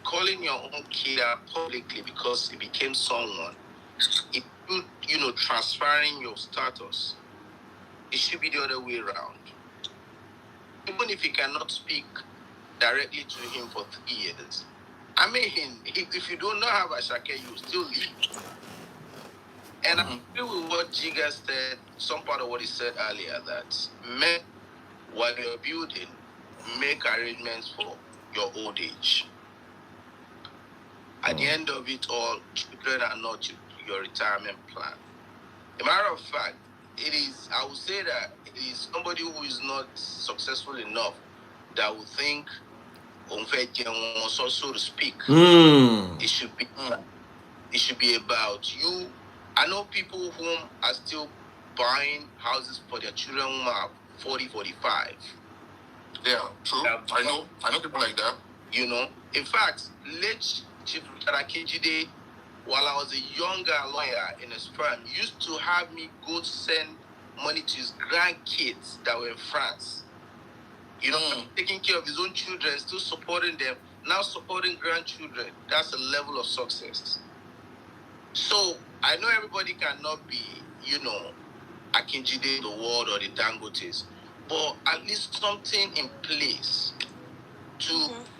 calling your own kid out publicly because he became someone, if you, transferring your status, it should be the other way around. Even if you cannot speak directly to him for 3 years, I mean, if you do not have ASAKE, you still leave. And I agree with what Jiga said, some part of what he said earlier, that men, while you're building, make arrangements for your old age. At the end of it all, children are not your retirement plan. A matter of fact, I would say that it is somebody who is not successful enough that would think, so to speak, it should be about you. I know people whom are still buying houses for their children who are 40, 45. Yeah, true. I know people like that. You know, in fact, late Chief Akinjide, while I was a younger lawyer in his firm, used to have me go send money to his grandkids that were in France. You know, taking care of his own children, still supporting them, now supporting grandchildren. That's a level of success. So I know everybody cannot be, you know, Akinjide the world or the Dangotes, but at least something in place to,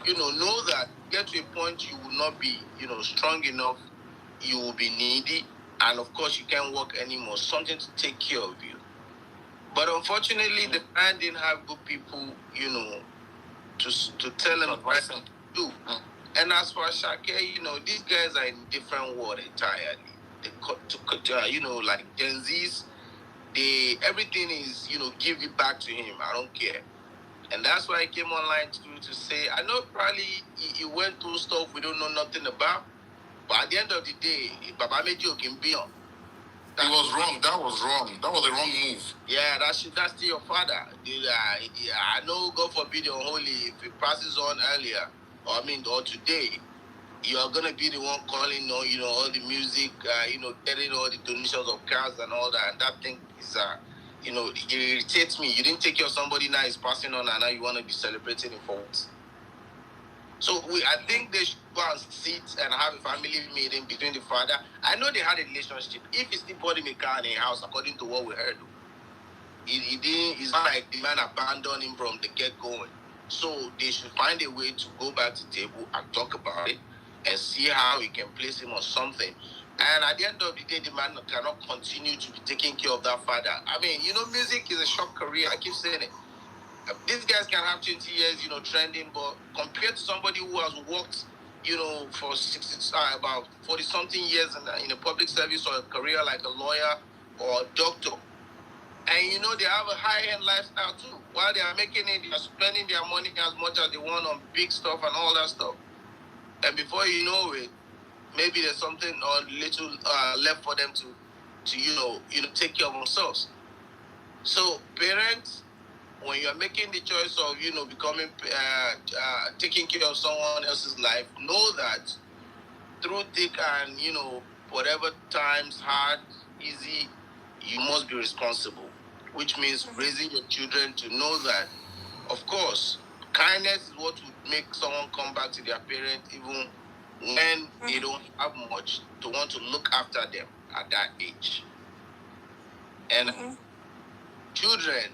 you know that get to a point you will not be, you know, strong enough, you will be needy, and of course you can't work anymore. Something to take care of you. But unfortunately, the man didn't have good people, you know, to tell him what to do. And as for ASAKE, you know, these guys are in different world entirely. You know, like Gen Zs, everything is, you know, give it back to him. I don't care. And that's why I came online to say, I know probably he went through stuff we don't know nothing about, but at the end of the day, Baba Meji can be on. That was wrong. That was wrong. That was a wrong move. Yeah, that's still your father. I know, God forbid, you're holy. If it passes on earlier, or today, you're gonna be the one calling, you know, all the music, you know, getting all the donations of cars and all that. And that thing is, you know, it irritates me. You didn't take care of somebody, now it's passing on, and now you want to be celebrating it for what? So I think they should go and sit and have a family meeting between the father. I know they had a relationship. If he still bought him a car in a house, according to what we heard, he didn't. It's not like the man abandoned him from the get going. So they should find a way to go back to the table and talk about it and see how he can place him on something. And at the end of the day, the man cannot continue to be taking care of that father. I mean, you know, music is a short career. I keep saying it. These guys can have 20 years, you know, trending, but compared to somebody who has worked, you know, for about 40-something years in a public service or a career like a lawyer or a doctor, and, you know, they have a high-end lifestyle, too. While they are making it, they are spending their money as much as they want on big stuff and all that stuff. And before you know it, maybe there's something or little left for them to you know, take care of themselves. So, parents, when you're making the choice of, you know, becoming, taking care of someone else's life, know that through thick and, you know, whatever times, hard, easy, you must be responsible, which means raising your children to know that, of course, kindness is what would make someone come back to their parents even when they don't have much, to want to look after them at that age. And children,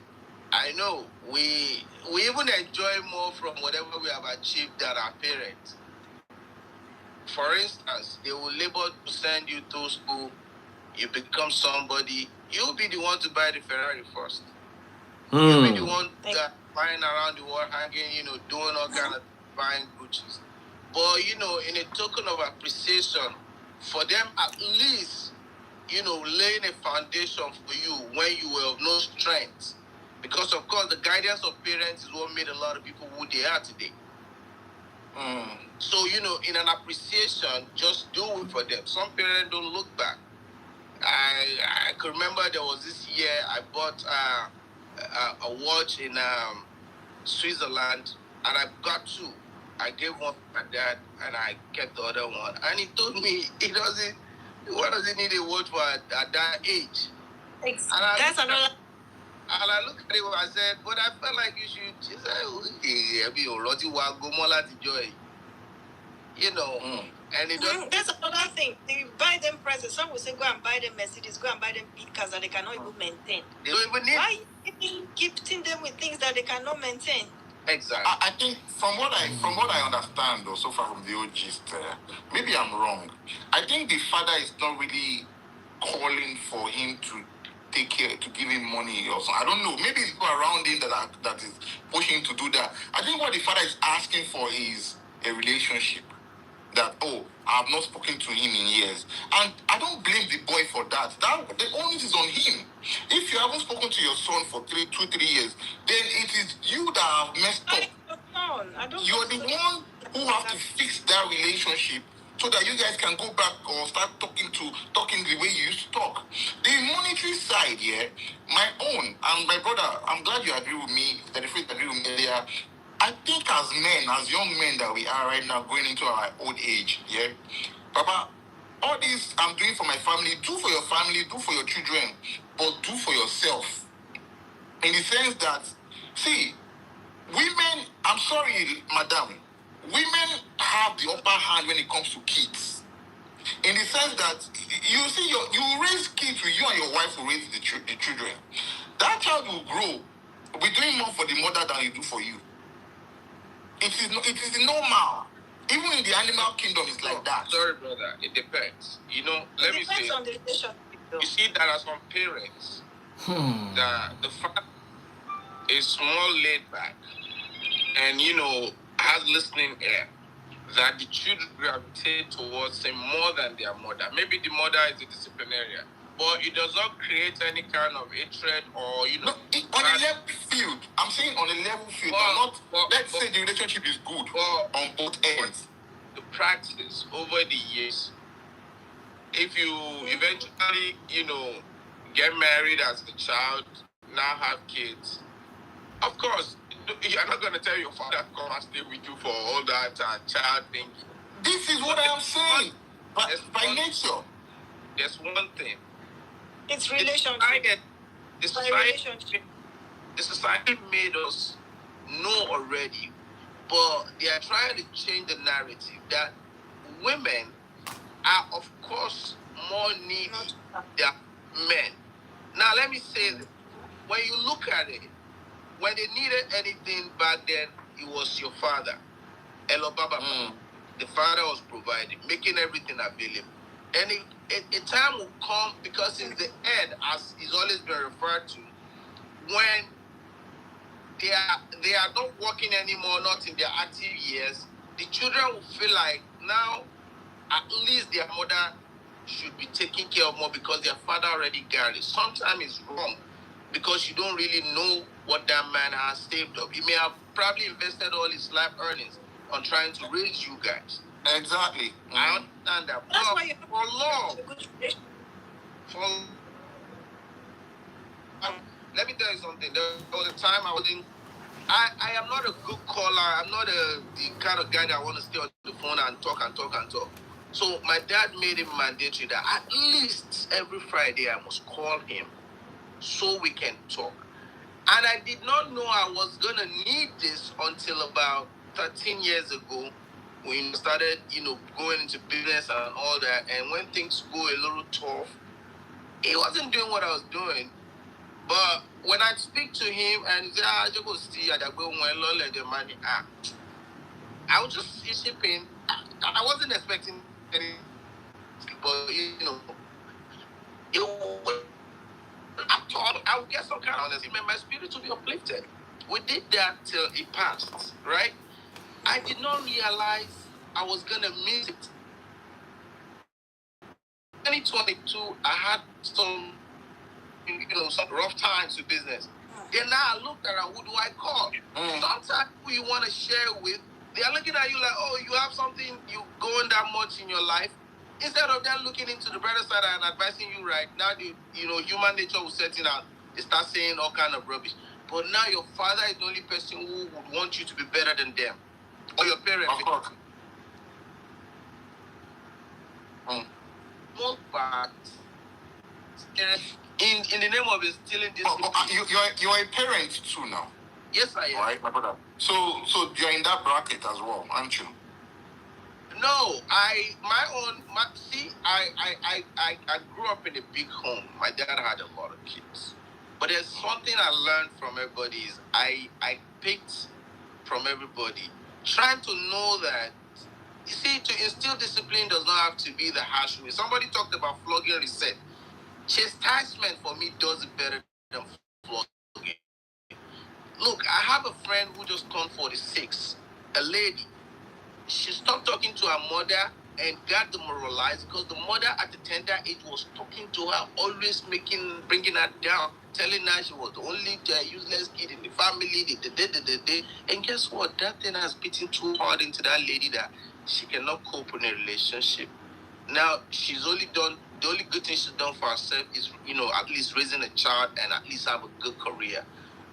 I know we even enjoy more from whatever we have achieved than our parents. For instance, they will labor to send you to school, you become somebody, you'll be the one to buy the Ferrari first. You'll be the one flying around the world hanging, you know, doing all kind of buying Gucci's. But, you know, in a token of appreciation, for them at least, you know, laying a foundation for you when you were of no strength. Because, of course, the guidance of parents is what made a lot of people who they are today. So, you know, in an appreciation, just do it for them. Some parents don't look back. I can remember there was this year I bought a watch in Switzerland, and I got two. I gave one to my dad, and I kept the other one. And he told me why does he need a watch for at that age? That's another. And I looked at it and I said, but I felt like you should. She said, you know. And it doesn't. That's another thing. They buy them presents. Some will say, go and buy them Mercedes, go and buy them big cars that they cannot even maintain. They don't even need. Why are you gifting them with things that they cannot maintain? Exactly. I think from what I understand, though, so far from the OGs, maybe I'm wrong. I think the father is not really calling for him to take care, to give him money or something. I don't know. Maybe it's people around him that is pushing him to do that. I think what the father is asking for is a relationship. That, oh, I have not spoken to him in years. And I don't blame the boy for that. The onus is on him. If you haven't spoken to your son for 2-3 years, then it is you that have messed up. You're the one who have to fix that relationship so that you guys can go back or start talking the way you used to talk. The monetary side, yeah, my own and my brother, I'm glad you agree with me, that if you agree with me earlier. I think as men, as young men that we are right now, going into our old age, yeah, Papa, all this I'm doing for my family, do for your family, do for your children, but do for yourself. In the sense that, see, women, I'm sorry, madam, women have the upper hand when it comes to kids. In the sense that you see, you raise kids with you and your wife will raise the children. That child will grow, will be doing more for the mother than you do for you. It is normal. Even in the animal kingdom, it's like that. Sorry, brother. It depends. Let me say. On the relationship. You see, there are some parents that the father is more laid back and has listening ear, that the children gravitate towards him more than their mother. Maybe the mother is a disciplinarian, but it does not create any kind of hatred or No, on a level field. I'm saying on a level field, let's say the relationship is good on both ends. The practice over the years, if you eventually get married as a child, now have kids, of course you're not going to tell your father to come and stay with you for all that child thinking. This is what I am saying. But by nature, there's one thing. It's relationship. The society made us know already, but they are trying to change the narrative that women are, of course, more needy than men. Now, let me say this. When you look at it, when they needed anything back then, it was your father. Hello, Baba. The father was providing, making everything available. And a time will come, because it's the end, as is always been referred to, when they are not working anymore, not in their active years. The children will feel like now at least their mother should be taken care of more because their father already got it. Sometimes it's wrong, because you don't really know what that man has saved up. He may have probably invested all his life earnings on trying to raise you guys. Exactly. I understand that. That's why you for long. Let me tell you something. There was a time I am not a good caller. I'm not the kind of guy that want to stay on the phone and talk and talk and talk. So my dad made it mandatory that at least every Friday I must call him so we can talk. And I did not know I was going to need this until about 13 years ago, when I started, going into business and all that. And when things go a little tough, he wasn't doing what I was doing. But when I speak to him and he said, I just go see, I was just shipping. I wasn't expecting anything, but I thought I would get some kind of honesty, man, my spirit to be uplifted. We did that till it passed, right? I did not realize I was gonna miss it. 2022, I had some rough times with business. Then now I looked around, who do I call? Sometimes who you want to share with, they are looking at you like, oh, you have something, you going that much in your life. Instead of them looking into the brighter side and advising you right now, human nature will set in out. They start saying all kind of rubbish. But now your father is the only person who would want you to be better than them. Or your parents. Of course. Most parts, in the name of instilling this. You're a parent too now. Yes, I am. All right, my brother. So you're in that bracket as well, aren't you? No, I grew up in a big home. My dad had a lot of kids. But there's something I learned from everybody is I picked from everybody. Trying to know that, you see, to instill discipline does not have to be the harsh way. Somebody talked about flogging reset. Chastisement for me does it better than flogging. Look, I have a friend who just turned 46, a lady. She stopped talking to her mother and got demoralized because the mother at the tender age was talking to her, always bringing her down, telling her she was the only useless kid in the family. And guess what? That thing has beaten too hard into that lady that she cannot cope in a relationship. Now she's only done the only good thing she's done for herself is, at least raising a child and at least have a good career.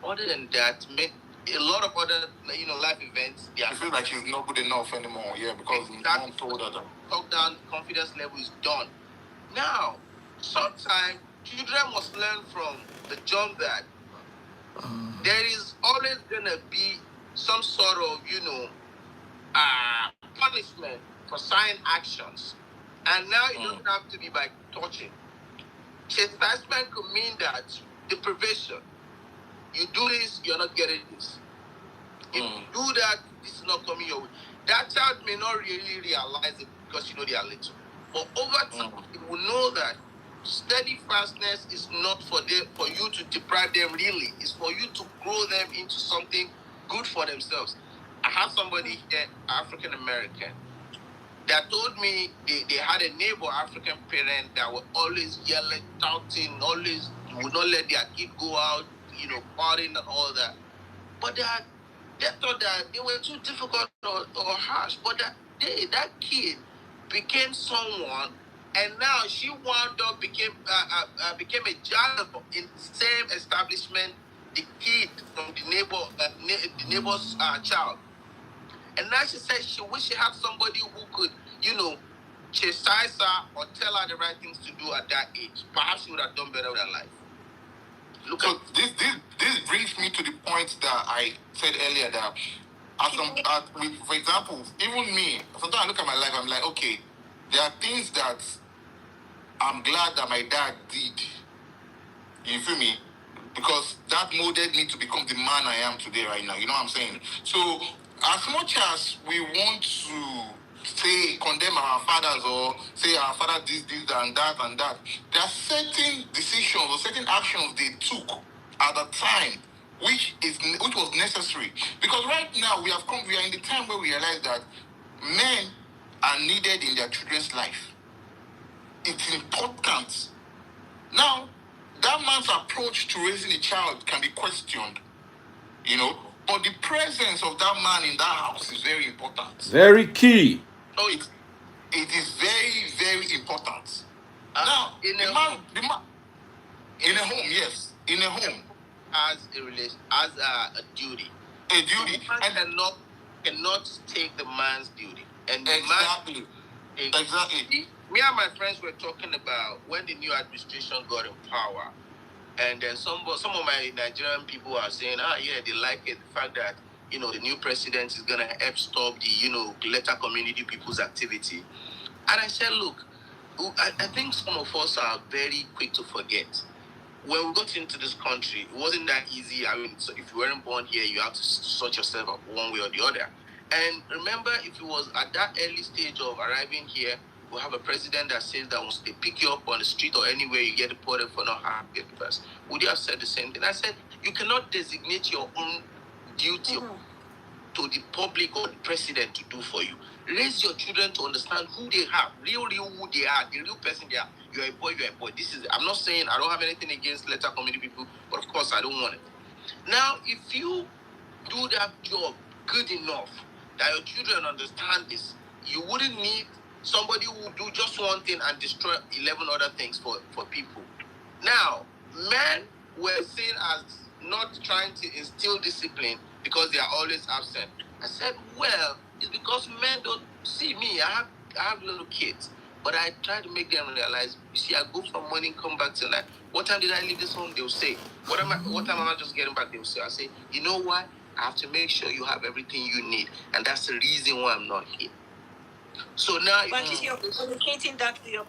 Other than that, a lot of other life events. I feel like she's not good enough anymore. Yeah, because mom told her that. Talk down, confidence level is done. Now, sometimes children must learn from the jump that there is always gonna be some sort of punishment for certain actions, and now it doesn't have to be by touching. Chastisement could mean that deprivation. You do this, you're not getting this. If you do that, this is not coming your way. That child may not really realize it because they are little. But over time, you will know that steadfastness is not for you to deprive them really. It's for you to grow them into something good for themselves. I have somebody here, African American, that told me they had a neighbor, African parent, that were always yelling, shouting, always would not let their kid go out, partying and all that. But they thought that they were too difficult or harsh. But that kid became someone, and now she wound up became a janitor in the same establishment. The kid from the neighbor's child, and now she said she wish she had somebody who could, chastise her or tell her the right things to do at that age. Perhaps she would have done better with her life. So this brings me to the point that I said earlier that for example, even me, sometimes I look at my life, I'm like, okay, there are things that I'm glad that my dad did. You feel me? Because that molded me to become the man I am today right now. You know what I'm saying? So as much as we want to condemn our fathers or say our father this and that, there are certain decisions or certain actions they took at the time which was necessary. Because right now we are in the time where we realize that men are needed in their children's life. It's important. Now, that man's approach to raising a child can be questioned, but the presence of that man in that house is very important. Very key. So it is very, very important. Now, in a home, yes, in a home, as a duty. A duty. And cannot take the man's duty. And exactly. Me and my friends were talking about when the new administration got in power, and then some of my Nigerian people are saying, they like it, the fact that the new president is gonna help stop the lesser community people's activity. And I said, look, I think some of us are very quick to forget. When we got into this country, it wasn't that easy. I mean, so if you weren't born here, you have to sort yourself up one way or the other. And remember, if it was at that early stage of arriving here, we'll have a president that says that once they pick you up on the street or anywhere, you get deported for not having papers. Would you have said the same thing? I said, you cannot designate your own duty to the public or the president to do for you. Raise your children to understand who they are, real who they are, the real person they are. You're a boy, you're a boy. I'm not saying I don't have anything against lesser community people, but of course I don't want it. Now, if you do that job good enough that your children understand this, you wouldn't need somebody who will do just one thing and destroy 11 other things for people. Now, men were seen as not trying to instill discipline because they are always absent. I said, well, it's because men don't see me. I have little kids, but I try to make them realize, you see, I go from morning, come back till night. What time did I leave this home? They'll say. What time am I just getting back? They'll say. I say, you know why? I have to make sure you have everything you need. And that's the reason why I'm not here. So now, but you're communicating that to your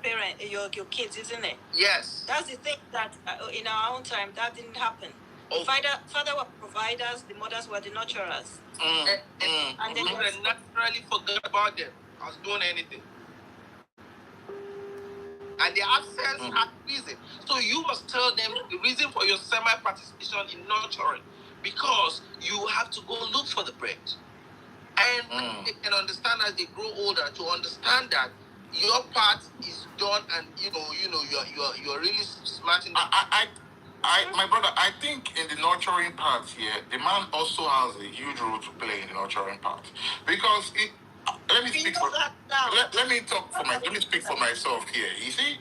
your kids, isn't it? Yes. That's the thing that in our own time that didn't happen. The father were providers, the mothers were the nurturers. And then naturally forgot about them. I was doing anything. And the absence had reason. So you must tell them the reason for your semi-participation in nurturing, because you have to go look for the bread. And they can understand as they grow older to understand that your part is done, and you're really smashing. My brother, I think in the nurturing part here, the man also has a huge role to play in the nurturing part, because let me speak for let me talk for my let me speak for myself here. You see,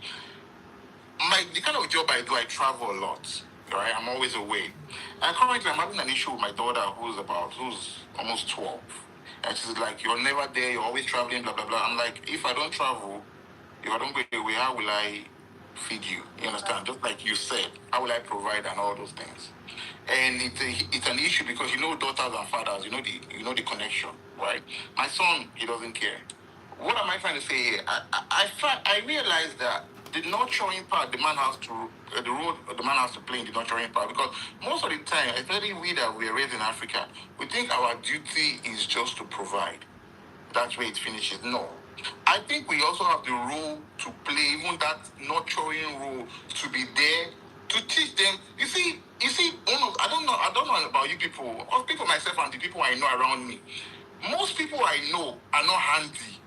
the kind of job I do, I travel a lot. Right, I'm always away. And currently, I'm having an issue with my daughter, who's almost 12. And she's like, "You're never there. You're always traveling, blah blah blah." I'm like, if I don't travel, if I don't go away, how will I feed you? You understand? Just like you said, how will I provide and all those things? And it's an issue because daughters and fathers, the connection, right? My son, he doesn't care. What am I trying to say here? I realized that the nurturing part the man has to the role the man has to play in the nurturing part, because most of the time, especially we that we are raised in Africa, we think our duty is just to provide. That's where it finishes. No. I think we also have the role to play, even that nurturing role, to be there to teach them. You see, I don't know about you people, or people myself and the people I know around me. Most people I know are not handy.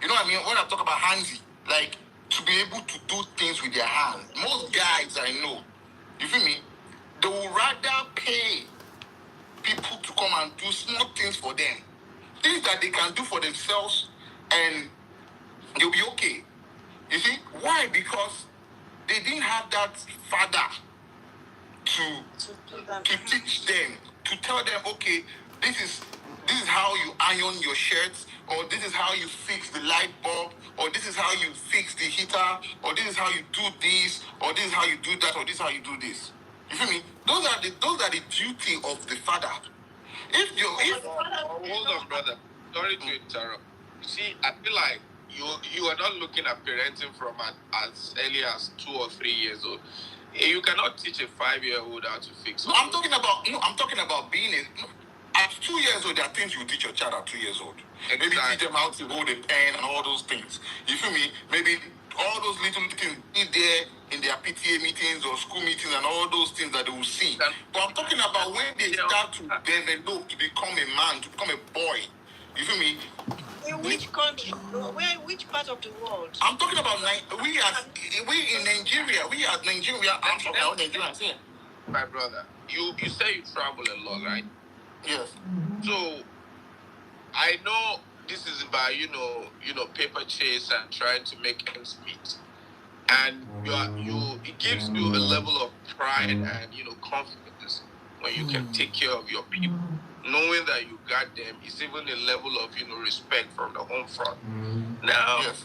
You know what I mean? When I talk about handy, like to be able to do things with their hands. Most guys I know, you feel me? They will rather pay people to come and do small things for them. Things that they can do for themselves and they'll be okay. You see? Why? Because they didn't have that father to teach them, to tell them, okay, this is how you iron your shirts, or this is how you fix the light bulb, or this is how you fix the heater, or this is how you do this, or this is how you do that, or this is how you do this. You feel me? Those are the duty of the father. Hold on, brother. Sorry to interrupt. You see, I feel like you are not looking at parenting from as early as 2 or 3 years old. You cannot teach a 5-year-old how to fix. No, I'm talking about being at 2 years old. There are things you teach your child at 2 years old. Exactly. Maybe teach them how to hold a pen and all those things. You feel me? Maybe all those little things be there in their PTA meetings or school meetings and all those things that they will see. But I'm talking about when they start to develop, to become a man, to become a boy. You feel me? In which country? Which part of the world? I'm talking about we in Nigeria. I'm talking about Nigeria. My brother, you say you travel a lot, right? Yes. So I know this is about paper chase and trying to make ends meet, and it gives you a level of pride and confidence when you can take care of your people, knowing that you got them. Is even a level of respect from the home front. Now, yes.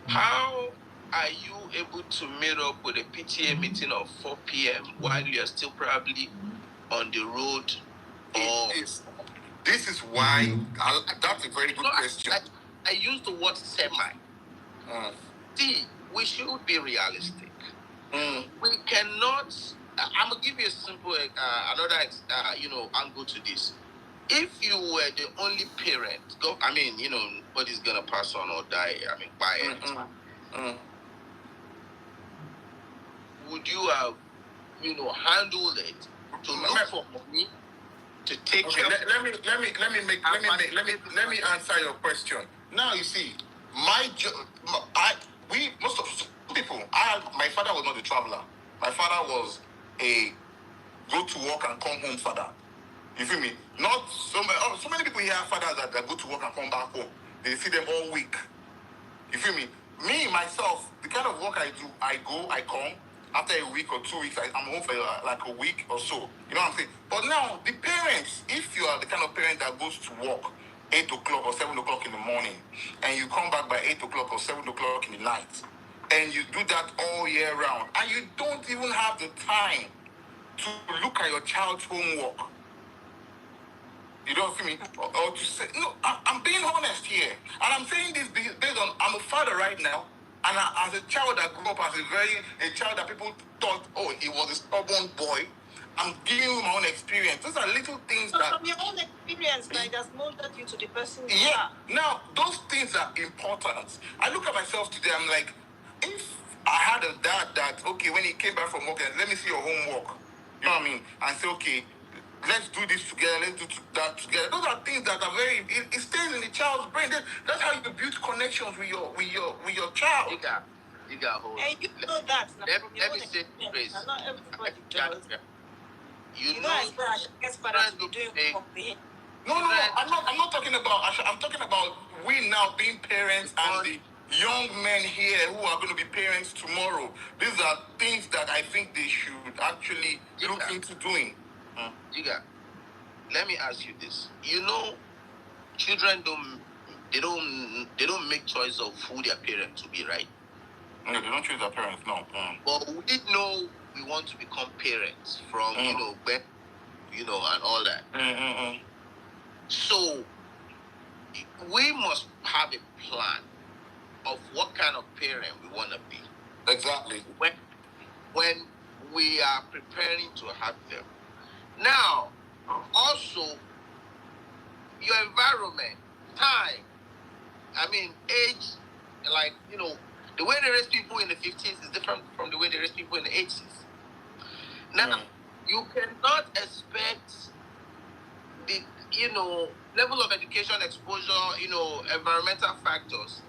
How are you able to meet up with a PTA meeting of 4 p.m. while you're still probably on the road? This is why that's a very good question. I use the word semi. See, we should be realistic. We cannot. I'm gonna give you a simple another angle to this. If you were the only parent, nobody's gonna pass on or die. By it. Would you have, handled it to look for money to take care? Let me answer your question. Now you see, most of people. My father was not a traveler. My father was a go to work and come home father. You feel me? Not so many people here have fathers that go to work and come back home. They see them all week. You feel me? Me, myself, the kind of work I do, I go, I come. After a week or 2 weeks, I'm home for like a week or so. You know what I'm saying? But now, the parents, if you are the kind of parent that goes to work 8 o'clock or 7 o'clock in the morning, and you come back by 8 o'clock or 7 o'clock in the night, and you do that all year round, and you don't even have the time to look at your child's homework, you don't feel me? Or to say, no, I'm being honest here. And I'm saying this based on, I'm a father right now. And as a child that grew up as a child that people thought, oh, he was a stubborn boy. I'm giving you my own experience. Those are little things that... From your own experience, that has molded you to the person you are. Now, those things are important. I look at myself today, I'm like, if I had a dad that, okay, when he came back from work, let me see your homework. You know what I mean? And say, okay, let's do this together, let's do that together. Those are things that are it stays in the child's brain. That's how you build connections with your child. You got hold. And you know that. Let me say this. Not everybody does. You know, as parents, we doing No, I'm not talking about. I'm talking about we now being parents and the young men here who are going to be parents tomorrow, these are things that I think they should actually look into doing. Jiga, let me ask you this. You know, children don't make choice of who their parents will be, right? No, they don't choose their parents, no. But we know we want to become parents from, birth, and all that. So we must have a plan of what kind of parent we want to be. Exactly. When we are preparing to have them. Now, also, your environment, time, age, the way they raise people in the 50s is different from the way they raise people in the 80s. Now, you cannot expect the, level of education, exposure, environmental factors.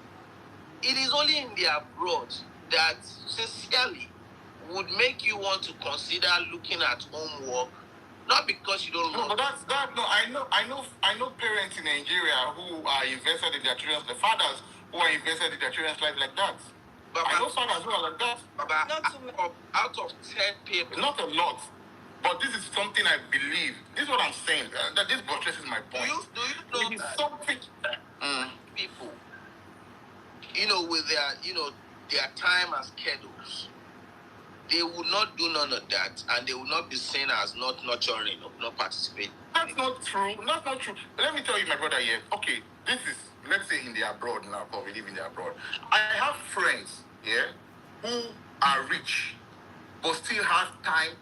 It is only in the abroad that sincerely would make you want to consider looking at homework, not because you don't know. No, but I know parents in Nigeria who are invested in their children's, the fathers who are invested in their children's life like that. But I know fathers who are like that. But out of 10 people. Not a lot. But this is something I believe. This is what I'm saying. That this buttresses my point. Do you know that something people, with their time and schedules, they will not do none of that, and they will not be seen as not nurturing or not participating. That's not true. That's not true. Let me tell you, my brother here. Okay, this is, let's say in the abroad now, probably live in the abroad. I have friends here who are rich, but still have time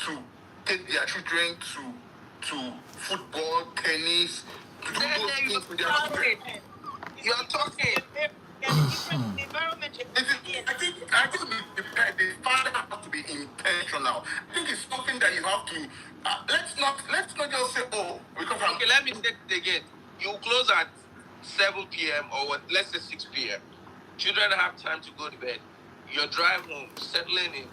to take their children to football, tennis, to do those things with their children. You are talking. I think the father has to be intentional. I think it's something that you have to. Let's not just say, oh, because okay, let me say it again. You close at 7 p.m. or what? Let's say 6 p.m. Children have time to go to bed. You drive home, settling in.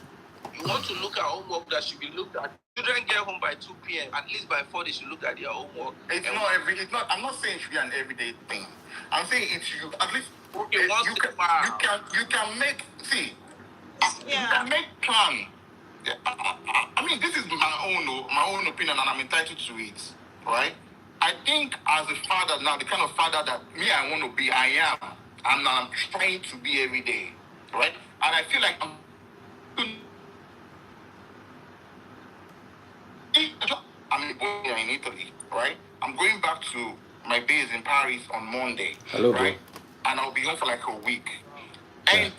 You want to look at homework that should be looked at. Children get home by 2 p.m. At least by 4 they should look at their homework. I'm not saying it should be an everyday thing. I'm saying it should at least. Okay, you can make you can make plan. This is my own opinion, and I'm entitled to it, right? I think as a father now, the kind of father that I want to be, I am, and I'm trying to be every day, right? And I feel like I'm in Italy, right? I'm going back to my base in Paris on Monday. Hello, right? bro. And I'll be home for like a week. And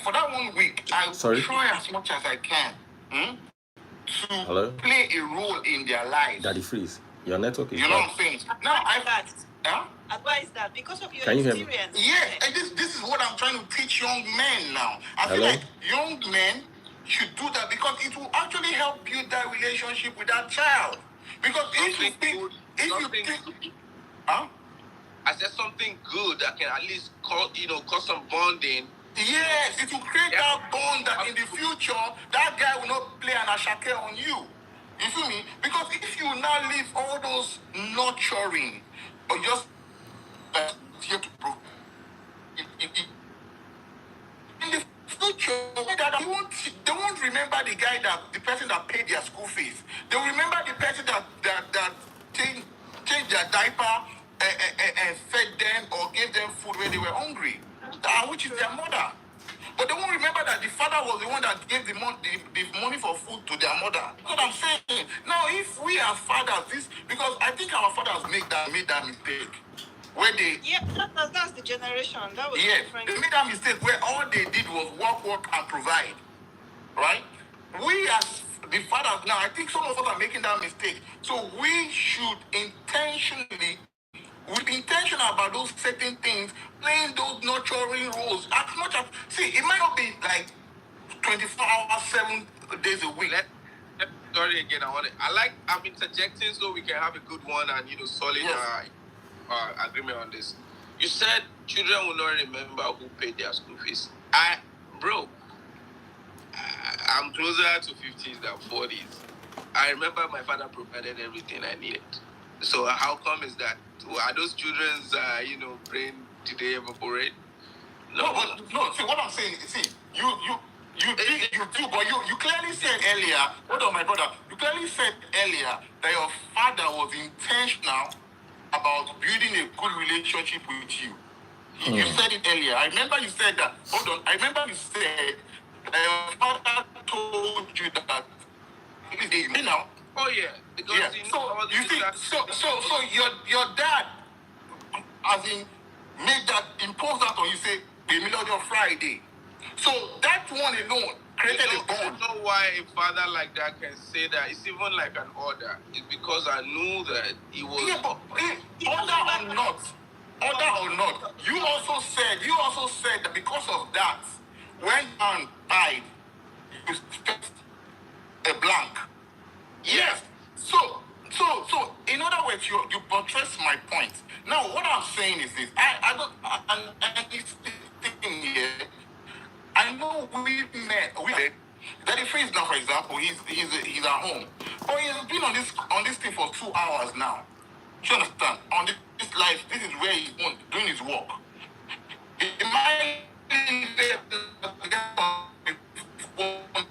for that 1 week, I try as much as I can to play a role in their lives. Daddy Freeze, your network is You know what I'm saying? Now advise that because of your Can you hear me? experience. Yeah, and this is what I'm trying to teach young men now. I feel like young men should do that because it will actually help build that relationship with that child. Because if you think, I said something good that can at least cause some bonding. Yes, it will create that bond that in the future that guy will not play an ASAKE on you. You feel me? Because if you now leave all those nurturing or just here to prove in the future, they won't remember the person that paid their school fees. They'll remember the person that changed their diaper and fed them or gave them food when they were hungry, which is their mother. But they won't remember that the father was the one that gave the money for food to their mother. That's what I'm saying. Now, if we are fathers, because I think our fathers made that mistake. Where they that's the generation. That was different. They made that mistake where all they did was work and provide. Right? We as the fathers now, I think some of us are making that mistake. So we should intentionally be intentional about those certain things, playing those nurturing roles. As much as it might not be like 24 hours, 7 days a week. Sorry again, I'm interjecting so we can have a good one and solid agreement on this. You said children will not remember who paid their school fees. I'm closer to 50s than 40s. I remember my father provided everything I needed. So how come is that? Are those children's brain Did they ever parade? No, but no. See what I'm saying. See, you do, but you clearly said earlier. Hold on, my brother. You clearly said earlier that your father was intentional about building a good relationship with you. You said it earlier. I remember you said that. Hold on. I remember you said that your father told you that. You know. Oh yeah, because Yeah. you know So all you see, so your dad, as in, made that impose that on you. Say the middle of Friday. So that one alone created a bond. You know why a father like that can say that? It's even like an order. It's because I knew that he was. Yeah, but order or not, you also said that because of that, when man died, you fixed a blank. Yes. So, in other words, you buttress my point. Now, what I'm saying is this: I don't, and this thing here. I know we that the phrase now, for example, he's at home, but he's been on this thing for 2 hours now. Do you understand? On this life, this is where he's doing his work. It might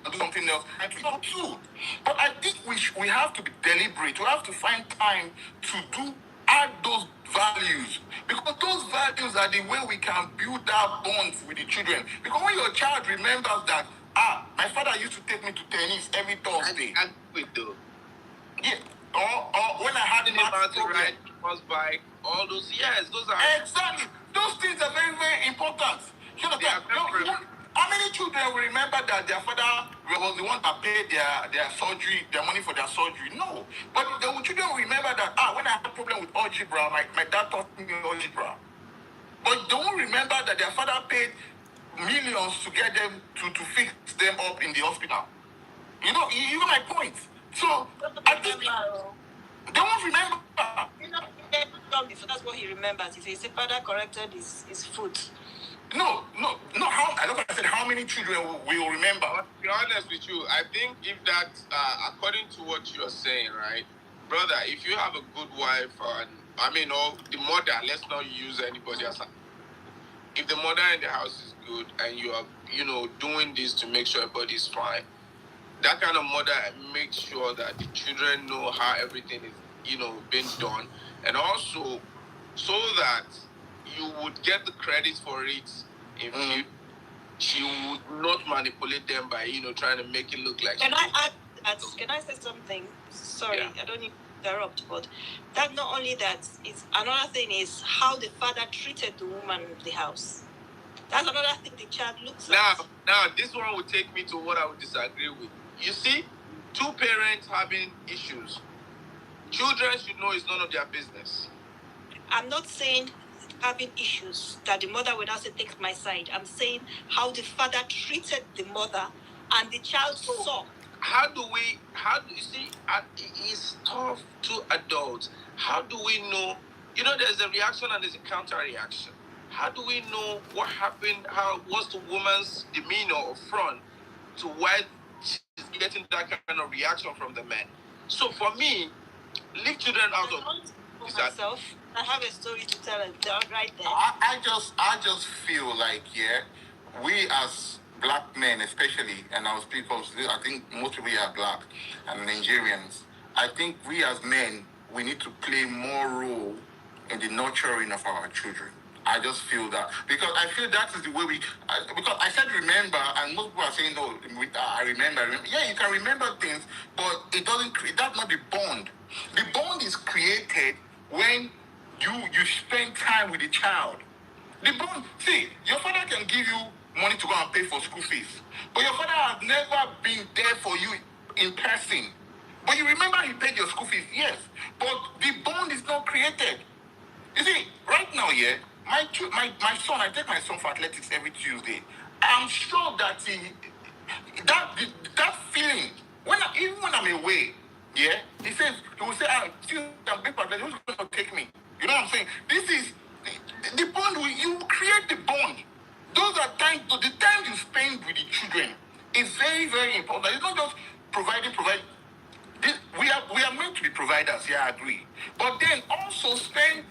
do something else. Not true. But I think we have to be deliberate. We have to find time to add those values, because those values are the way we can build that bond with the children. Because when your child remembers that, my father used to take me to tennis every Thursday. I with though. Yeah. Or when I had math problem. Right, first bike, all those. Yes, those are Exactly. Those things are very, very important. You know, how many children will remember that their father was the one that paid their surgery, their money for their surgery? No. But the children will remember that, when I had a problem with algebra, my dad taught me algebra. But they won't remember that their father paid millions to get them to fix them up in the hospital. You know my point. So I think they won't remember. That's what he remembers. He says, father corrected his foot. No. I said how many children will remember? To be honest with you, I think if that, according to what you're saying, right, brother, if you have a good wife, or the mother, let's not use anybody as if the mother in the house is good and you are, doing this to make sure everybody's fine, that kind of mother makes sure that the children know how everything is, being done, and also so that you would get the credit for it if she would not manipulate them by, trying to make it look like. Can I say something? Sorry, yeah. I don't need to interrupt, but that not only that, is another thing is how the father treated the woman in the house. That's another thing the child looks at. Now, this one would take me to what I would disagree with. You see, two parents having issues. Children should know it's none of their business. I'm not saying having issues that the mother will not say, take my side. I'm saying how the father treated the mother and the child saw. How do you see, it's tough to adults. How do we know? There's a reaction and there's a counter reaction. How do we know what happened? What's the woman's demeanor or front to why she's getting that kind of reaction from the man? So for me, leave children out of myself. I have a story to tell right there. I just feel like, we as black men especially, and I'll speak of, I think most of we are black and Nigerians. I think we as men, we need to play more role in the nurturing of our children. I just feel that, because I feel that is the way because I said remember, and most people are saying, no, I remember. Yeah, you can remember things, but that's not the bond. The bond is created when you spend time with the child. The bond, see, your father can give you money to go and pay for school fees, but your father has never been there for you in person. But you remember he paid your school fees, yes, but the bond is not created. You see, right now, my son, I take my son for athletics every Tuesday. I'm sure that that feeling, even when I'm away, he will say, Tuesday, I'm going for athletics, who's going to take me? You know what I'm saying? This is the bond. You create the bond. Those are the time you spend with the children is very, very important. It's not just providing. We are meant to be providers, I agree. But then also spend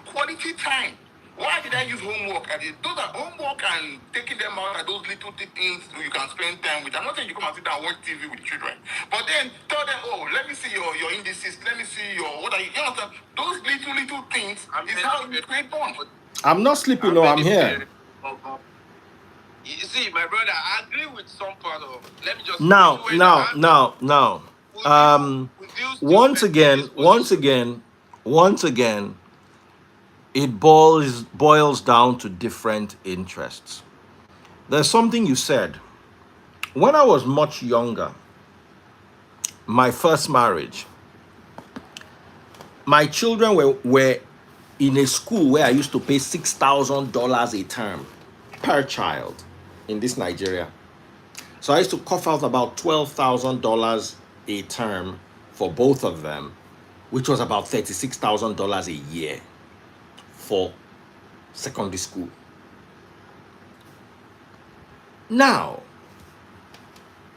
quality time Why did I use homework? Those are homework and taking them out are those little things you can spend time with. I'm not saying you come and sit down and watch TV with children. But then tell them, oh, let me see your indices, let me see your what are you understand? Those little things is how you create bond. I'm not sleeping, no, I'm here. You see, my brother, I agree with some part of. Let me just Now, once again, it boils down to different interests. There's something you said. When I was much younger, my first marriage, my children were in a school where I used to pay $6,000 a term per child in this Nigeria. So I used to cough out about $12,000 a term for both of them, which was about $36,000 a year for secondary school. Now,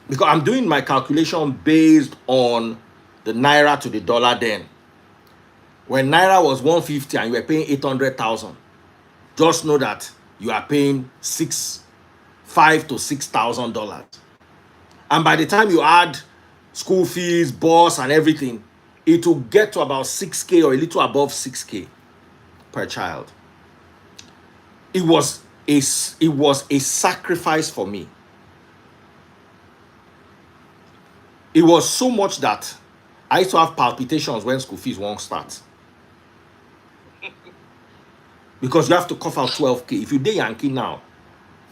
because I'm doing my calculation based on the naira to the dollar then. When naira was 150 and you were paying 800,000, just know that you are paying $5,000 to $6,000. And by the time you add school fees, bus, and everything, it will get to about 6K or a little above 6K per child. It was a sacrifice for me. It was so much that I used to have palpitations when school fees won't start. Because you have to cough out 12K. If you day Yankee now,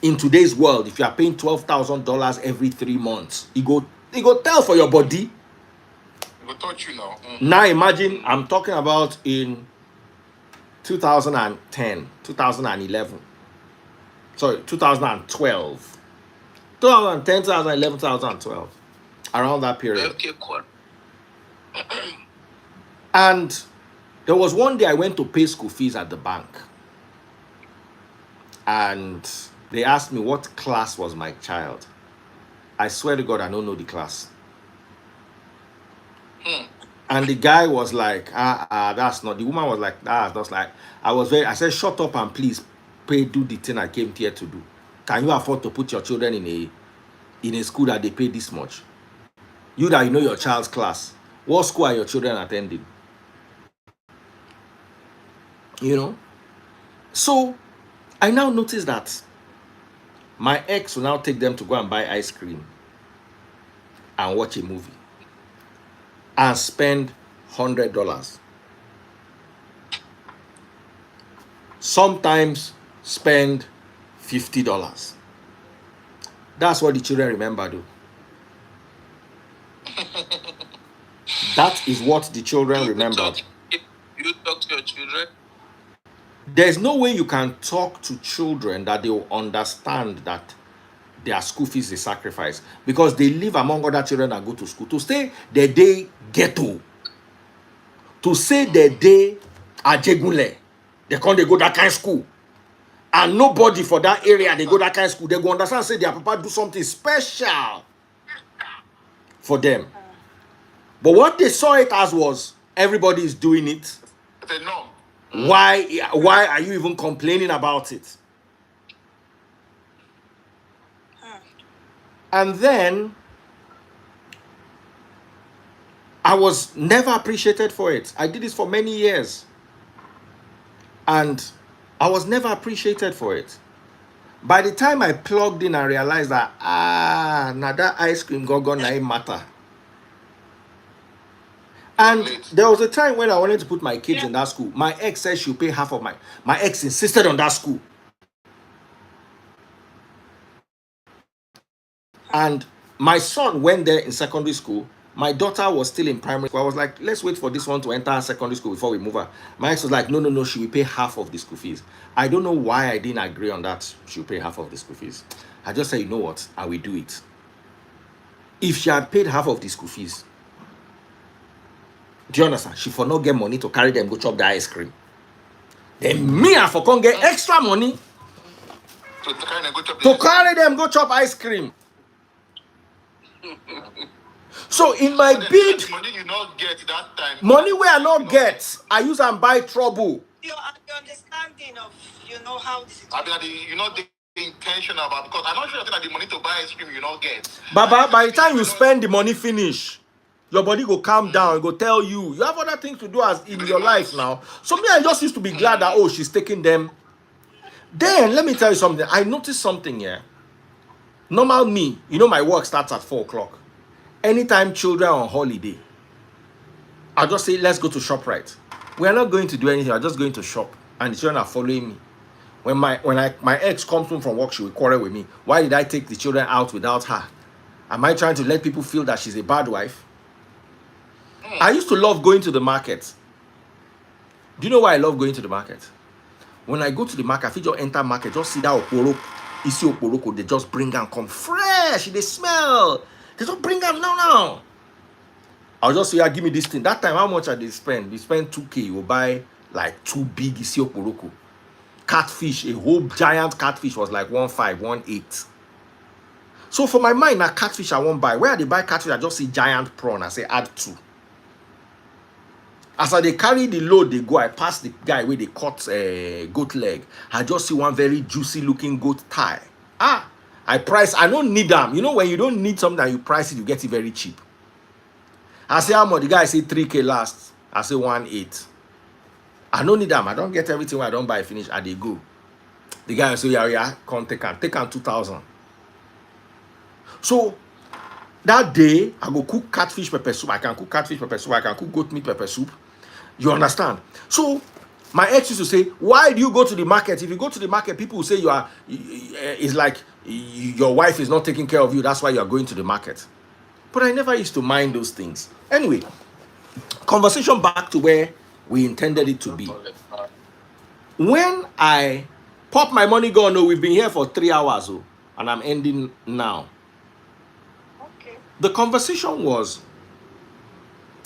in today's world, if you are paying $12,000 every 3 months, it go tell for your body. It will touch you now. Now imagine, I'm talking about in 2010, 2011. Sorry, 2012. 2010, 2011, 2012. Around that period. Okay, cool. And there was one day I went to pay school fees at the bank. And they asked me what class was my child. I swear to God, I don't know the class. And the guy was like, that's not. The woman was like, that's like. I said, shut up and please do the thing I came here to do. Can you afford to put your children in a school that they pay this much? You that you know your child's class. What school are your children attending? You know? So, I now notice that my ex will now take them to go and buy ice cream and watch a movie and spend $100. Sometimes spend $50. That's what the children remember, though. That is what the children remembered. You talk to your children? There's no way you can talk to children that they will understand that their school fees is a sacrifice, because they live among other children that go to school. To say the day ghetto, to say the day Ajegunle, they go that kind of school, and nobody for that area they go that kind of school, they go understand, say their papa do something special for them. But what they saw it as was everybody is doing it. No. Why are you even complaining about it? And then I was never appreciated for it. I did this for many years. And I was never appreciated for it. By the time I plugged in and realized that, now that ice cream go matter. And there was a time when I wanted to put my kids in that school. My ex said she'll pay half of my ex insisted on that school. And my son went there in secondary school. My daughter was still in primary school. I was like, let's wait for this one to enter secondary school before we move her. My ex was like, no, she will pay half of the school fees. I don't know why I didn't agree on that. She will pay half of the school fees. I just said, you know what? I will do it. If she had paid half of the school fees, do you understand? She for not get money to carry them go chop the ice cream. Then me I for can't get extra money to carry them go chop ice cream. So in my bid, money you not get that time. Money where I not get, I use and buy trouble. your understanding of, how this is. I mean, the intentional about, because I'm not sure that the money to buy ice cream you not get. But by the time you spend the money finish, your body go calm down, go tell you have other things to do as in your life now. So me, I just used to be glad that she's taking them. Then let me tell you something. I noticed something here. Normal me, my work starts at 4 o'clock. Anytime children are on holiday, I'll just say, let's go to ShopRite. We are not going to do anything. We're just going to shop. And the children are following me. When my ex comes home from work, she will quarrel with me. Why did I take the children out without her? Am I trying to let people feel that she's a bad wife? I used to love going to the market. Do you know why I love going to the market? When I go to the market, I feel just enter market, just see that oporo, isi oporoko, they just bring and come fresh. They smell. They just bring them now. I'll just say, yeah, give me this thing. That time, how much I did spend? We spend 2K. You will buy like 2 big isi oporoko. Catfish, a whole giant catfish was like 1.5, 1.8. So for my mind, now catfish I won't buy. Where they buy catfish, I just see giant prawn. I say add 2. As they carry the load, they go. I pass the guy where they cut goat leg. I just see one very juicy looking goat thigh. I price. I don't need them. When you don't need something and you price it, you get it very cheap. I say how much? The guy say 3K last. I say 1.8. I don't need them. I don't get everything when I don't buy finish. And they go. The guy say, yeah, come take on 2,000. So that day, I go cook catfish pepper soup. I can cook catfish pepper soup. I can cook goat meat pepper soup. You understand? So my ex used to say, why do you go to the market? If you go to the market, people will say it's like your wife is not taking care of you. That's why you are going to the market. But I never used to mind those things. Anyway, conversation back to where we intended it to be. When I pop my money gun, we've been here for 3 hours, and I'm ending now. Okay. The conversation was,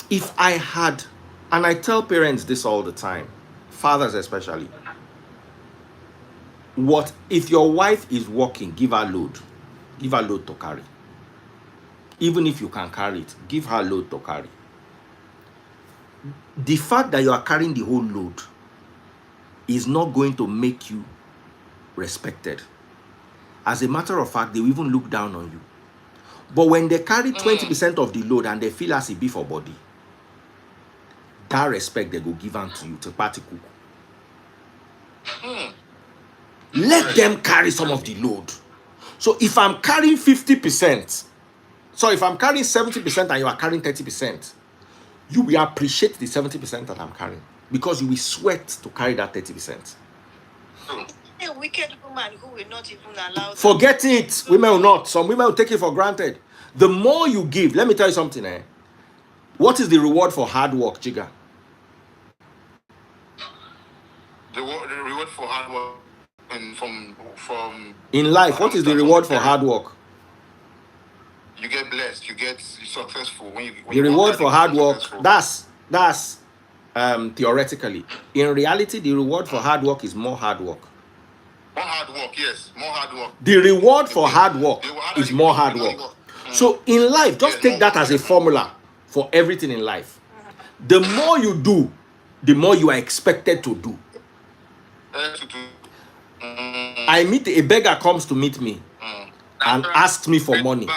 if I had, and I tell parents this all the time, fathers especially, what if your wife is working, give her load to carry. Even if you can carry it, give her load to carry. The fact that you are carrying the whole load is not going to make you respected. As a matter of fact, they will even look down on you. But when they carry 20% of the load and they feel as a beef or body, that respect they go give unto you to party cook. Let them carry some of the load. So if I'm carrying 50%, so if I'm carrying 70% and you are carrying 30%, you will appreciate the 70% that I'm carrying because you will sweat to carry that 30%. A wicked woman who will not even allow. Forget it. Women will not. Some women will take it for granted. The more you give, let me tell you something. What is the reward for hard work, Jiga? The reward for hard work from in life, what is the reward for hard work? You get blessed. You get successful. When the reward for hard work, that's theoretically. In reality, the reward for hard work is more hard work. More hard work, yes. More hard work. The reward for hard work is more hard work. So in life, just take that as a formula for everything in life. The more you do, the more you are expected to do. I meet a beggar comes to meet me and asks me for money.